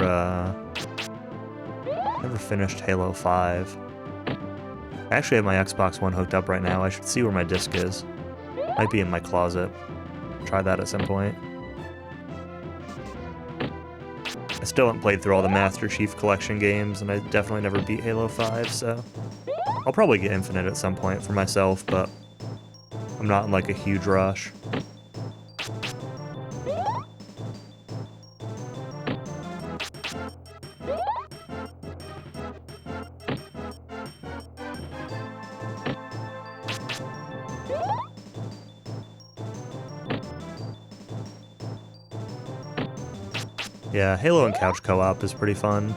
finished Halo 5. I actually have my Xbox One hooked up right now. I should see where my disc is. Might be in my closet. Try that at some point. I still haven't played through all the Master Chief Collection games, and I definitely never beat Halo 5, so... I'll probably get Infinite at some point for myself, but... I'm not in, like, a huge rush. Yeah, Halo and couch co-op is pretty fun.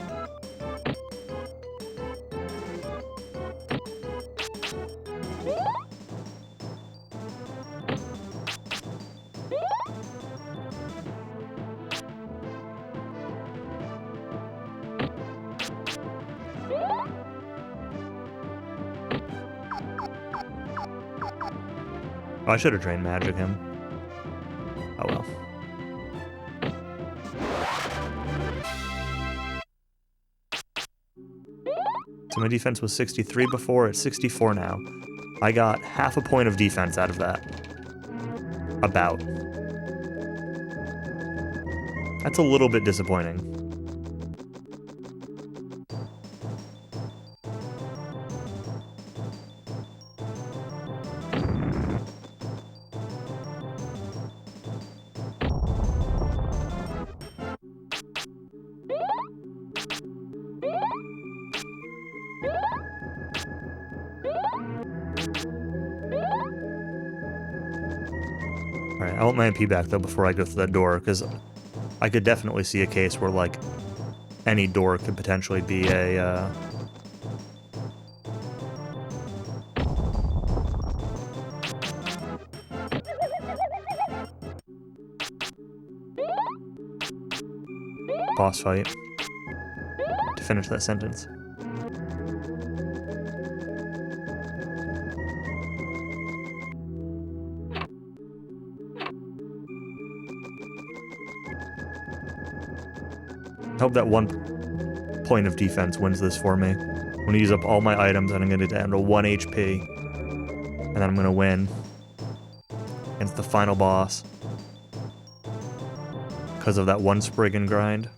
Oh, I should have drained magic him. Oh well. So my defense was 63 before, it's 64 now. I got half a point of defense out of that. About. That's a little bit disappointing. Alright, I want my MP back though before I go through that door, because I could definitely see a case where, like, any door could potentially be a, boss fight to finish that sentence. I hope that one point of defense wins this for me. I'm gonna use up all my items and I'm gonna get down to 1 HP. And then I'm gonna win against the final boss. Because of that one Spriggan grind.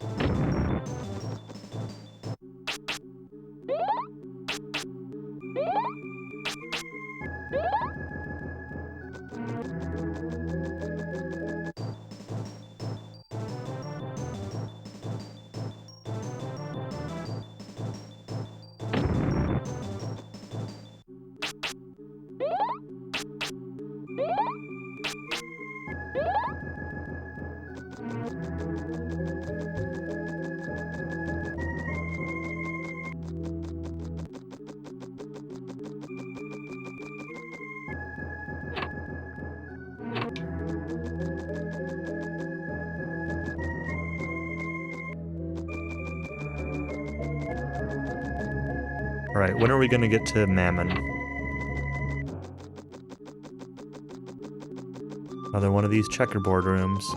Alright, when are we gonna get to Mammon? Another one of these checkerboard rooms.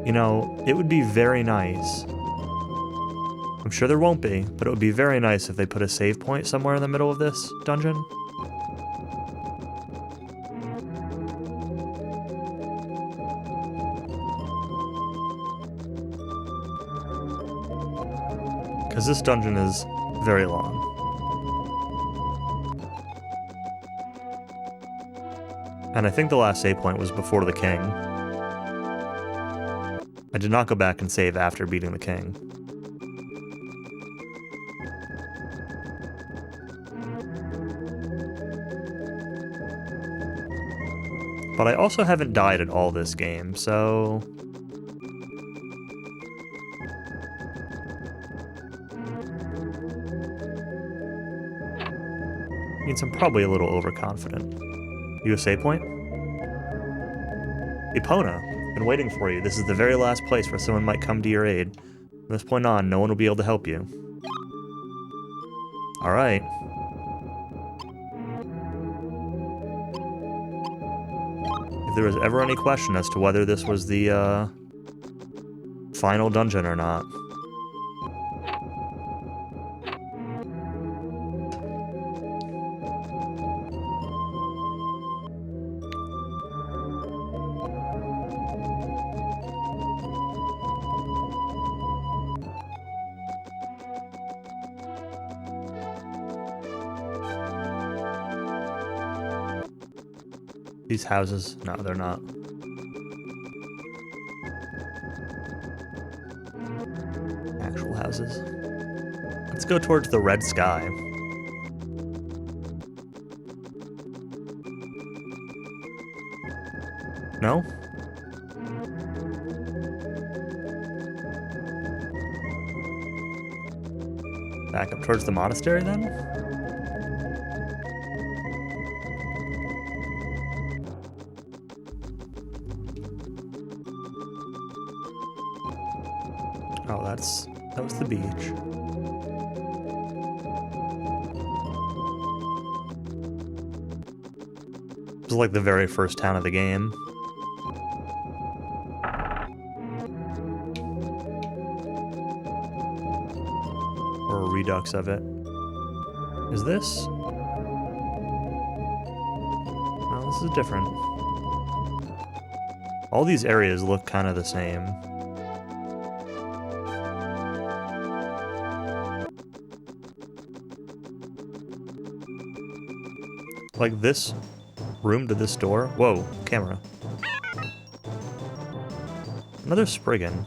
You know, it would be very nice. I'm sure there won't be, but it would be very nice if they put a save point somewhere in the middle of this dungeon. Because this dungeon is very long. And I think the last save point was before the king. I did not go back and save after beating the king. But I also haven't died at all this game, so... means I'm probably a little overconfident. You a save point? Epona, been waiting for you. This is the very last place where someone might come to your aid. From this point on, no one will be able to help you. Alright. If there was ever any question as to whether this was the, final dungeon or not. These houses? No, they're not. Actual houses. Let's go towards the red sky. No? Back up towards the monastery then? Oh, that was the beach. This is like the very first town of the game. Or a redux of it. Is this? No, this is different. All these areas look kind of the same. Like this room to this door? Whoa, camera. Another Spriggan.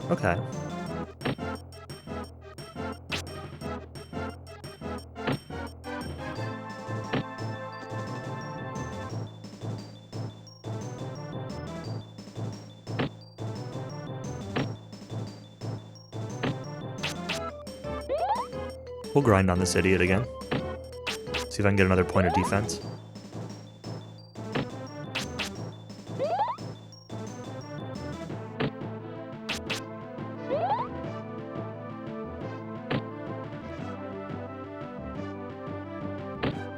Okay. We'll grind on this idiot again. See if I can get another point of defense.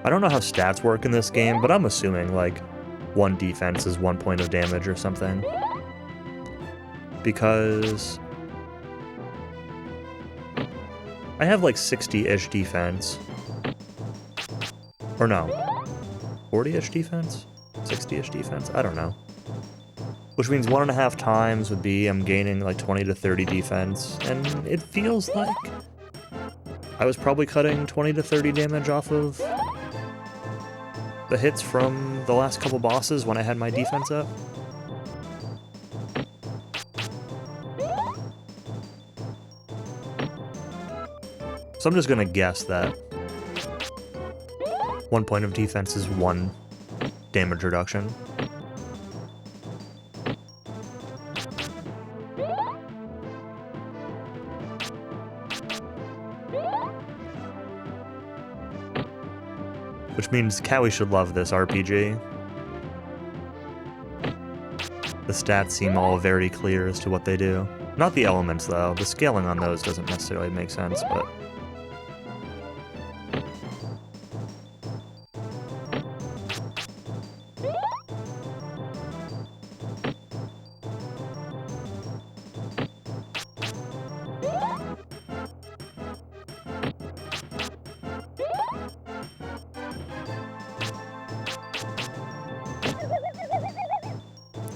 I don't know how stats work in this game, but I'm assuming, like, 1 defense is 1 point of damage or something. Because I have, like, 60-ish defense. Or no, 40-ish defense? 60-ish defense? I don't know. Which means 1.5 times would be I'm gaining, like, 20 to 30 defense, and it feels like I was probably cutting 20 to 30 damage off of the hits from the last couple bosses when I had my defense up. So I'm just gonna guess that 1 point of defense is 1 damage reduction. Which means Cowie should love this RPG. The stats seem all very clear as to what they do. Not the elements, though. The scaling on those doesn't necessarily make sense, but...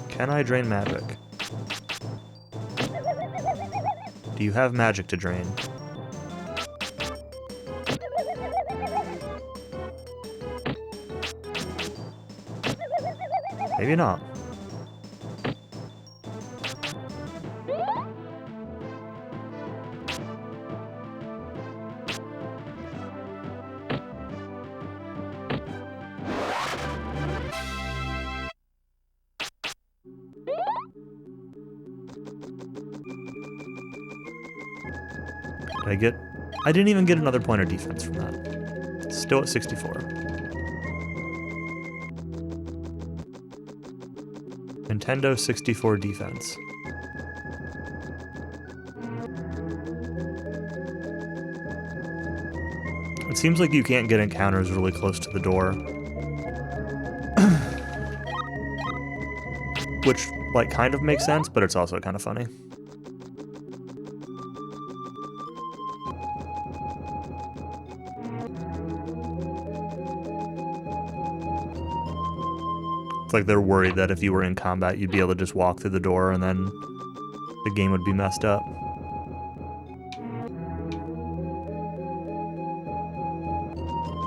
Can I drain magic? Do you have magic to drain? Maybe not. I didn't even get another point of defense from that. Still at 64. Nintendo 64 defense. It seems like you can't get encounters really close to the door. Which, like, kind of makes sense, but it's also kind of funny. It's like they're worried that if you were in combat, you'd be able to just walk through the door and then the game would be messed up.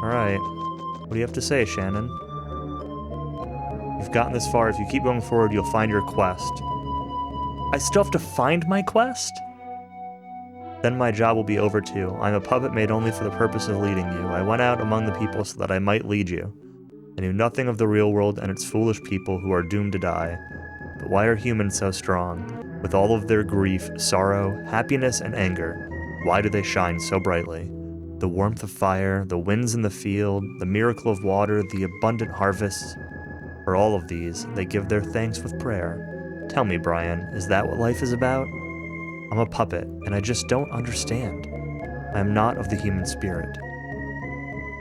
Alright. What do you have to say, Shannon? You've gotten this far. If you keep going forward, you'll find your quest. I still have to find my quest? Then my job will be over too. I'm a puppet made only for the purpose of leading you. I went out among the people so that I might lead you. I knew nothing of the real world and its foolish people who are doomed to die. But why are humans so strong? With all of their grief, sorrow, happiness, and anger, why do they shine so brightly? The warmth of fire, the winds in the field, the miracle of water, the abundant harvests. For all of these, they give their thanks with prayer. Tell me, Brian, is that what life is about? I'm a puppet, and I just don't understand. I am not of the human spirit.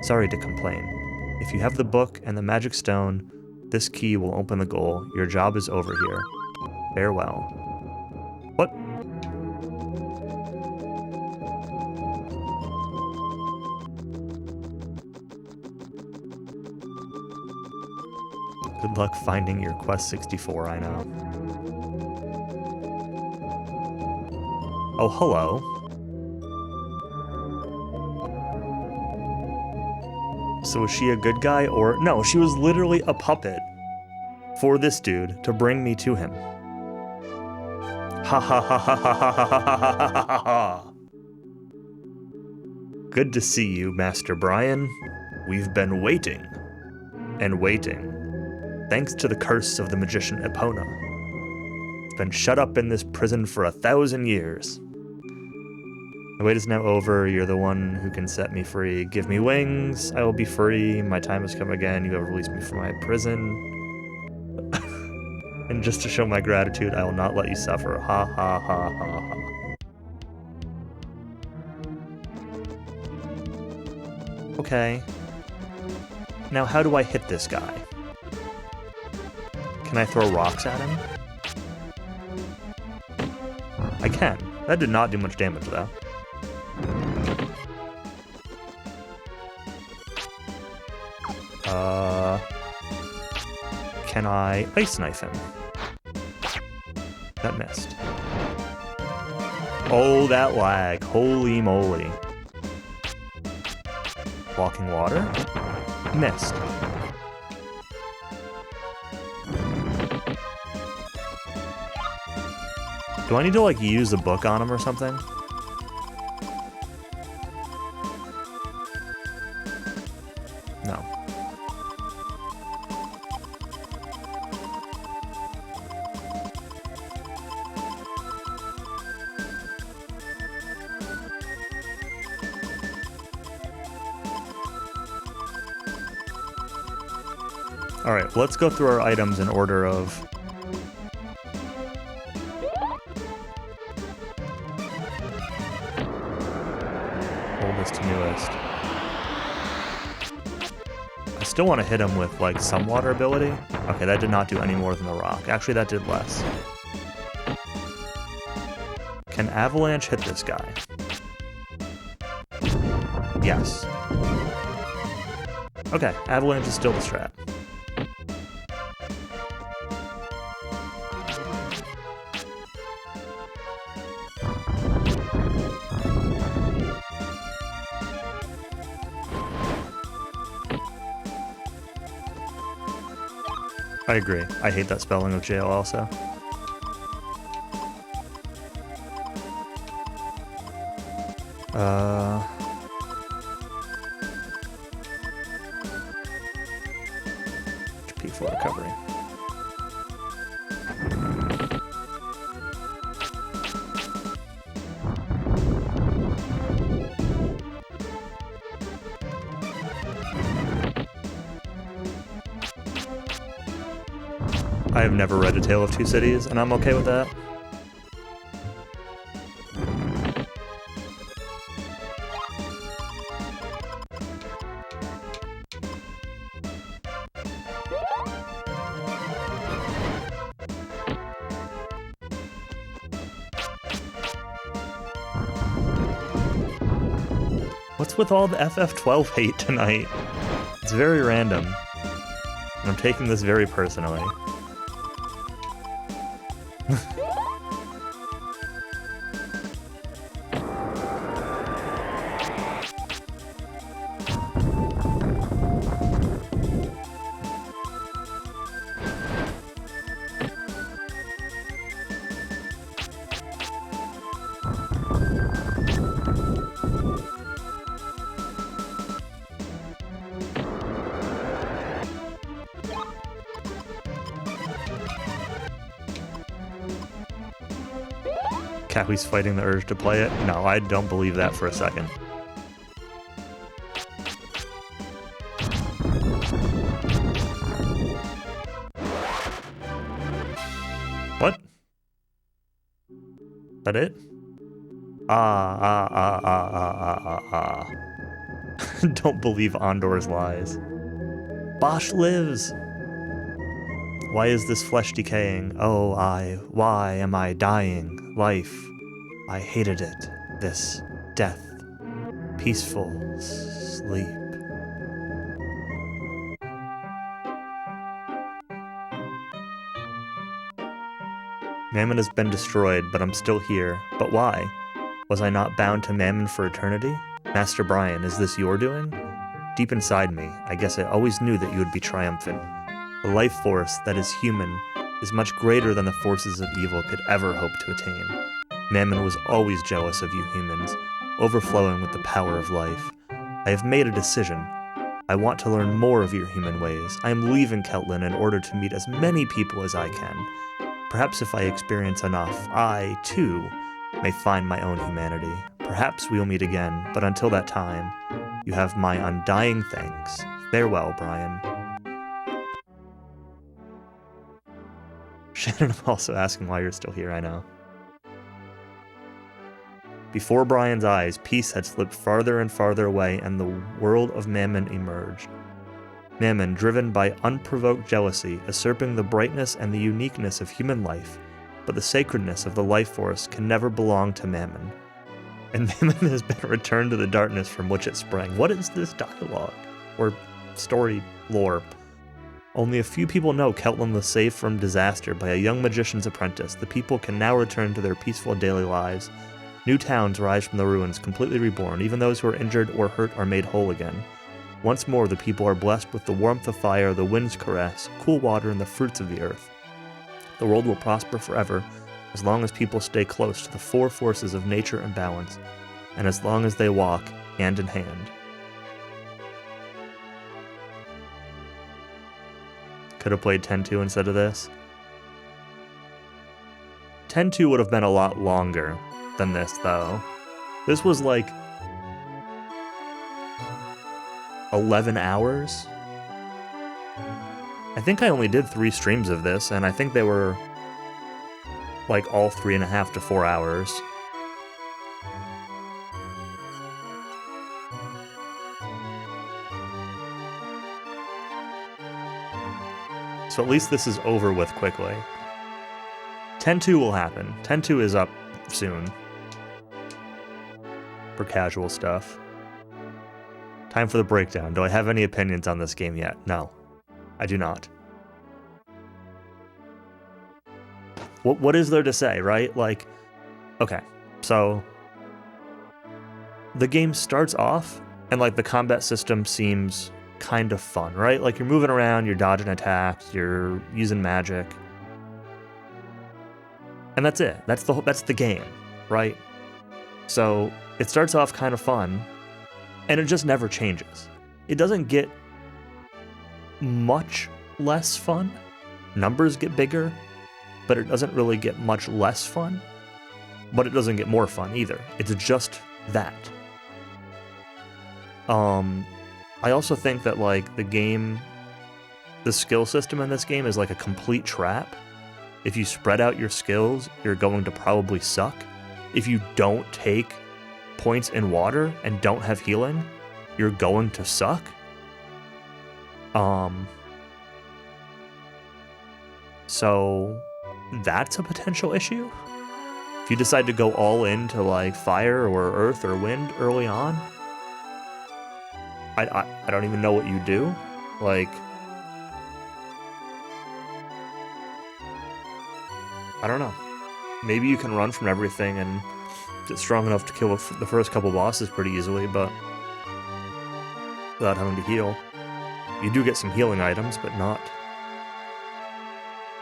Sorry to complain. If you have the book and the magic stone, this key will open the goal. Your job is over here. Farewell. What? Good luck finding your Quest 64, I know. Oh, hello. So was she a good guy, or... No, she was literally a puppet for this dude to bring me to him. Ha ha ha ha ha ha ha ha ha ha. Good to see you, Master Brian. We've been waiting and waiting, thanks to the curse of the magician Epona. It's been shut up in this prison for 1,000 years. The wait is now over. You're the one who can set me free. Give me wings. I will be free. My time has come again. You have released me from my prison. And just to show my gratitude, I will not let you suffer. Ha ha ha ha ha. Okay. Now how do I hit this guy? Can I throw rocks at him? I can. That did not do much damage, though. Can I ice knife him? That missed. Oh, that lag. Holy moly. Walking water? Missed. Do I need to, like, use a book on him or something? No. Alright, let's go through our items in order of... oldest to newest. I still want to hit him with, like, some water ability. Okay, that did not do any more than the rock. Actually, that did less. Can Avalanche hit this guy? Yes. Okay, Avalanche is still the strat. I agree. I hate that spelling of jail also. HP for recovery. I have never read A Tale of Two Cities, and I'm okay with that. What's with all the FF12 hate tonight? It's very random, and I'm taking this very personally. Kahui's fighting the urge to play it? No, I don't believe that for a second. What? That it? Don't believe Ondor's lies. Bosch lives! Why is this flesh decaying? Oh, why am I dying? Life, I hated it. This death, peaceful sleep. Mammon has been destroyed, but I'm still here. But why? Was I not bound to Mammon for eternity? Master Brian, is this your doing? Deep inside me, I guess I always knew that you would be triumphant. The life force that is human is much greater than the forces of evil could ever hope to attain. Mammon was always jealous of you humans, overflowing with the power of life. I have made a decision. I want to learn more of your human ways. I am leaving Keltlin in order to meet as many people as I can. Perhaps if I experience enough, I, too, may find my own humanity. Perhaps we will meet again, but until that time, you have my undying thanks. Farewell, Brian. Shannon, I'm also asking why you're still here, I know. Before Brian's eyes, peace had slipped farther and farther away, and the world of Mammon emerged. Mammon, driven by unprovoked jealousy, usurping the brightness and the uniqueness of human life, but the sacredness of the life force can never belong to Mammon. And Mammon has been returned to the darkness from which it sprang. What is this dialogue? Or story lore? Only a few people know Keltland was saved from disaster by a young magician's apprentice. The people can now return to their peaceful daily lives. New towns rise from the ruins, completely reborn. Even those who are injured or hurt are made whole again. Once more, the people are blessed with the warmth of fire, the wind's caress, cool water, and the fruits of the earth. The world will prosper forever, as long as people stay close to the four forces of nature and balance, and as long as they walk hand in hand. Could have played 10-2 instead of this. 10-2 would have been a lot longer than this, though. This was like 11 hours. I think I only did 3 streams of this, and I think they were like all 3.5 to 4 hours. So at least this is over with quickly. 10-2 will happen. 10-2 is up soon. For casual stuff. Time for the breakdown. Do I have any opinions on this game yet? No. I do not. What is there to say, right? Like, okay, so the game starts off and like the combat system seems kind of fun, right? Like you're moving around, you're dodging attacks, you're using magic. And that's it. That's the game, right? So it starts off kind of fun and it just never changes. It doesn't get much less fun. Numbers get bigger, but it doesn't really get much less fun, but it doesn't get more fun either. It's just that. I also think that like the skill system in this game is like a complete trap. If you spread out your skills, you're going to probably suck. If you don't take points in water and don't have healing, you're going to suck. So that's a potential issue. If you decide to go all into like fire or earth or wind early on, I don't even know what you do. Like, I don't know. Maybe you can run from everything and get strong enough to kill the first couple bosses pretty easily, but without having to heal. You do get some healing items, but not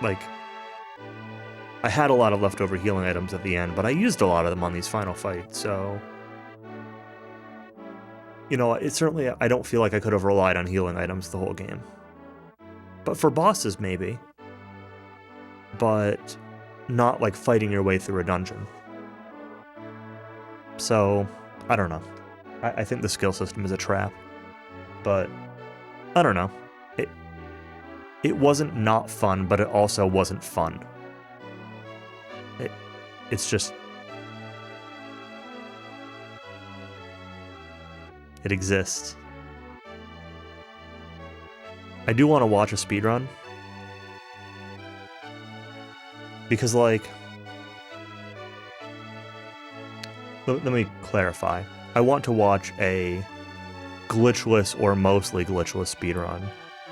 like, I had a lot of leftover healing items at the end, but I used a lot of them on these final fights, so you know, it certainly, I don't feel like I could have relied on healing items the whole game. But for bosses, maybe. But not like fighting your way through a dungeon. So, I don't know. I think the skill system is a trap. But, I don't know. It wasn't not fun, but it also wasn't fun. It's just... It exists. I do want to watch a speedrun. Because, like... Let me clarify. I want to watch a glitchless or mostly glitchless speedrun.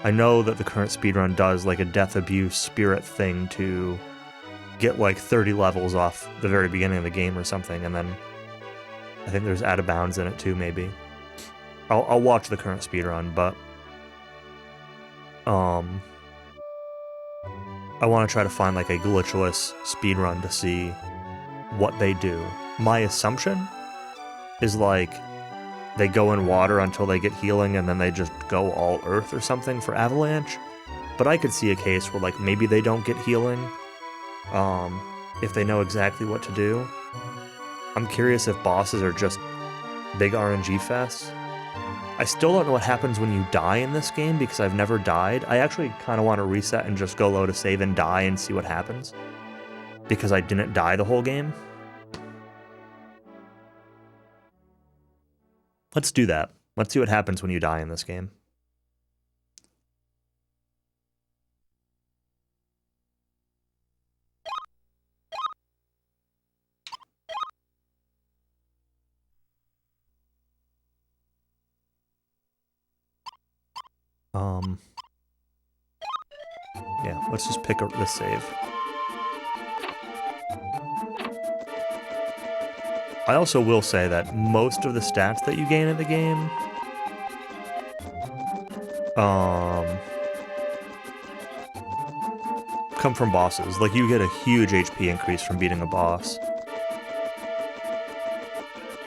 I know that the current speedrun does like a death abuse spirit thing to get like 30 levels off the very beginning of the game or something, and then I think there's out of bounds in it too, maybe. I'll watch the current speedrun, but I want to try to find like a glitchless speedrun to see what they do. My assumption is like they go in water until they get healing and then they just go all earth or something for Avalanche. But I could see a case where like maybe they don't get healing if they know exactly what to do. I'm curious if bosses are just big RNG fests. I still don't know what happens when you die in this game because I've never died. I actually kind of want to reset and just go low to save and die and see what happens, because I didn't die the whole game. Let's do that. Let's see what happens when you die in this game. Yeah, let's just pick up this save. I also will say that most of the stats that you gain in the game come from bosses. Like, you get a huge HP increase from beating a boss.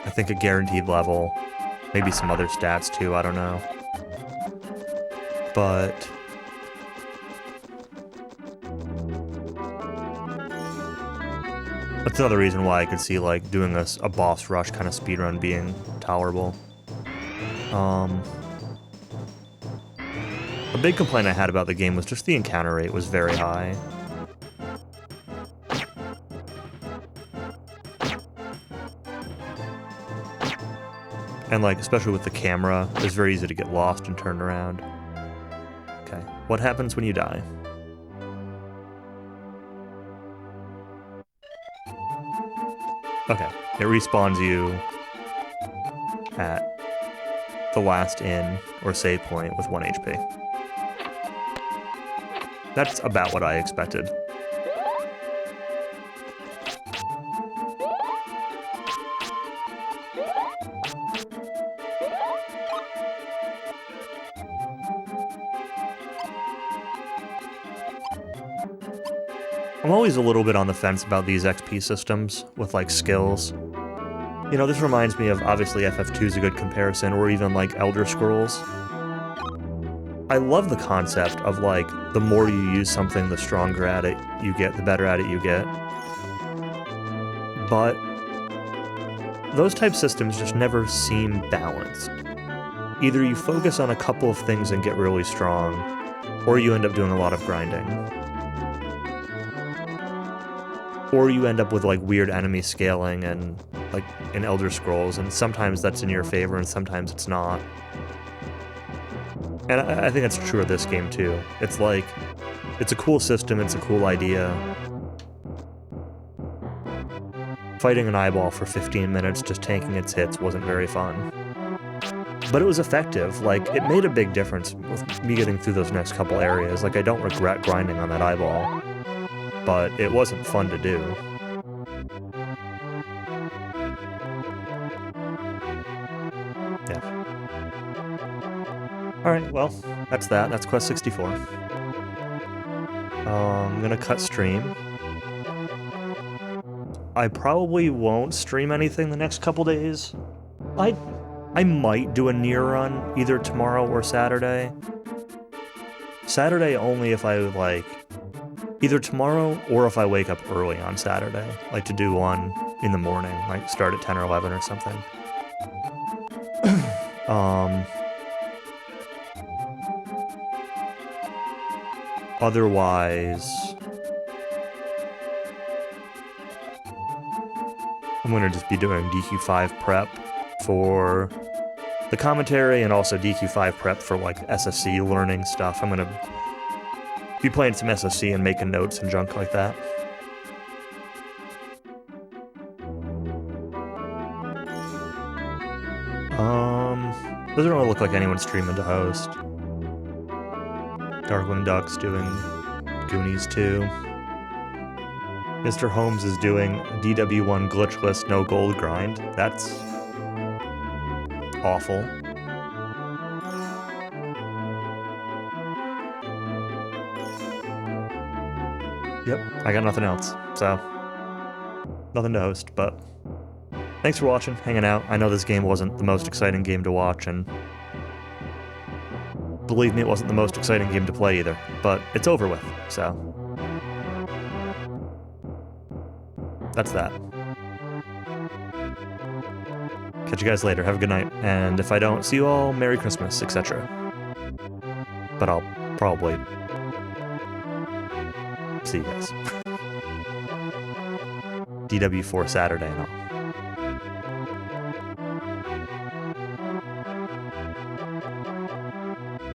I think a guaranteed level. Maybe some other stats too, I don't know. But that's another reason why I could see, like, doing a boss rush kind of speedrun being tolerable. A big complaint I had about the game was just the encounter rate was very high. And, like, especially with the camera, it's very easy to get lost and turned around. Okay, what happens when you die? Okay, it respawns you at the last inn or save point with 1 HP. That's about what I expected. I'm always a little bit on the fence about these XP systems with, like, skills. You know, this reminds me of, obviously, FF2 is a good comparison, or even, like, Elder Scrolls. I love the concept of, like, the more you use something, the stronger at it you get, the better at it you get. But those type systems just never seem balanced. Either you focus on a couple of things and get really strong, or you end up doing a lot of grinding. Or you end up with, like, weird enemy scaling and, like, in Elder Scrolls, and sometimes that's in your favor and sometimes it's not. And I think that's true of this game too. It's like, it's a cool system, it's a cool idea. Fighting an eyeball for 15 minutes just tanking its hits wasn't very fun. But it was effective. Like, it made a big difference with me getting through those next couple areas. Like, I don't regret grinding on that eyeball. But it wasn't fun to do. Yeah. Alright, well, that's that. That's Quest 64. I'm gonna cut stream. I probably won't stream anything the next couple days. I might do a near run either tomorrow or Saturday. Saturday only if I would, like, either tomorrow or if I wake up early on Saturday, like to do one in the morning, like start at 10 or 11 or something. Otherwise, I'm going to just be doing DQ5 prep for the commentary and also DQ5 prep for, like, SFC learning stuff. I'm going to be playing some SFC and making notes and junk like that. Doesn't really look like anyone's streaming to host. Darkwing Duck's doing Goonies 2. Mr. Holmes is doing DW1 glitchless no gold grind. That's awful. Yep, I got nothing else, so nothing to host, but thanks for watching, hanging out. I know this game wasn't the most exciting game to watch, and believe me, it wasn't the most exciting game to play either, but it's over with, so that's that. Catch you guys later. Have a good night. And if I don't see you all, Merry Christmas, etc. But I'll probably see you guys. DW4 Saturday and all.